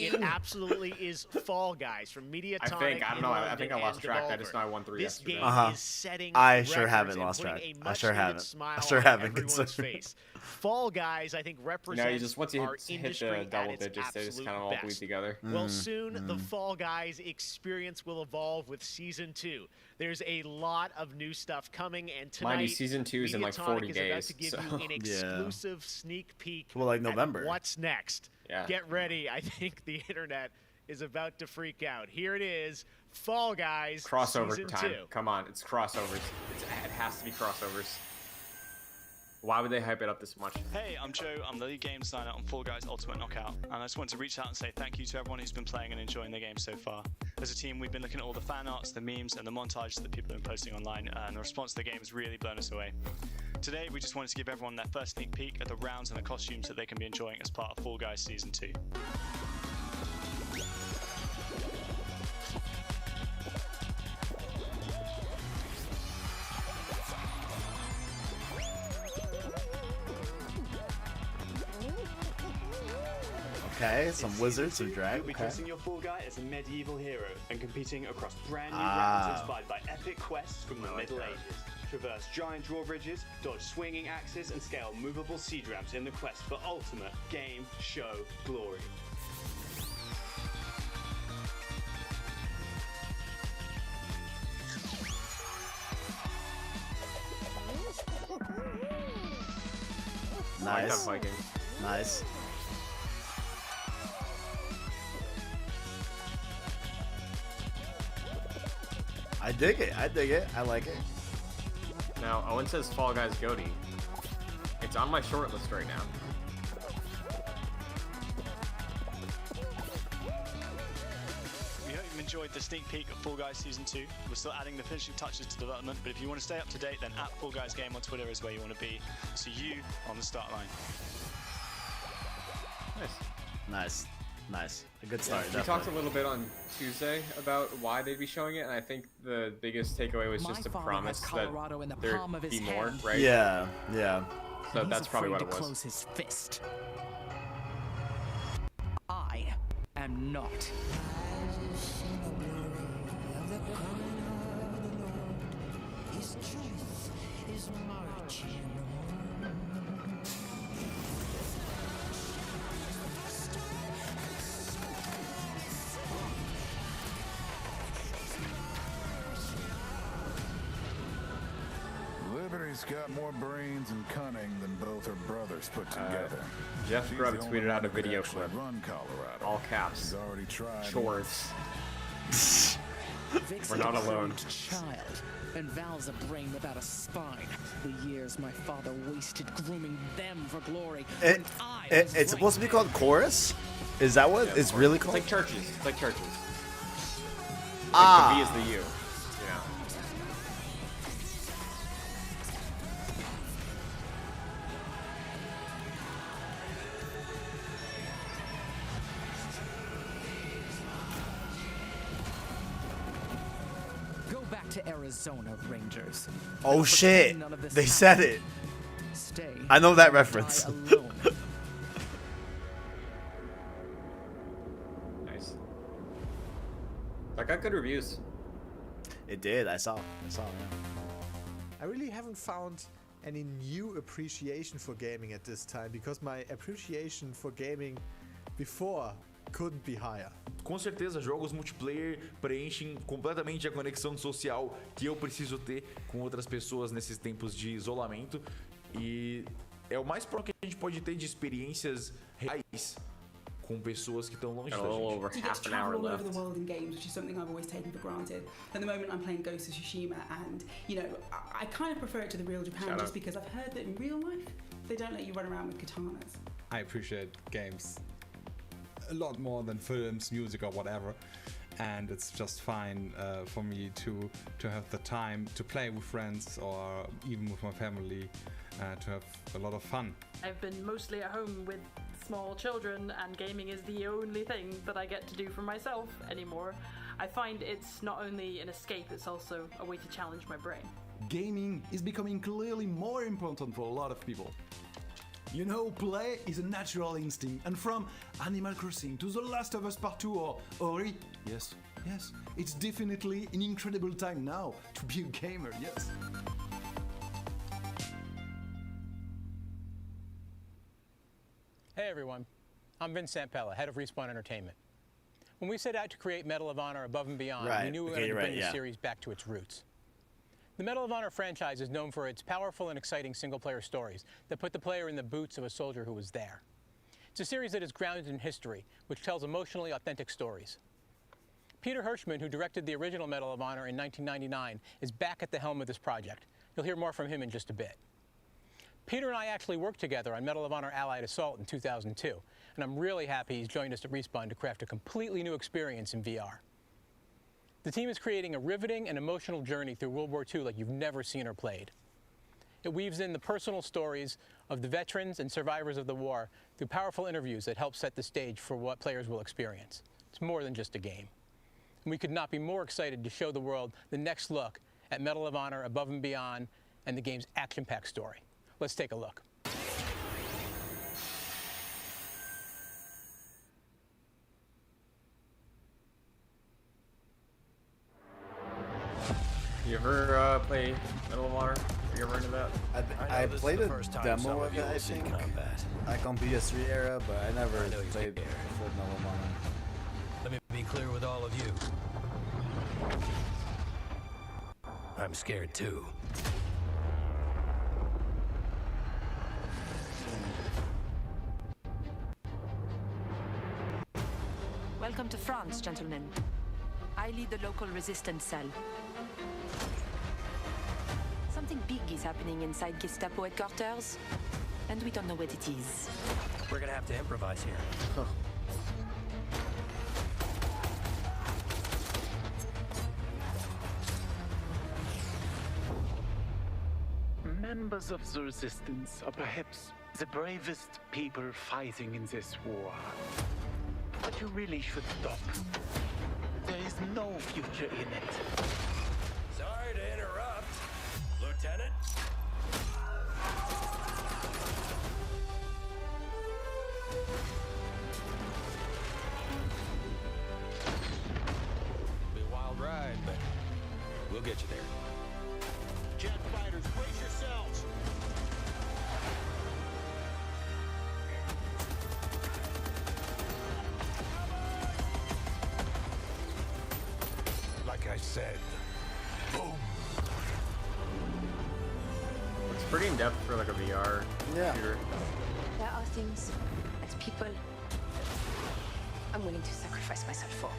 it absolutely is Fall Guys from Mediatonic. I don't know. I think I lost track. I just know I won 3 This yesterday. game is setting I sure records haven't and lost putting track. a I sure much-needed haven't. smile I sure on haven't, everyone's considering. face. Fall Guys, I think, represents just once you our hit industry the double at its digits, they just absolute kind of all bleed best. together. Well, soon the Fall Guys experience will evolve with Season 2. There's a lot of new stuff coming, and tonight, Mind you, Season 2 is in like 40 Mediatonic is about days. to give So. you an Yeah. exclusive sneak peek Well, like at November. what's next. Yeah. Get ready. I think the internet is about to freak out. Here it is, Fall Guys Crossover Season time. 2. Come on, it's crossovers. It has to be crossovers. Why would they hype it up this much? Hey, I'm Joe. I'm the lead game designer on Fall Guys Ultimate Knockout, and I just want to reach out and say thank you to everyone who's been playing and enjoying the game so far. As a team, we've been looking at all the fan arts, the memes, and the montages that people have been posting online, and the response to the game has really blown us away. Today, we just wanted to give everyone their first sneak peek at the rounds and the costumes that they can be enjoying as part of Fall Guys Season 2. Okay, some wizards, some drag. You'll be Okay. dressing your Fall Guy as a medieval hero and competing across brand new Ah. rounds inspired by epic quests from the Middle Ages. Traverse giant drawbridges, dodge swinging axes, and scale movable siege ramps in the quest for ultimate game show glory. I like that Nice. Viking. Nice. I dig it. I dig it. I like it. Now, Owen says Fall Guys Goatee. It's on my short list right now. We hope you've enjoyed the sneak peek of Fall Guys Season 2. We're still adding the finishing touches to development, but if you want to stay up to date, then at Fall Guys Game on Twitter is where you want to be. See you on the start line. Nice. Nice. Nice. A good start. We talked a little bit on Tuesday about why they'd be showing it, and I think the biggest takeaway was just a promise that there'd be more, right? Yeah, yeah. So that's probably what it was. Close his fist. I am not. His truth is marching Liberty's got more brains and cunning than both her brothers put together. Jeff She's Grubb the only tweeted out one a who could video actually clip. Run Colorado. All caps. She's already tried. Chores. Vic's We're not a alone. crude child, and Val's a brain without a spine. The years my father wasted grooming them for glory. It's supposed to be called Chorus? Is that what it's really called? It's like churches. It's like churches. Ah. Like the V is the U. Yeah. Go back to Arizona, Rangers. Oh shit! None of this They said it. Stay. I know that reference. Nice. That got good reviews. It did. I saw. Yeah. I really haven't found any new appreciation for gaming at this time because my appreciation for gaming before couldn't be higher. Com certeza, jogos multiplayer preenchem completamente a conexão social que eu preciso ter com outras pessoas nesses tempos de isolamento. E é o mais próximo que a gente pode ter de experiências reais com pessoas que estão longe da gente. You get to travel all over the world in games, which is something I've always taken for granted. At the moment, I'm playing Ghost of Tsushima, and I kind of prefer it to the real Japan just because I've heard that in real life they don't let you run around with katanas. I appreciate games a lot more than films, music, or whatever, and it's just fine for me to have the time to play with friends or even with my family to have a lot of fun. I've been mostly at home with small children, and gaming is the only thing that I get to do for myself anymore. I find it's not only an escape, it's also a way to challenge my brain. Gaming is becoming clearly more important for a lot of people. You know, play is a natural instinct, and from Animal Crossing to The Last of Us Part 2 or Ori, yes, it's definitely an incredible time now to be a gamer, yes. Hey everyone, I'm Vince Sampella, head of Respawn Entertainment. When we set out to create Medal of Honor Above and Beyond, we knew we wanted to bring the series back to its roots. The Medal of Honor franchise is known for its powerful and exciting single-player stories that put the player in the boots of a soldier who was there. It's a series that is grounded in history, which tells emotionally authentic stories. Peter Hirschman, who directed the original Medal of Honor in 1999, is back at the helm of this project. You'll hear more from him in just a bit. Peter and I actually worked together on Medal of Honor Allied Assault in 2002, and I'm really happy he's joined us at Respawn to craft a completely new experience in VR. The team is creating a riveting and emotional journey through World War II like you've never seen or played. It weaves in the personal stories of the veterans and survivors of the war through powerful interviews that help set the stage for what players will experience. It's more than just a game. And we could not be more excited to show the world the next look at Medal of Honor Above and Beyond and the game's action-packed story. Let's take a look. You ever play Medal of Honor? Are you ever into that? I played a demo of it, I think, like on PS3 era, but I never played full Medal of Honor. Let me be clear with all of you. I'm scared too. Welcome to France, gentlemen. I lead the local resistance cell. Something big is happening inside Gestapo headquarters, and we don't know what it is. We're gonna have to improvise here. Members of the resistance are perhaps the bravest people fighting in this war. But you really should stop. There is no future in it. Sorry to interrupt, Lieutenant. Be a wild ride, but we'll get you there. Jet fighters, brace yourselves. Like I said, boom. It's pretty in depth for like a VR shooter. There are things as people I'm willing to sacrifice myself for.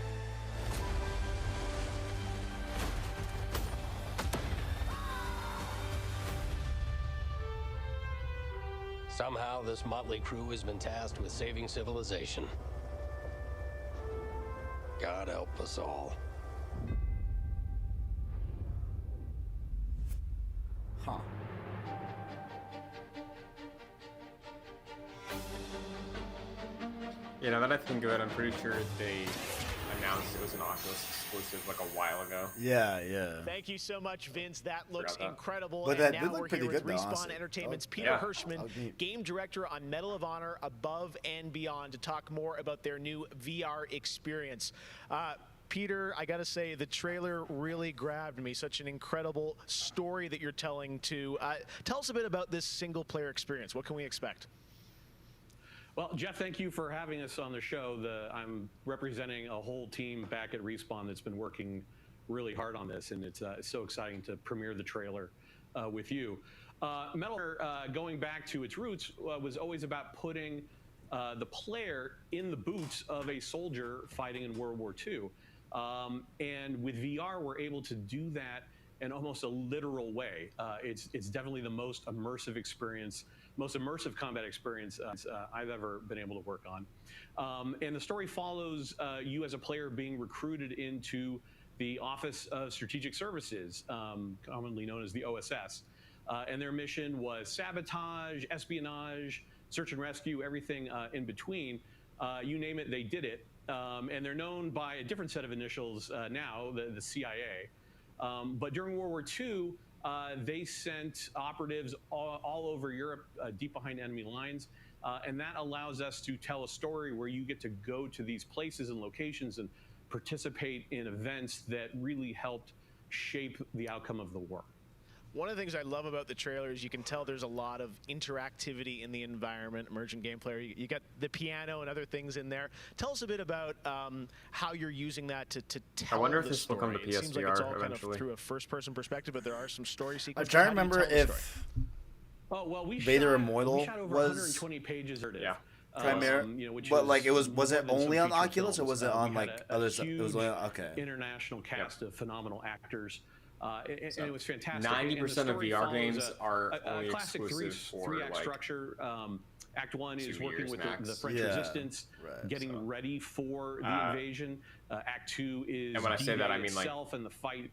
Somehow, this motley crew has been tasked with saving civilization. God help us all. Huh. Yeah, now that I think of it, I'm pretty sure they announced it was an Oculus exclusive like a while ago. Yeah, yeah. Thank you so much, Vince. That looks Forgot that. incredible. But and that now did look we're pretty here with good, though, Respawn honestly. Entertainment's Oh, Peter yeah. Hirschman, Oh, neat. game director on Medal of Honor Above and Beyond, to talk more about their new VR experience. Peter, I gotta say, the trailer really grabbed me. Such an incredible story that you're telling to. Tell us a bit about this single-player experience. What can we expect? Well, Jeff, thank you for having us on the show. I'm representing a whole team back at Respawn that's been working really hard on this, and it's so exciting to premiere the trailer with you. Metal Gear, going back to its roots, was always about putting the player in the boots of a soldier fighting in World War II. And with VR, we're able to do that in almost a literal way. It's definitely the most immersive experience, most immersive combat experience I've ever been able to work on. And the story follows you as a player being recruited into the Office of Strategic Services, commonly known as the OSS. And their mission was sabotage, espionage, search and rescue, everything in between. You name it, they did it. And they're known by a different set of initials now, the CIA. But during World War II, they sent operatives all over Europe, deep behind enemy lines. And that allows us to tell a story where you get to go to these places and locations and participate in events that really helped shape the outcome of the war. One of the things I love about the trailer is you can tell there's a lot of interactivity in the environment, emergent game player. You got the piano and other things in there. Tell us a bit about how you're using that to tell I wonder if the this will story. come to It seems like PSVR it's all kind eventually. of through a first-person perspective, but there are some story I'm sequences. trying to How do you remember tell the if story? Oh, well, we Vader shot, Immortal we shot over was 120 pages. Yeah. Which but is like was more it than some only on feature Oculus or films. was it We on had like a other stuff? It was huge only okay. International cast of phenomenal actors. And it was fantastic. 90% of story VR follows games are a only classic exclusive for, three-act like, structure. Act 1 is 2 working years with max. the French Yeah. resistance, Right, getting ready for the invasion. Act 2 is and when I say that, D-Day I mean, like, itself and the fight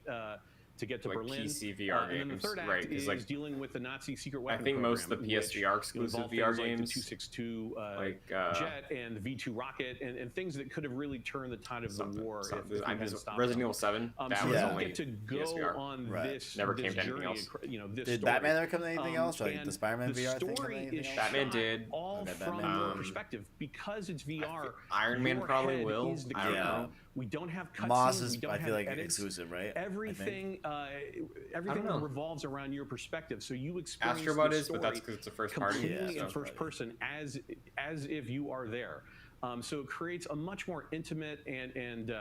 to get to like Berlin. PC VR and then the games, third act right, 'cause, is like, dealing with the Nazi secret I weapon think most of the program, which PSVR exclusive involved VR things like games, the 262 like, jet and the V2 rocket and things that could have really turned the tide of the war if we I hadn't mean, stopped Resident them. Evil 7, that So was you only get to go PSVR. on Right. this Never this came to anything journey, else. this Did story. Batman ever come to anything else? Like and the Spider-Man the VR thing come to story anything is else? Batman shot did. all Okay, from Batman your did. perspective because it's VR. Iron Man your probably head will. is the I don't camera. know. We don't have Moss cutscenes. is We don't I have feel like edits. exclusive, right? I think. Everything, everything know. revolves around your perspective. So you experience Astrobot the is, but that's story 'cause it's a first party. completely Yeah, in first person, as if you are there. So it creates a much more intimate and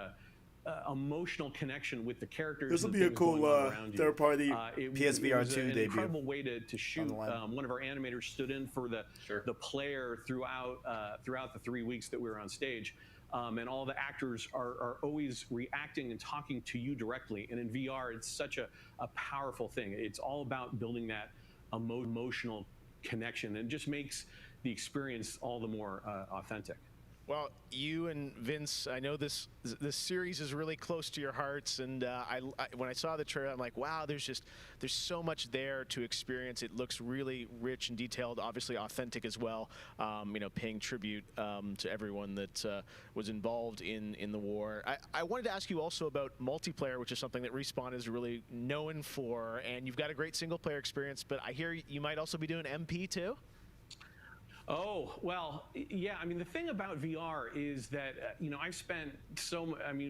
emotional connection with the characters. This will and be a things cool going on around you. third-party It PSVR was 2 an debut. incredible way to shoot. the line. One of our animators stood in for the player throughout the 3 weeks that we were on stage. And all the actors are always reacting and talking to you directly. And in VR, it's such a powerful thing. It's all about building that emotional connection, and it just makes the experience all the more authentic. Well, you and Vince, I know this series is really close to your hearts, and when I saw the trailer, I'm like, wow, there's so much there to experience. It looks really rich and detailed, obviously authentic as well. Paying tribute to everyone that was involved in the war. I wanted to ask you also about multiplayer, which is something that Respawn is really known for, and you've got a great single player experience, but I hear you might also be doing MP too. Oh, well, yeah. I mean, the thing about VR is that, I've spent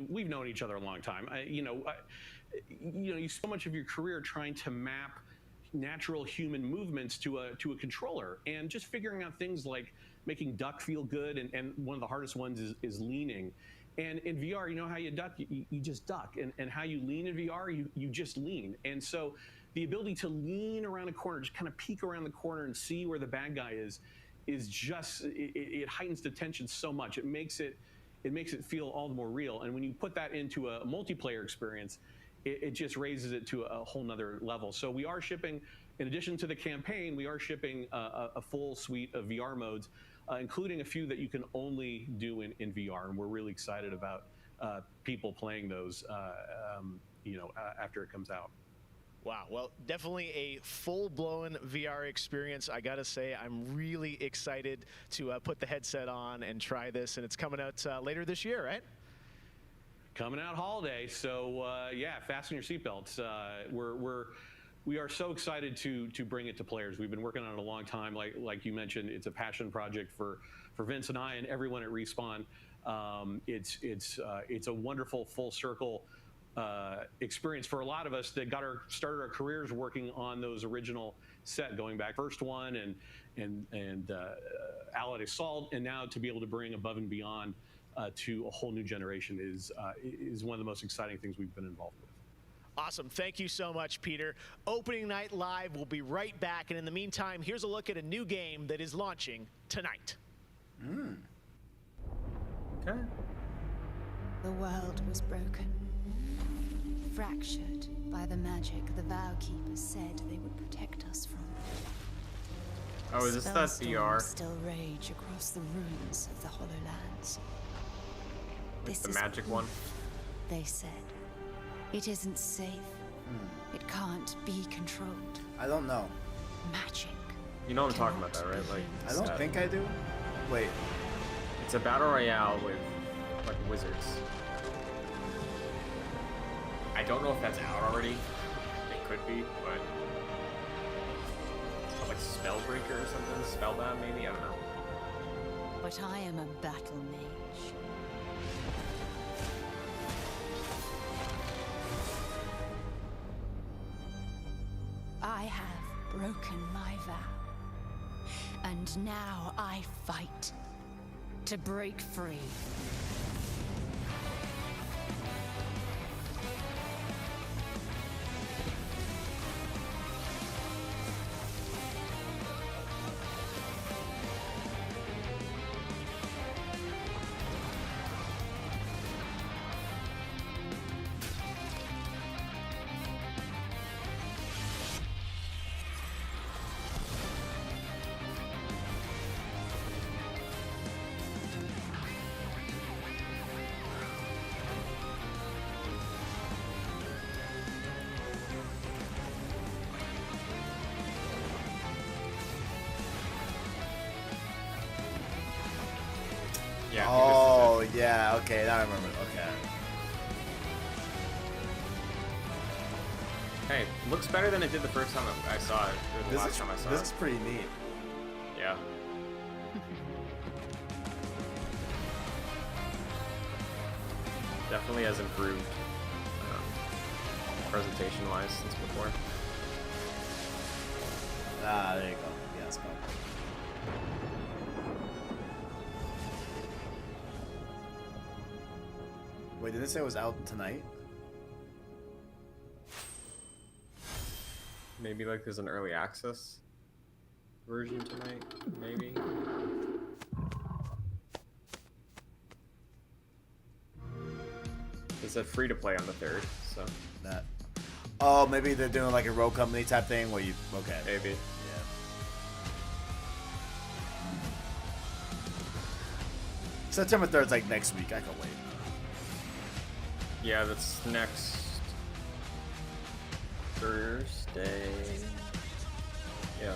we've known each other a long time. You spend so much of your career trying to map natural human movements to a controller, and just figuring out things like making duck feel good. And one of the hardest ones is leaning. And in VR, you know how you duck? You just duck. And how you lean in VR, you just lean. And so the ability to lean around a corner, just kind of peek around the corner and see where the bad guy is just, it heightens the tension so much. It makes it feel all the more real. And when you put that into a multiplayer experience, it just raises it to a whole nother level. So we are shipping, in addition to the campaign, we are shipping a full suite of VR modes, including a few that you can only do in VR. And we're really excited about people playing those, after it comes out. Wow, well, definitely a full-blown VR experience. I gotta say, I'm really excited to put the headset on and try this, and it's coming out later this year, right? Coming out holiday, so yeah, fasten your seatbelts. We are so excited to bring it to players. We've been working on it a long time. Like you mentioned, it's a passion project for Vince and I and everyone at Respawn. It's a wonderful full circle experience for a lot of us that started our careers working on those original set, going back first one and Allied Assault, and now to be able to bring Above and Beyond to a whole new generation is one of the most exciting things we've been involved with. Awesome. Thank you so much, Peter. Opening Night Live will be right back, and in the meantime, here's a look at a new game that is launching tonight. Okay. The world was broken, fractured by the magic the Vow Keepers said they would protect us from. Oh, is this that VR? Still rage across the ruins of the Hollowlands. This The is magic one? They said. It isn't safe. It can't be controlled. I don't know. Magic. You know what I'm talking about, that, right? Like, I don't think I do. Wait. It's a battle royale with like wizards. I don't know if that's out already. It could be, but it's called like Spellbreaker or something. Spellbound, maybe. I don't know. But I am a battle mage. I have broken my vow, and now I fight to break free. Yeah. Oh, yeah. Okay, now I remember. Okay. Hey, looks better than it did the first time I saw it. Or the last time I saw it. This is pretty neat. Yeah. Definitely has improved presentation-wise since before. Ah, there you go. Yeah, let's go. Wait, did it say it was out tonight? Maybe like there's an early access version tonight, maybe. It said free to play on the 3rd, so. That. Oh, maybe they're doing like a Rogue Company type thing where you. Okay. Maybe. Yeah. September 3rd is like next week. I can wait. Yeah, that's next Thursday. Yeah.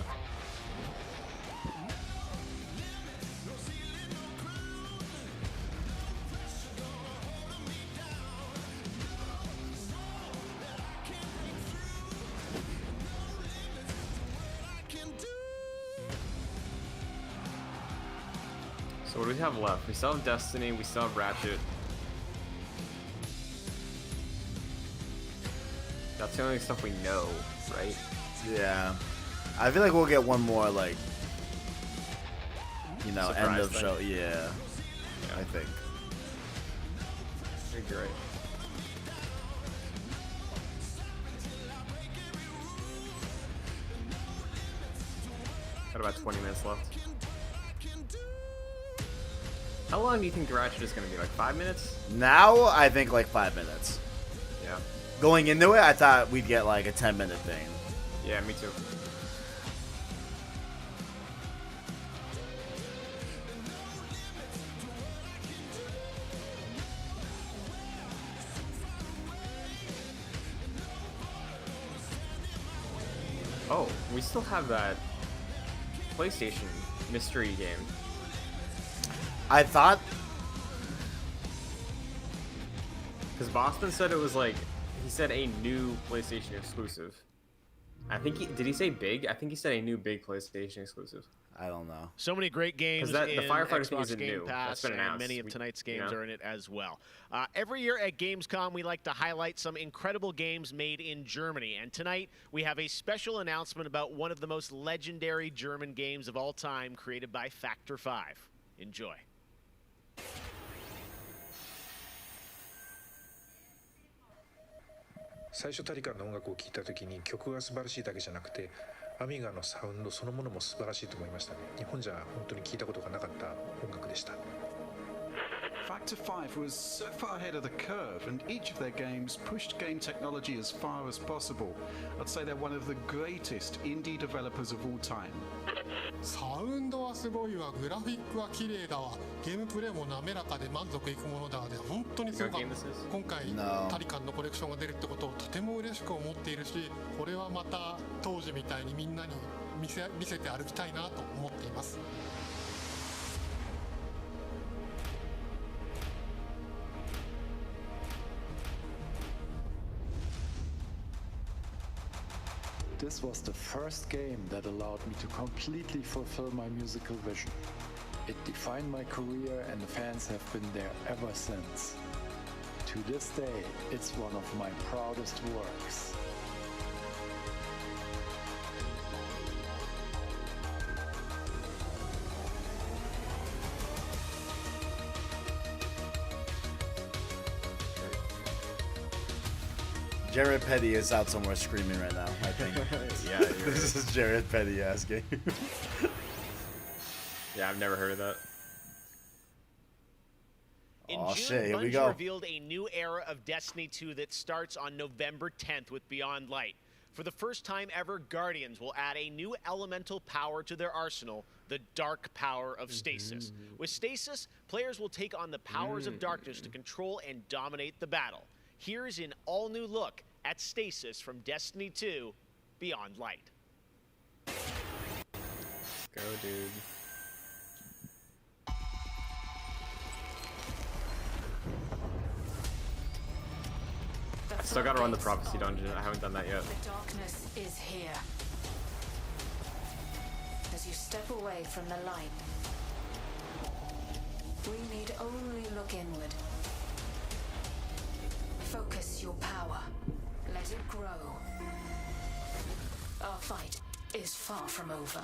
So what do we have left? We still have Destiny, we still have Ratchet. That's the only stuff we know, right? Yeah. I feel like we'll get one more, like, you know, Surprise end of thing. show. Yeah. I think. I think you're right. Got about 20 minutes left. How long do you think the Ratchet is going to be? Like 5 minutes? Now, I think like 5 minutes. Yeah. Going into it, I thought we'd get like a 10-minute thing. Yeah, me too. Oh, we still have that PlayStation mystery game. I thought... Because Boston said it was like, he said a new PlayStation exclusive. I think did he say big? I think he said a new big PlayStation exclusive. I don't know. So many great games the in Firefighter thing Xbox isn't Game new. That's Pass, been and announced. many of tonight's games Yeah. are in it as well. Every year at Gamescom, we like to highlight some incredible games made in Germany. And tonight, we have a special announcement about one of the most legendary German games of all time created by Factor 5. Enjoy. 最初タリカンの音楽を聴いた時に曲が素晴らしいだけじゃなくてアミガのサウンドそのものも素晴らしいと思いましたね。日本じゃ本当に聴いたことがなかった音楽でした。 Factor 5 was so far ahead of the curve, and each of their games pushed game technology as far as possible. I'd say they're one of the greatest indie developers of all time. サウンドはすごいわ、グラフィックは綺麗だわ、ゲームプレイも滑らかで満足いくものだわで、本当にすごかった。今回 No. タリカンのコレクションが出るってことをとても嬉しく思っているし、これはまた当時みたいにみんなに見せて歩きたいなと思っています。This was the first game that allowed me to completely fulfill my musical vision. It defined my career and the fans have been there ever since. To this day, it's one of my proudest works. Jared Petty is out somewhere screaming right now, I think. Yeah, This is Jared Petty asking. Yeah, I've never heard of that. In Oh, June, shit, here we Bungie go. revealed a new era of Destiny 2 that starts on November 10th with Beyond Light. For the first time ever, Guardians will add a new elemental power to their arsenal, the dark power of Stasis. With Stasis, players will take on the powers of darkness to control and dominate the battle. Here's an all-new look at Stasis from Destiny 2 Beyond Light. Go, dude. I still gotta run the Prophecy Dungeon. I haven't done that yet. The darkness is here. As you step away from the light, we need only look inward. Focus your power. Let it grow. Our fight is far from over.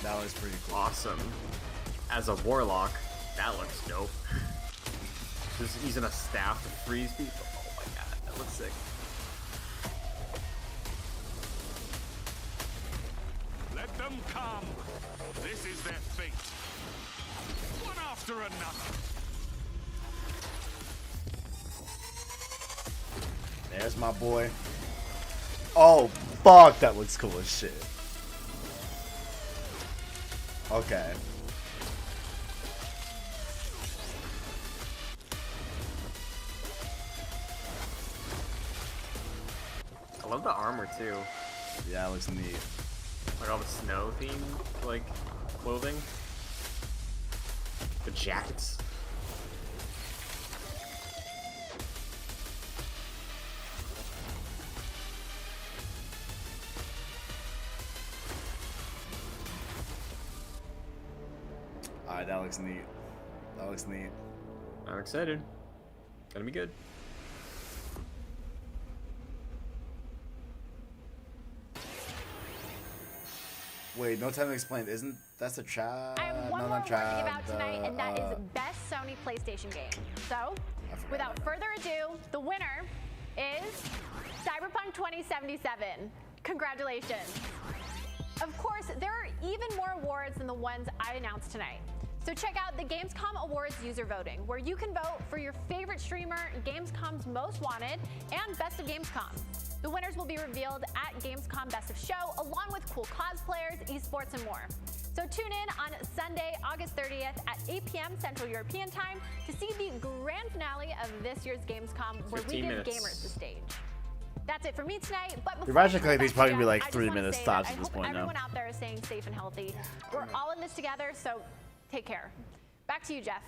That looks pretty cool. Awesome. As a warlock, that looks dope. Just using a staff to freeze people. Oh my god, that looks sick. Let them come. This is their fate. One after another. There's my boy. Oh, fuck, that looks cool as shit. Okay. I love the armor too. Yeah, it looks neat. Like all the snow themed like clothing. The jackets. Alright, that looks neat. That looks neat. I'm excited. Gonna be good. Wait, no time to explain. Isn't that's a Chad? I have one no, more not word to Chad. give out tonight, and that is best Sony PlayStation game. So, without further ado, the winner is Cyberpunk 2077. Congratulations. Of course, there are even more awards than the ones I announced tonight. So check out the Gamescom Awards user voting, where you can vote for your favorite streamer, Gamescom's Most Wanted, and Best of Gamescom. The winners will be revealed at Gamescom Best of Show, along with cool cosplayers, esports, and more. So tune in on Sunday, August 30th at 8 p.m. Central European Time to see the grand finale of this year's Gamescom, where we give gamers the stage. That's it for me tonight. But before Theoretically, these probably Jeff, be like I just 3 wanna minutes say tops that at this I point hope now. everyone out there is staying safe and healthy. We're all in this together, so take care. Back to you, Jeff.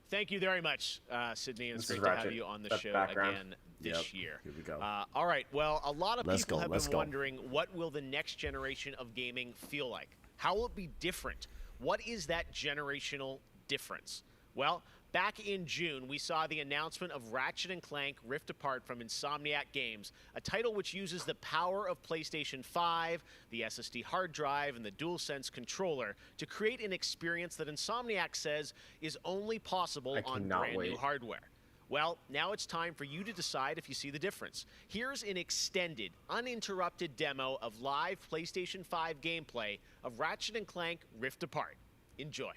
Thank you very much, Sydney. And it's This great is to have Ratchet. you on the That's show background. again this year. Here we go. All right. Well, a lot of Let's people go, have let's been go. wondering, what will the next generation of gaming feel like? How will it be different? What is that generational difference? Well, back in June, we saw the announcement of Ratchet & Clank Rift Apart from Insomniac Games, a title which uses the power of PlayStation 5, the SSD hard drive, and the DualSense controller to create an experience that Insomniac says is only possible on cannot brand new wait. hardware. Well, now it's time for you to decide if you see the difference. Here's an extended, uninterrupted demo of live PlayStation 5 gameplay of Ratchet & Clank Rift Apart. Enjoy.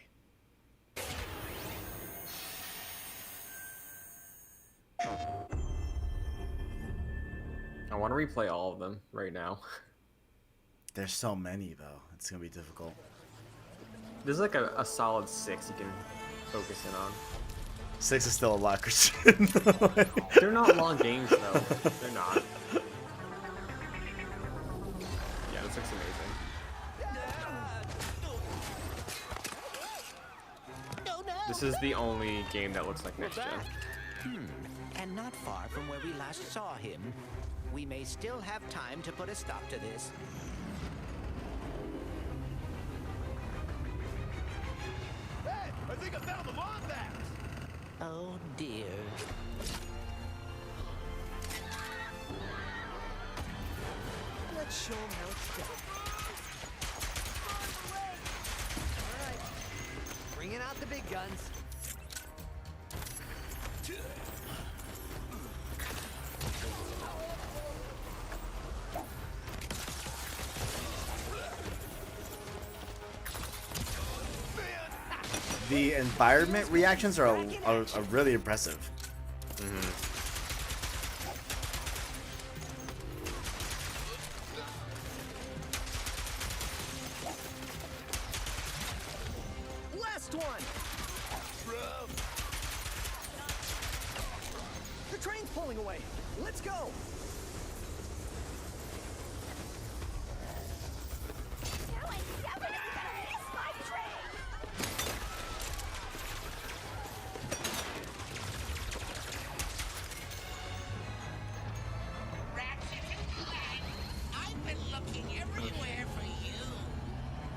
I want to replay all of them right now. There's so many though. It's gonna be difficult. There's like a solid 6 you can focus in on. 6 is still a lot, Christian. They're not long games though. They're not. Yeah, this looks amazing. This is the only game that looks like next gen. And not far from where we last saw him. We may still have time to put a stop to this. Hey, I think I found the mod back. Oh dear. Let's show him how it's done. Alright. Bringing out the big guns. The environment reactions are really impressive. Last one. The train's pulling away. Let's go. I've been looking everywhere for you.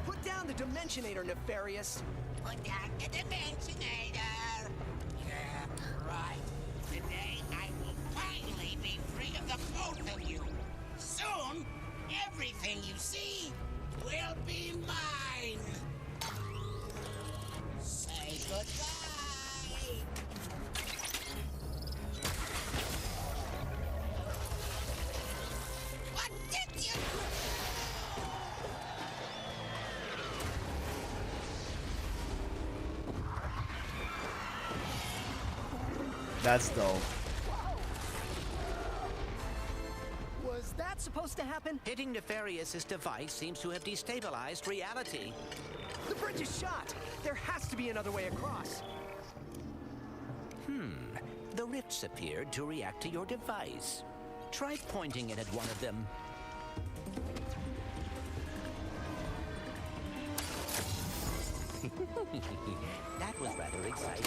Put down the Dimensionator, Nefarious. Put down the Dimensionator. Yeah, right. Today I will finally be free of the both of you. Soon, everything you see will be mine. Say goodbye. What did you? That's dope. Was that supposed to happen? Hitting Nefarious' device seems to have destabilized reality. The bridge is shot. There has to be another way across. The rifts appeared to react to your device. Try pointing it at one of them. That was rather exciting.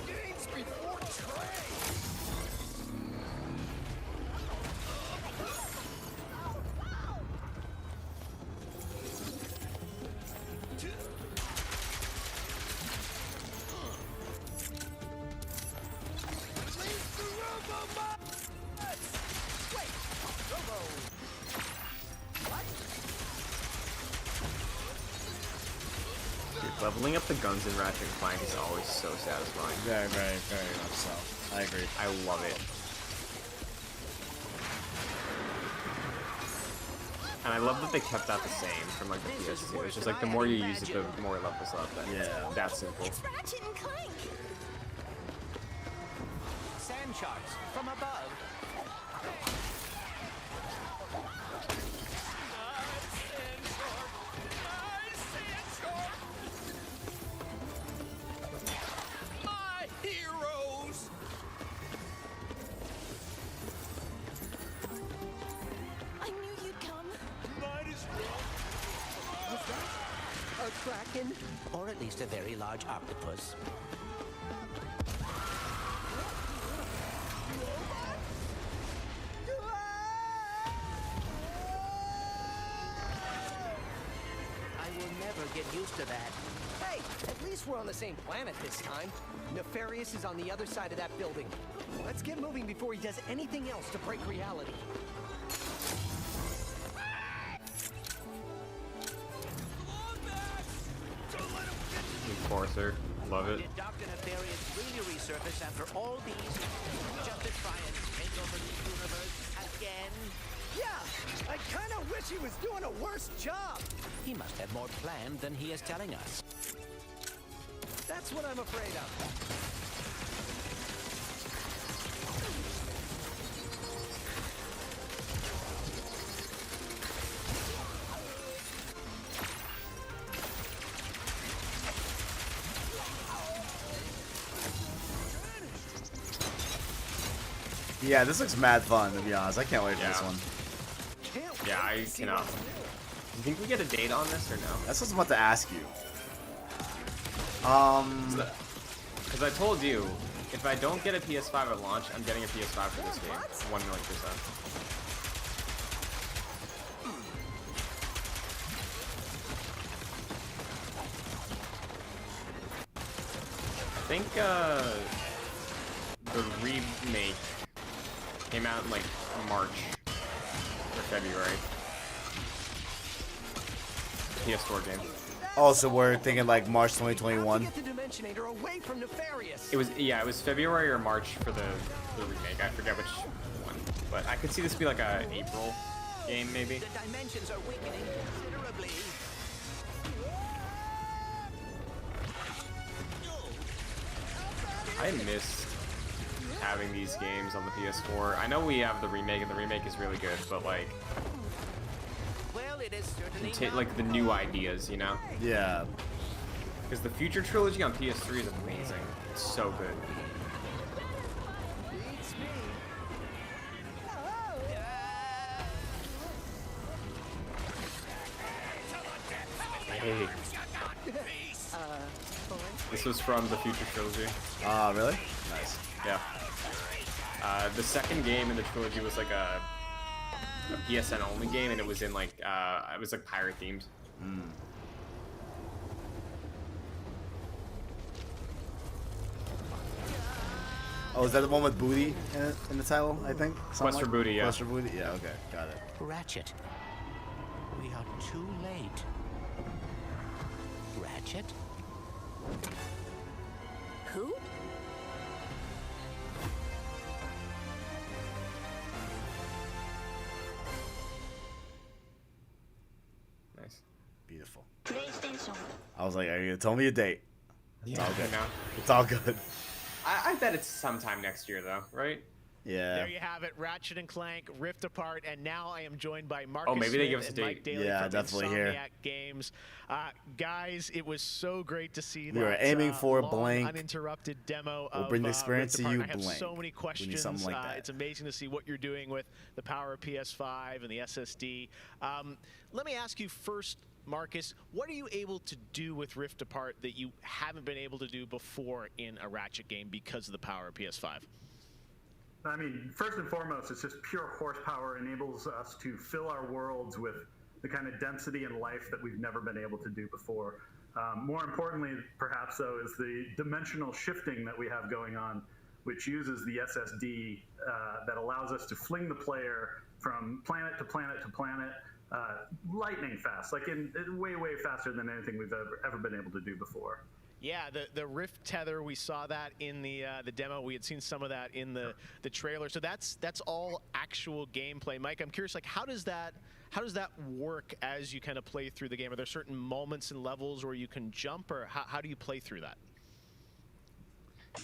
Games before trade! Leveling up the guns in Ratchet and Clank is always so satisfying. Very, very, very much so. I agree. I love it. And I love that they kept that the same from like the PS2. It's just like the more you use it, the more it levels up. And yeah, that's simple. It's Ratchet and Clank! Sand sharks from above. Kraken, or at least a very large octopus. I will never get used to that. Hey, at least we're on the same planet this time. Nefarious is on the other side of that building. Let's get moving before he does anything else to break reality. Enforcer, love it. Did Dr. Nefarious really resurface after all these just to try and take over the universe again? Yeah, I kind of wish he was doing a worse job. He must have more planned than he is telling us. That's what I'm afraid of. Yeah, this looks mad fun, to be honest. I can't wait for this one. Yeah, I cannot. You think we get a date on this or no? That's what I was about to ask you. Because I told you, if I don't get a PS5 at launch, I'm getting a PS5 for this game. 1,000,000%. I think the remake came out in like March or February. PS4 game. Oh, so we're thinking like March 2021. It was February or March for the remake. I forget which one, but I could see this be like a April game maybe. The dimensions are weakening considerably. I miss having these games on the PS4. I know we have the remake, and the remake is really good, but like, well, it is certainly like the new ideas, you know? Yeah. Because the Future Trilogy on PS3 is amazing. It's so good. Hey. This was from the Future Trilogy. Ah, really? Nice. Yeah. The second game in the trilogy was like a PSN only game, and it was in like it was like pirate themed. Oh, is that the one with booty in the title? I think. Quest for Booty, yeah. Quest for Booty, yeah. Okay, got it. Ratchet, we are too late. Ratchet? Who? Nice. Beautiful. I was like, are you gonna tell me a date? It's all good. It's all good. I bet it's sometime next year, though, right? Yeah. There you have it, Ratchet and Clank Rift Apart, and now I am joined by Marcus maybe Smith they give us a and date. Mike Daly Yeah, from definitely Insomniac here. Games. Guys, it was so great to see We that. were aiming for long, blank. uninterrupted demo We'll of bring the experience Rift to Apart. you I have blank. so many We questions. need something like that. It's amazing to see what you're doing with the power of PS5 and the SSD. Let me ask you first, Marcus, what are you able to do with Rift Apart that you haven't been able to do before in a Ratchet game because of the power of PS5? I mean, first and foremost, it's just pure horsepower enables us to fill our worlds with the kind of density and life that we've never been able to do before. More importantly, perhaps, though, is the dimensional shifting that we have going on, which uses the SSD that allows us to fling the player from planet to planet to planet lightning fast, like in way, way faster than anything we've ever been able to do before. Yeah, the Rift tether, we saw that in the demo. We had seen some of that in the trailer. So that's all actual gameplay. Mike, I'm curious, like how does that work as you kind of play through the game? Are there certain moments and levels where you can jump, or how do you play through that?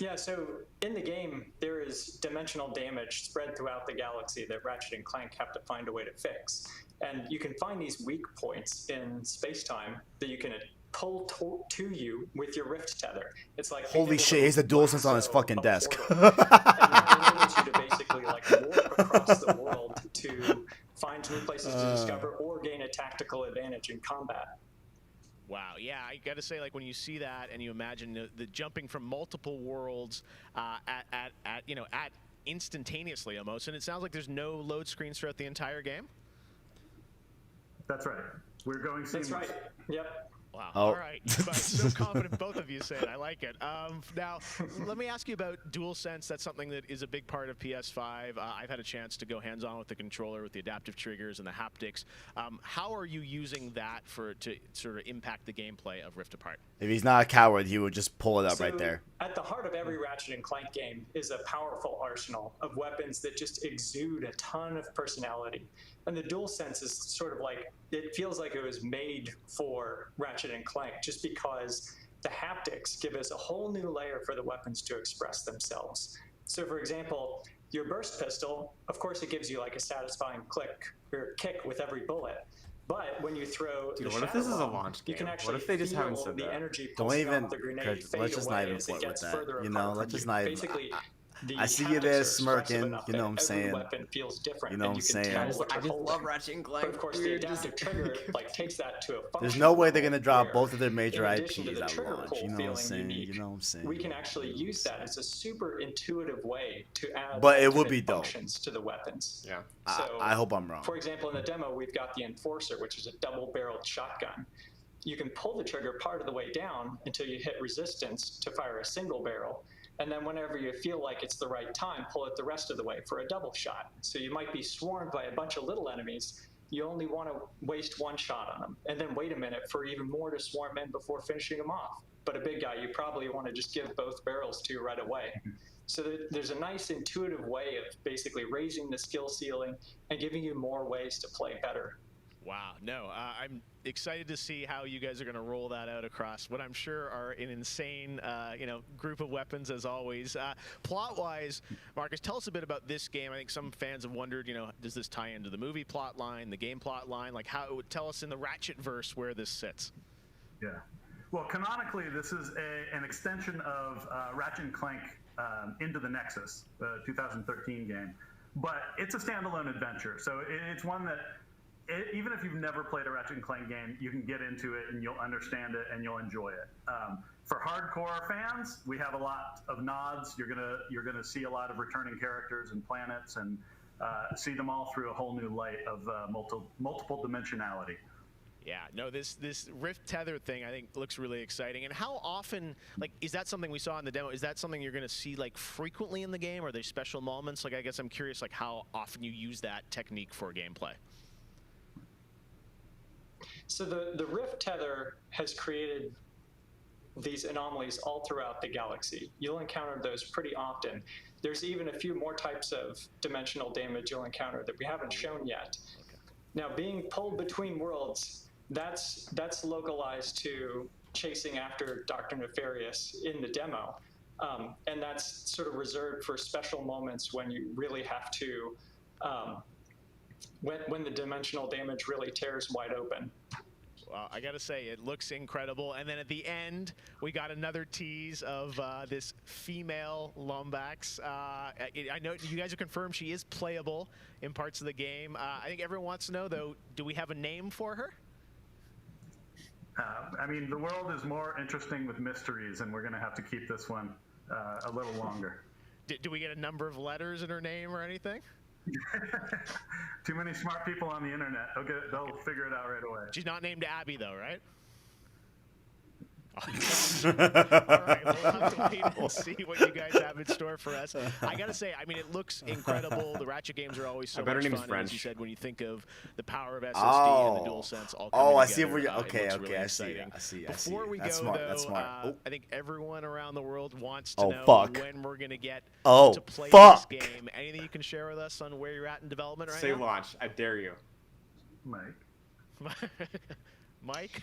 Yeah, so in the game, there is dimensional damage spread throughout the galaxy that Ratchet and Clank have to find a way to fix. And you can find these weak points in space-time that you can pull to you with your Rift tether. It's like Holy shit, he has the DualSense on his fucking desk. And that enables you to basically like warp across the world to find new places to discover or gain a tactical advantage in combat. Wow, yeah, I got to say, like when you see that and you imagine the jumping from multiple worlds at instantaneously almost, and it sounds like there's no load screens throughout the entire game. That's right. We're going seamless. That's right. Yep. Wow. Oh. All right. So confident both of you say it. I like it. Now, let me ask you about DualSense. That's something that is a big part of PS5. I've had a chance to go hands-on with the controller, with the adaptive triggers and the haptics. How are you using that to sort of impact the gameplay of Rift Apart? If he's not a coward, he would just pull it up right there. At the heart of every Ratchet and Clank game is a powerful arsenal of weapons that just exude a ton of personality. And the DualSense is sort of like, it feels like it was made for Ratchet and Clank just because the haptics give us a whole new layer for the weapons to express themselves. So for example, your burst pistol, of course it gives you like a satisfying click or kick with every bullet. But when you throw Dude, the what if this is a shadow bomb, launch game? you can actually What if they just haven't feel said the that? energy Don't pulsing even, off the grenade fade let's just not away even as it flirt with gets that. further You know, apart let's from just you. not even. Basically, the I see you haptics there are expressive smirking. enough You know what I'm that every saying? weapon feels different, You know and what you I'm can saying? tell what I you're just holding. love Ratchet and Clank. But of course, the adaptive trigger like takes that to a function. There's no way they're gonna drop where, both of their major in IPs addition to the at trigger launch. pull You know what I'm feeling saying? unique, You know what I'm saying? we can actually use that as a super intuitive way to add But it would alternate be dope. functions to the weapons. Yeah. So, I hope I'm wrong. For example, in the demo, we've got the Enforcer, which is a double-barreled shotgun. You can pull the trigger part of the way down until you hit resistance to fire a single barrel. And then whenever you feel like it's the right time, pull it the rest of the way for a double shot. So you might be swarmed by a bunch of little enemies. You only want to waste one shot on them. And then wait a minute for even more to swarm in before finishing them off. But a big guy, you probably want to just give both barrels to right away. So there's a nice intuitive way of basically raising the skill ceiling and giving you more ways to play better. Wow, no, I'm excited to see how you guys are going to roll that out across what I'm sure are an insane, group of weapons as always. Plot-wise, Marcus, tell us a bit about this game. I think some fans have wondered, does this tie into the movie plot line, the game plot line? Like, tell us in the Ratchet verse where this sits. Yeah. Well, canonically, this is an extension of Ratchet and Clank Into the Nexus, the 2013 game. But it's a standalone adventure, so it's one that even if you've never played a Ratchet & Clank game, you can get into it and you'll understand it and you'll enjoy it. For hardcore fans, we have a lot of nods. You're gonna see a lot of returning characters and planets and see them all through a whole new light of multiple dimensionality. Yeah, no, this Rift Tether thing I think looks really exciting. And how often, is that something we saw in the demo? Is that something you're going to see frequently in the game? Are there special moments? I guess I'm curious how often you use that technique for gameplay. So the Rift Tether has created these anomalies all throughout the galaxy. You'll encounter those pretty often. There's even a few more types of dimensional damage you'll encounter that we haven't shown yet. Okay. Now, being pulled between worlds, that's localized to chasing after Dr. Nefarious in the demo. And that's sort of reserved for special moments when you really have to, when the dimensional damage really tears wide open. Well, I gotta say, it looks incredible. And then at the end, we got another tease of this female Lombax. I know you guys have confirmed she is playable in parts of the game. I think everyone wants to know, though, do we have a name for her? I mean, the world is more interesting with mysteries, and we're going to have to keep this one a little longer. Do we get a number of letters in her name or anything? Too many smart people on the internet. They'll figure it out right away. She's not named Abby, though, right? All right, we'll have to wait and see what you guys have in store for us. I gotta say, I mean, it looks incredible. The Ratchet games are always so much fun. And as you said, when you think of the power of SSD and the DualSense all coming together, I see where you. Okay, really I see. Before we that's go, smart. though, That's smart. I think everyone around the world wants to know when we're gonna get to play this game. Anything you can share with us on where you're at in development right now? Say launch. I dare you, Mike. Mike.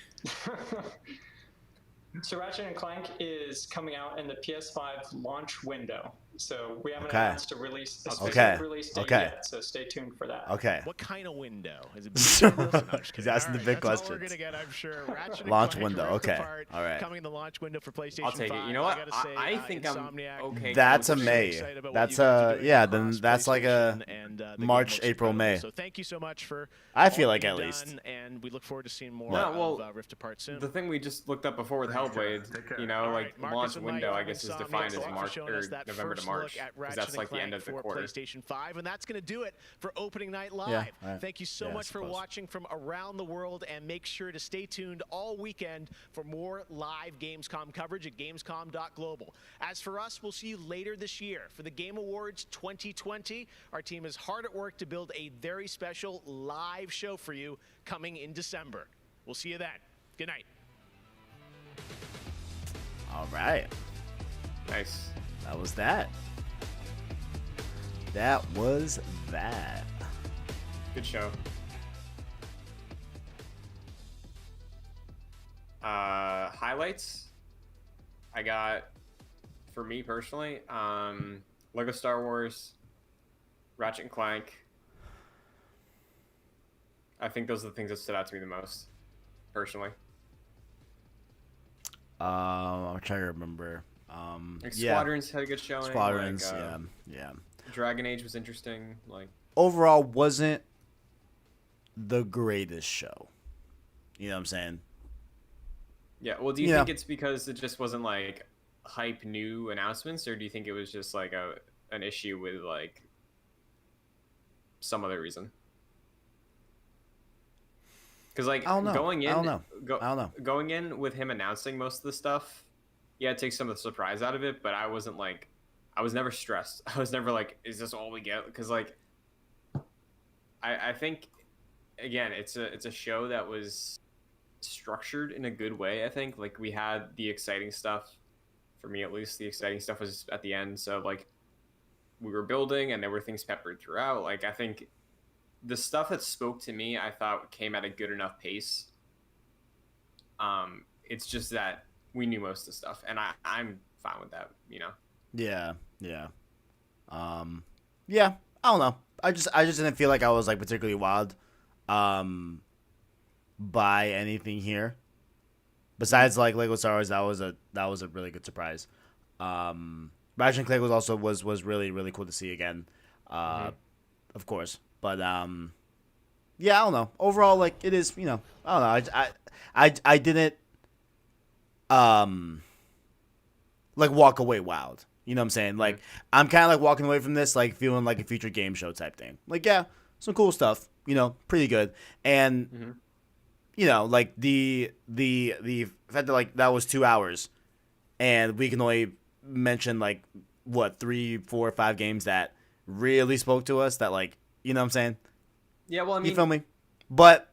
So Ratchet & Clank is coming out in the PS5 launch window. So we haven't announced a specific release date yet, so stay tuned for that. Okay. What kind of window? Is it He's asking the big questions. That's all we're gonna get, I'm sure. Ratchet launch Clank, window. Okay. Apart, all right. Coming in the launch window for PlayStation 5. I'll take it. You know what? I think I'm okay. That's a May. That's then that's like a March, April, May. So thank you so much for. I feel like at least. And we look forward to seeing more of Rift Apart soon. The thing we just looked up before with Hellblade, you know, like launch window, I guess is defined as March or November to March, because that's like the end of the quarter. PlayStation 5, and that's going to do it for Opening Night Live. Yeah, Thank you so much for watching from around the world, and make sure to stay tuned all weekend for more live Gamescom coverage at Gamescom.global. As for us, we'll see you later this year for the Game Awards 2020. Our team is hard at work to build a very special live show for you coming in December. We'll see you then. Good night. All right. Nice. That was that. That was that. Good show. Highlights. I got, for me personally, Lego Star Wars, Ratchet and Clank. I think those are the things that stood out to me the most, personally. I'm trying to remember. Squadrons had a good showing. Squadrons, like, yeah. Dragon Age was interesting. Like overall, wasn't the greatest show. You know what I'm saying? Yeah. Well, do you think it's because it just wasn't like hype new announcements, or do you think it was just like an issue with like some other reason? Because like going in, I don't know. Going in with him announcing most of the stuff, yeah, it takes some of the surprise out of it. But I was never stressed. I was never like, is this all we get? Because like, I think, again, it's a show that was structured in a good way. I think like we had the exciting stuff, for me at least. The exciting stuff was at the end. So like, we were building, and there were things peppered throughout. Like I think the stuff that spoke to me, I thought came at a good enough pace. It's just that we knew most of the stuff, and I'm fine with that, you know. Yeah. I don't know. I just didn't feel like I was like particularly wowed by anything here. Besides like Lego Star Wars, that was a really good surprise. Ratchet and Clank was really, really cool to see again. Of course. But yeah, I don't know. Overall, like it is, you know, I don't know. I didn't like walk away wowed. You know what I'm saying? Like I'm kind of like walking away from this like feeling like a future game show type thing. Like yeah, some cool stuff. You know, pretty good. And you know, like the fact that like that was 2 hours, and we can only mention like what 3, 4, 5 games that really spoke to us. That like. You know what I'm saying? Yeah, well, I mean... You feel me? But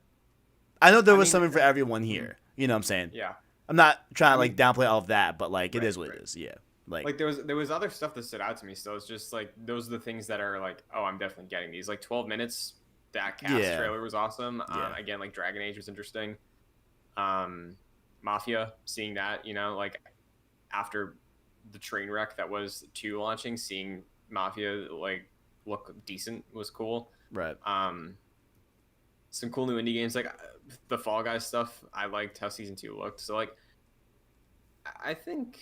I know there was something for everyone here. You know what I'm saying? Yeah. I'm not trying to, like, downplay all of that, but, like, it is what it is. Yeah. Like there was other stuff that stood out to me still. It's just, like, those are the things that are, like, oh, I'm definitely getting these. Like, 12 minutes, that cast trailer was awesome. Again, like, Dragon Age was interesting. Mafia, seeing that, you know, like, after the train wreck that was 2 launching, seeing Mafia like look decent was cool. Right. Some cool new indie games like the Fall Guys stuff. I liked how season 2 looked. So like, I think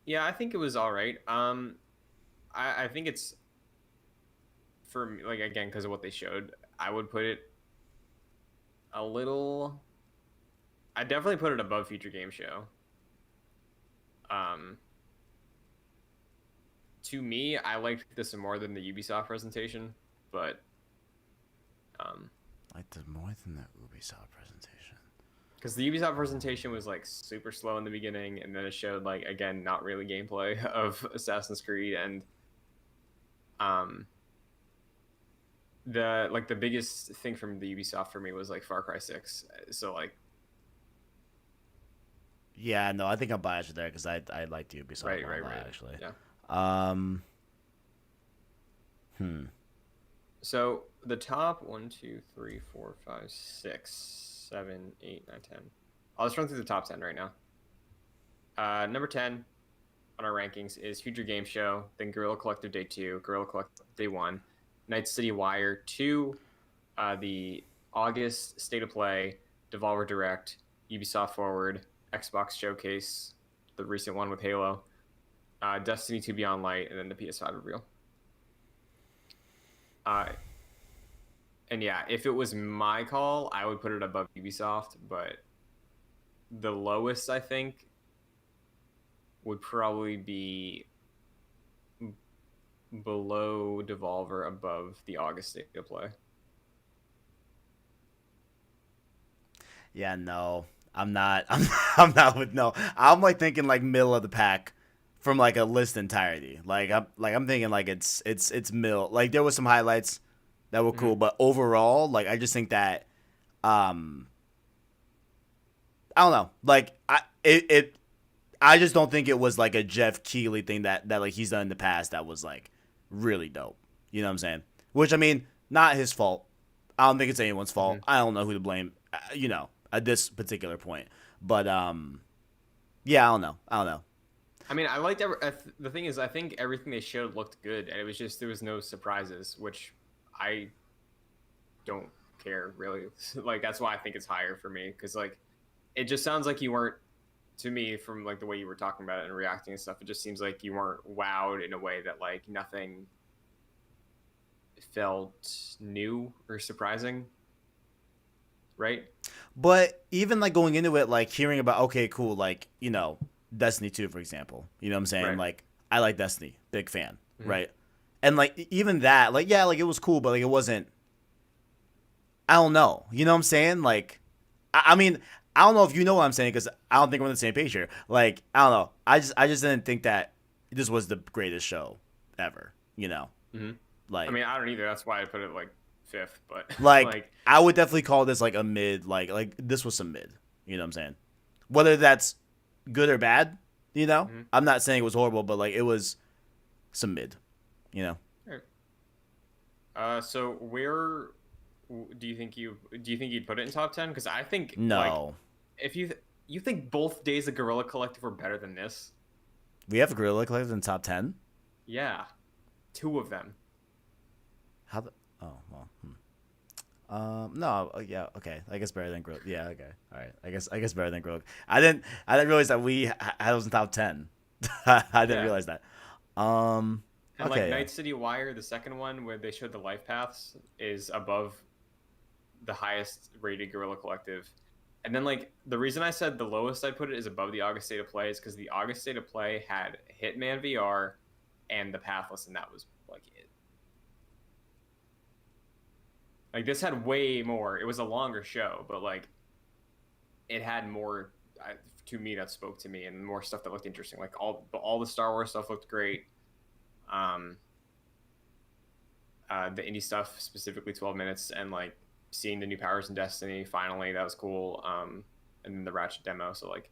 it was all right. I think it's, for me, like, again, because of what they showed, I would put it a little. I definitely put it above Future Game Show. To me, I liked this more than the Ubisoft presentation, but I liked it more than the Ubisoft presentation. Because the Ubisoft presentation was like super slow in the beginning, and then it showed like, again, not really gameplay of Assassin's Creed, and the biggest thing from the Ubisoft for me was like Far Cry 6. So like, yeah, no, I think I'm biased there because I liked Ubisoft right, a lot, actually. Yeah. So the top 1, 2, 3, 4, 5, 6, 7, 8, 9, 10. I'll just run through the top 10 right now. Number 10 on our rankings is Future Game Show, then Guerrilla Collective Day 2, Guerrilla Collective Day 1, Night City Wire 2, the August State of Play, Devolver Direct, Ubisoft Forward, Xbox Showcase, the recent one with Halo, Destiny 2 Beyond Light, and then the PS5 reveal. And yeah, if it was my call, I would put it above Ubisoft, but the lowest, I think, would probably be below Devolver, above the August State of Play. Yeah, no, I'm not. I'm not with no. I'm like thinking like middle of the pack from like a list entirety. I'm thinking like it's middle. Like there was some highlights that were cool, but overall, like I just think that I don't know. Like I just don't think it was like a Jeff Keighley thing that like he's done in the past that was like really dope. You know what I'm saying? Which, I mean, not his fault. I don't think it's anyone's fault. I don't know who to blame, you know, at this particular point. But yeah, I don't know. I mean, I liked the thing is, I think everything they showed looked good, and it was just there was no surprises, which I don't care really. Like that's why I think it's higher for me, because like it just sounds like you weren't, to me, from like the way you were talking about it and reacting and stuff, it just seems like you weren't wowed in a way that like nothing felt new or surprising, right? But even like going into it, like hearing about, okay, cool, like, you know, Destiny 2, for example, you know what I'm saying? Right. Like, I like Destiny, big fan, right? And like even that, like, yeah, like it was cool, but like it wasn't, I don't know, you know what I'm saying? Like, I mean, I don't know if you know what I'm saying, because I don't think we're on the same page here. Like, I don't know, I just didn't think that this was the greatest show ever, you know? Like, I mean, I don't either. That's why I put it like 5th, but like I would definitely call this like a mid. Like this was some mid. You know what I'm saying? Whether that's good or bad, you know, I'm not saying it was horrible, but like it was some mid. You know. So where do you think you'd put it in top 10? Because I think no. Like, if you think both Days of Guerrilla Collective were better than this, we have a Guerrilla Collective in top 10. Yeah, 2 of them. How the? Oh well. No. Yeah. Okay. I guess better than Gorilla. Yeah. Okay. All right. I guess better than Gorilla. I didn't realize that we had those in top 10. I didn't realize that. And okay. like Night City Wire, the second one where they showed the life paths, is above the highest rated Guerrilla Collective. And then like the reason I said the lowest I put it is above the August State of Play is because the August State of Play had Hitman VR and the Pathless, and that was like it. Like this had way more. It was a longer show, but like it had more. To me, that spoke to me, and more stuff that looked interesting. Like all the Star Wars stuff looked great. The indie stuff, specifically 12 minutes, and like seeing the new powers in Destiny, finally, that was cool. And then the Ratchet demo. So like,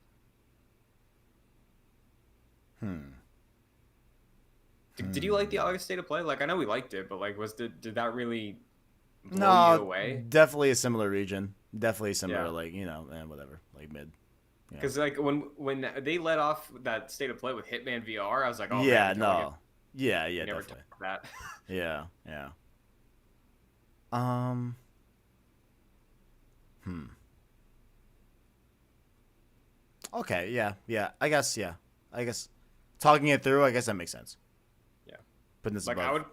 Did you like the August State of Play? Like I know we liked it, but like did that really blow you away? Definitely a similar region. Definitely similar, like, you know, and whatever, like mid. Because like when they let off that state of play with Hitman VR, I was like, oh yeah, man, no, yeah, never definitely. talked about that. Yeah. Okay, yeah. I guess talking it through, I guess that makes sense. Yeah. Putting this like above. I would.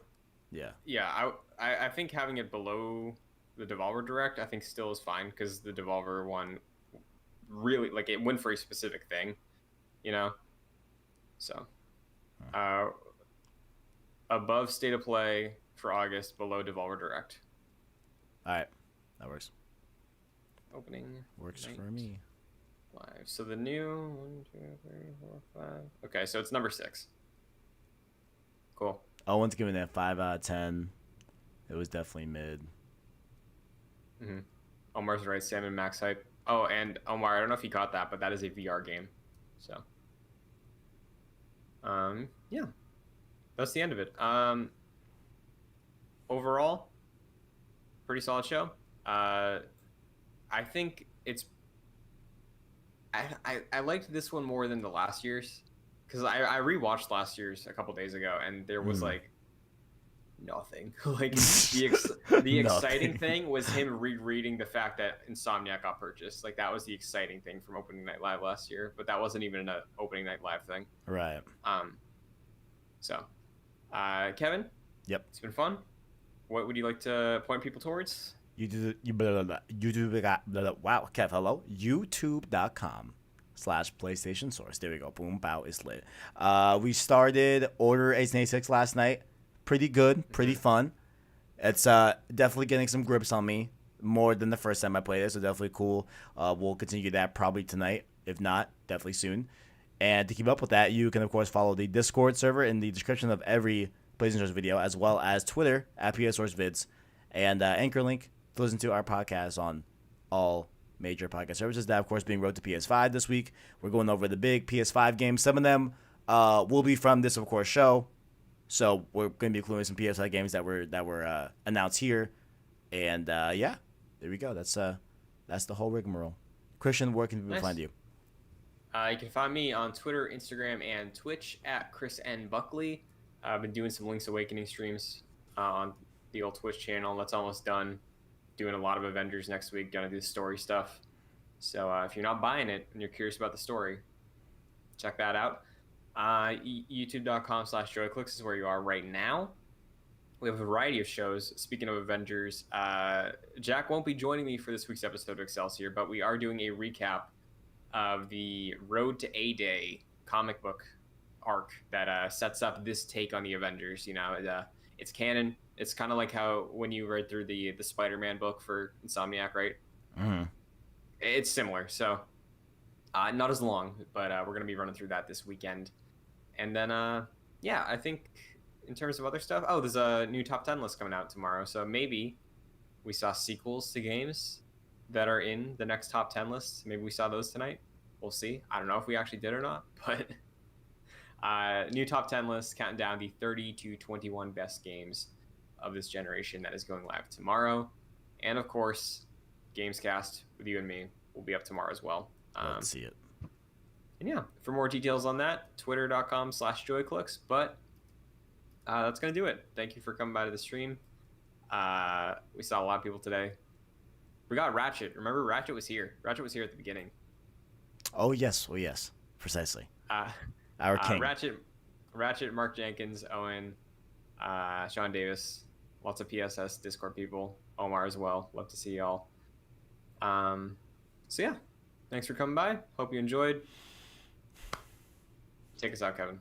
Yeah. Yeah, I think having it below the Devolver Direct, I think still is fine because the Devolver one really like it went for a specific thing, you know. So, above State of Play for August, below Devolver Direct. All right, that works. Opening works night. For me. Live. So the new 1, 2, 3, 4, 5. Okay, so it's number 6. Cool. Owen's giving it 5 out of 10. It was definitely mid. Mm-hmm. Omar's right. Salmon max hype. Oh, and Omar, I don't know if you caught that, but that is a VR game. So, yeah, that's the end of it. Overall, pretty solid show. I think it's. I liked this one more than the last year's because I rewatched last year's a couple days ago and there was like nothing. Like the exciting thing was him rereading the fact that Insomniac got purchased. Like that was the exciting thing from Opening Night Live last year, but that wasn't even an Opening Night Live thing. Right. So, Kevin. Yep. It's been fun. What would you like to point people towards? Wow, Kev, hello. YouTube.com/PlayStation Source. There we go. Boom, bow is lit. We started Order 1886 last night. Pretty good, pretty fun. It's definitely getting some grips on me more than the first time I played it, so definitely cool. We'll continue that probably tonight. If not, definitely soon. And to keep up with that, you can, of course, follow the Discord server in the description of every PlayStation Source video, as well as Twitter at PS Source Vids, and Anchor link to listen to our podcast on all major podcast services. That, of course, being Road to PS5 this week. We're going over the big PS5 games. Some of them will be from this, of course, show. So we're going to be including some PS5 games that were announced here. And, yeah, there we go. That's the whole rigmarole. Christian, where can people find you? You can find me on Twitter, Instagram, and Twitch at Chris N. Buckley. I've been doing some Link's Awakening streams on the old Twitch channel. That's almost done. Doing a lot of Avengers next week. Gonna do story stuff. So if you're not buying it and you're curious about the story, check that out. YouTube.com/JoyClicks is where you are right now. We have a variety of shows. Speaking of Avengers, Jack won't be joining me for this week's episode of Excelsior, but we are doing a recap of the Road to A-Day comic book arc that sets up this take on the Avengers. You know, it's canon. It's kind of like how when you read through the Spider-Man book for Insomniac, right? Mm-hmm. It's similar. So not as long, but we're going to be running through that this weekend. And then, yeah, I think in terms of other stuff, there's a new top 10 list coming out tomorrow. So maybe we saw sequels to games that are in the next top 10 lists. Maybe we saw those tonight. We'll see. I don't know if we actually did or not, but new top 10 list counting down the 30 to 21 best games of this generation that is going live tomorrow. And of course, Gamescast with you and me will be up tomorrow as well. Let's see it. And yeah, for more details on that, twitter.com/joyclicks. But that's going to do it. Thank you for coming by to the stream. We saw a lot of people today. We got Ratchet. Remember, Ratchet was here. Ratchet was here at the beginning. Oh, yes. Oh, yes. Precisely. Our king. Ratchet, Mark Jenkins, Owen, Sean Davis, lots of PSS Discord people, Omar as well. Love to see y'all. So yeah, thanks for coming by. Hope you enjoyed. Take us out, Kevin.